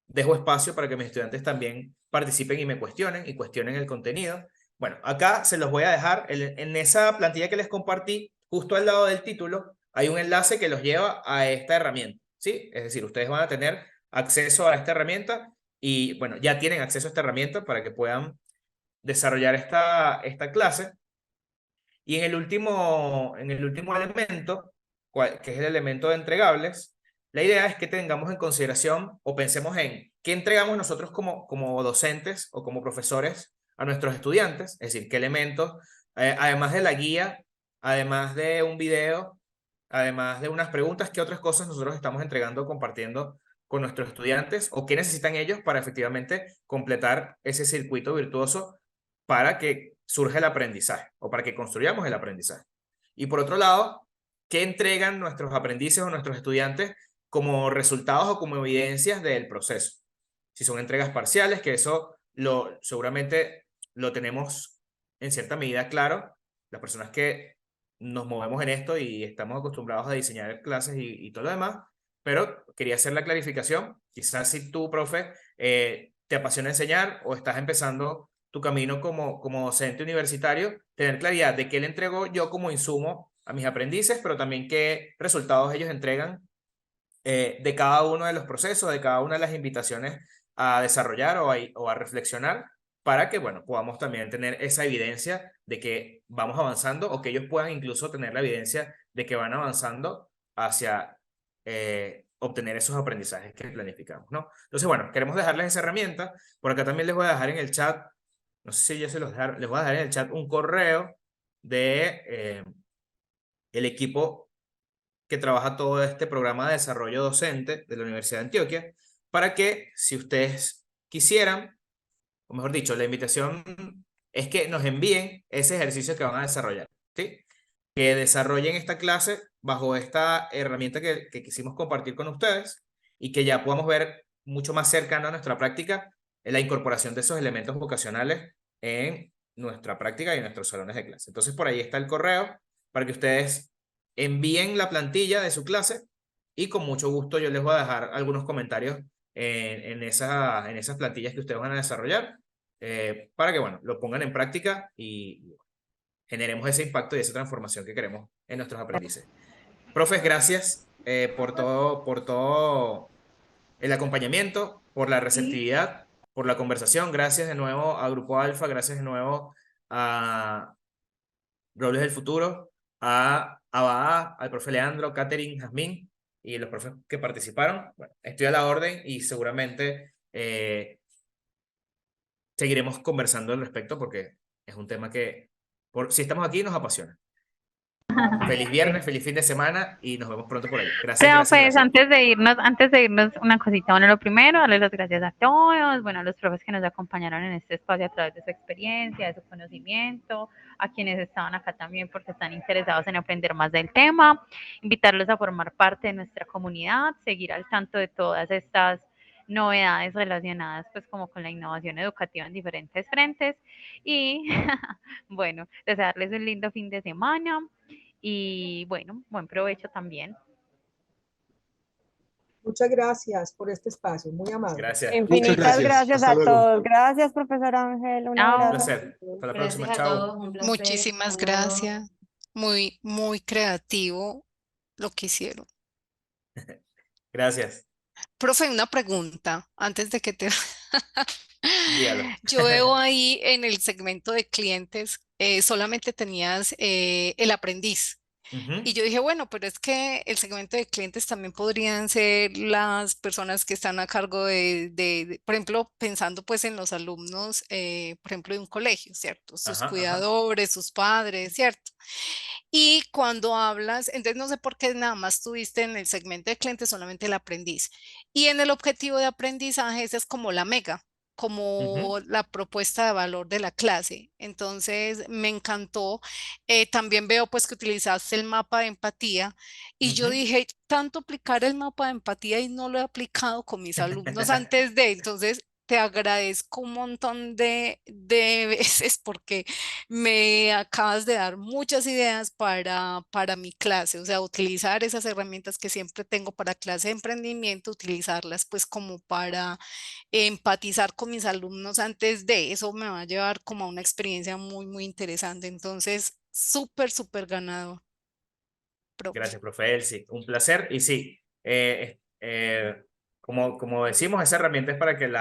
S2: dejo espacio para que mis estudiantes también participen y me cuestionen y cuestionen el contenido. Bueno, acá se los voy a dejar en esa plantilla que les compartí, justo al lado del título, hay un enlace que los lleva a esta herramienta, ¿sí? Es decir, ustedes van a tener acceso a esta herramienta y, bueno, ya tienen acceso a esta herramienta para que puedan desarrollar esta clase. Y en el último elemento, que es el elemento de entregables, la idea es que tengamos en consideración o pensemos en qué entregamos nosotros como docentes o como profesores a nuestros estudiantes, es decir, qué elementos, además de la guía, además de un video, además de unas preguntas, qué otras cosas nosotros estamos entregando o compartiendo con nuestros estudiantes o qué necesitan ellos para efectivamente completar ese circuito virtuoso para que surja el aprendizaje o para que construyamos el aprendizaje. Y por otro lado, ¿qué entregan nuestros aprendices o nuestros estudiantes como resultados o como evidencias del proceso? Si son entregas parciales, que eso seguramente lo tenemos en cierta medida claro, las personas que nos movemos en esto y estamos acostumbrados a diseñar clases y todo lo demás, pero quería hacer la clarificación. Quizás si tú, profe, te apasiona enseñar o estás empezando tu camino como docente universitario, tener claridad de qué le entrego yo como insumo a mis aprendices, pero también qué resultados ellos entregan de cada uno de los procesos, de cada una de las invitaciones a desarrollar o a reflexionar, para que, bueno, podamos también tener esa evidencia de que vamos avanzando o que ellos puedan incluso tener la evidencia de que van avanzando hacia obtener esos aprendizajes que planificamos, ¿no? Entonces, bueno, queremos dejarles esa herramienta. Por acá también les voy a dejar en el chat, no sé si ya se los dejaron, les voy a dejar en el chat un correo de el equipo que trabaja todo este programa de desarrollo docente de la Universidad de Antioquia, para que si ustedes quisieran, o mejor dicho, la invitación es que nos envíen ese ejercicio que van a desarrollar, ¿sí? Que desarrollen esta clase bajo esta herramienta que quisimos compartir con ustedes y que ya podamos ver mucho más cercano a nuestra práctica la incorporación de esos elementos vocacionales en nuestra práctica y en nuestros salones de clase. Entonces, por ahí está el correo para que ustedes envíen la plantilla de su clase y con mucho gusto yo les voy a dejar algunos comentarios en esas plantillas que ustedes van a desarrollar para que, bueno, lo pongan en práctica y generemos ese impacto y esa transformación que queremos en nuestros aprendices. Profes, gracias por todo el acompañamiento, por la receptividad, por la conversación. Gracias de nuevo a Grupo Alfa, gracias de nuevo a Robles del Futuro, a Abaa, al profe Leandro, Catherine, Jazmín y los profes que participaron. Bueno, estoy a la orden y seguramente seguiremos conversando al respecto porque es un tema que, si estamos aquí, nos apasiona. Feliz viernes, feliz fin de semana y nos vemos pronto por ahí. Gracias,
S6: Pero
S2: gracias,
S6: pues
S2: gracias.
S6: antes de irnos una cosita, bueno, lo primero, darles las gracias a todos, bueno, a los profes que nos acompañaron en este espacio a través de su experiencia, de su conocimiento, a quienes estaban acá también porque están interesados en aprender más del tema, invitarlos a formar parte de nuestra comunidad, seguir al tanto de todas estas novedades relacionadas pues como con la innovación educativa en diferentes frentes y bueno, desearles un lindo fin de semana y bueno, buen provecho también.
S4: Muchas gracias por este espacio, muy amable.
S2: Gracias.
S10: Muchas
S1: Infinitas
S10: gracias.
S1: gracias
S10: Hasta
S1: a
S10: luego.
S1: todos. Gracias, profesor Ángel. Un
S2: Un
S1: abrazo.
S2: placer. Hasta la próxima.
S3: Gracias a
S2: Chao.
S3: todos, un placer.
S5: Muchísimas
S3: Hasta luego.
S5: gracias. Muy, muy creativo lo que hicieron.
S2: Gracias.
S5: Profe, una pregunta antes de que te...
S2: Dígalo.
S5: Yo veo ahí en el segmento de clientes, solamente tenías el aprendiz.
S2: Ujú.
S5: Y yo dije, bueno, pero es que el segmento de clientes también podrían ser las personas que están a cargo por ejemplo, pensando pues en los alumnos, por ejemplo, de un colegio, ¿cierto? Sus
S2: Ajá, ajá.
S5: cuidadores, sus padres, ¿cierto? Y cuando hablas, entonces no sé por qué nada más tuviste en el segmento de clientes solamente el aprendiz. Y en el objetivo de aprendizaje, esa es como la mega, como
S2: Ujú.
S5: la propuesta de valor de la clase. Entonces me encantó. También veo pues que utilizaste el mapa de empatía y yo
S2: Ujú.
S5: dije, tanto aplicar el mapa de empatía y no lo he aplicado con mis alumnos antes de, entonces te agradezco un montón de veces porque me acabas de dar muchas ideas para mi clase, o sea, utilizar esas herramientas que siempre tengo para clase de emprendimiento, utilizarlas pues como para empatizar con mis alumnos antes de eso me va a llevar como a una experiencia muy, muy interesante. Entonces, súper, súper ganador, profe.
S2: Gracias, profe Elsie. Un placer. Y sí, como decimos, esa herramienta es para que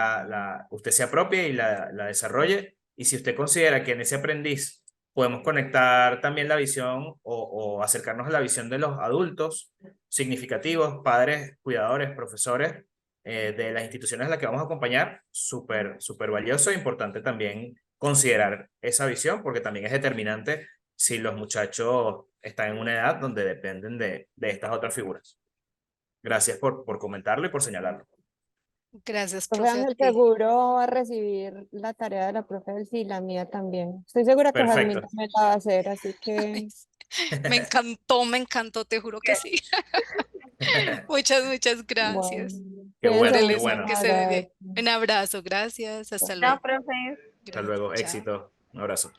S2: usted se apropie y la desarrolle. Y si usted considera que en ese aprendiz podemos conectar también la visión o acercarnos a la visión de los adultos significativos, padres, cuidadores, profesores de las instituciones a las que vamos a acompañar, súper, súper valioso e importante también considerar esa visión porque también es determinante si los muchachos están en una edad donde dependen de estas otras figuras. Gracias por comentarlo y por señalarlo.
S5: Gracias,
S1: Profe
S5: profe, a
S1: Ángel
S5: ti.
S1: seguro va a recibir la tarea de la profe Elsie y la mía también. Estoy segura que Jazmín
S2: Perfecto.
S1: también la va a hacer, así que
S5: Me encantó, te juro que sí. Muchas, muchas
S1: bueno,
S5: gracias
S2: Qué
S1: cuídense
S5: por
S2: bueno,
S5: el
S2: qué
S1: mucho,
S5: espacio,
S2: bueno.
S5: que
S1: un
S5: se ve bien.
S1: abrazo.
S5: Un abrazo, gracias, hasta
S6: Chao,
S5: luego.
S6: profe.
S2: Hasta
S5: Gracias,
S2: luego,
S5: chao.
S2: éxito. Un abrazo.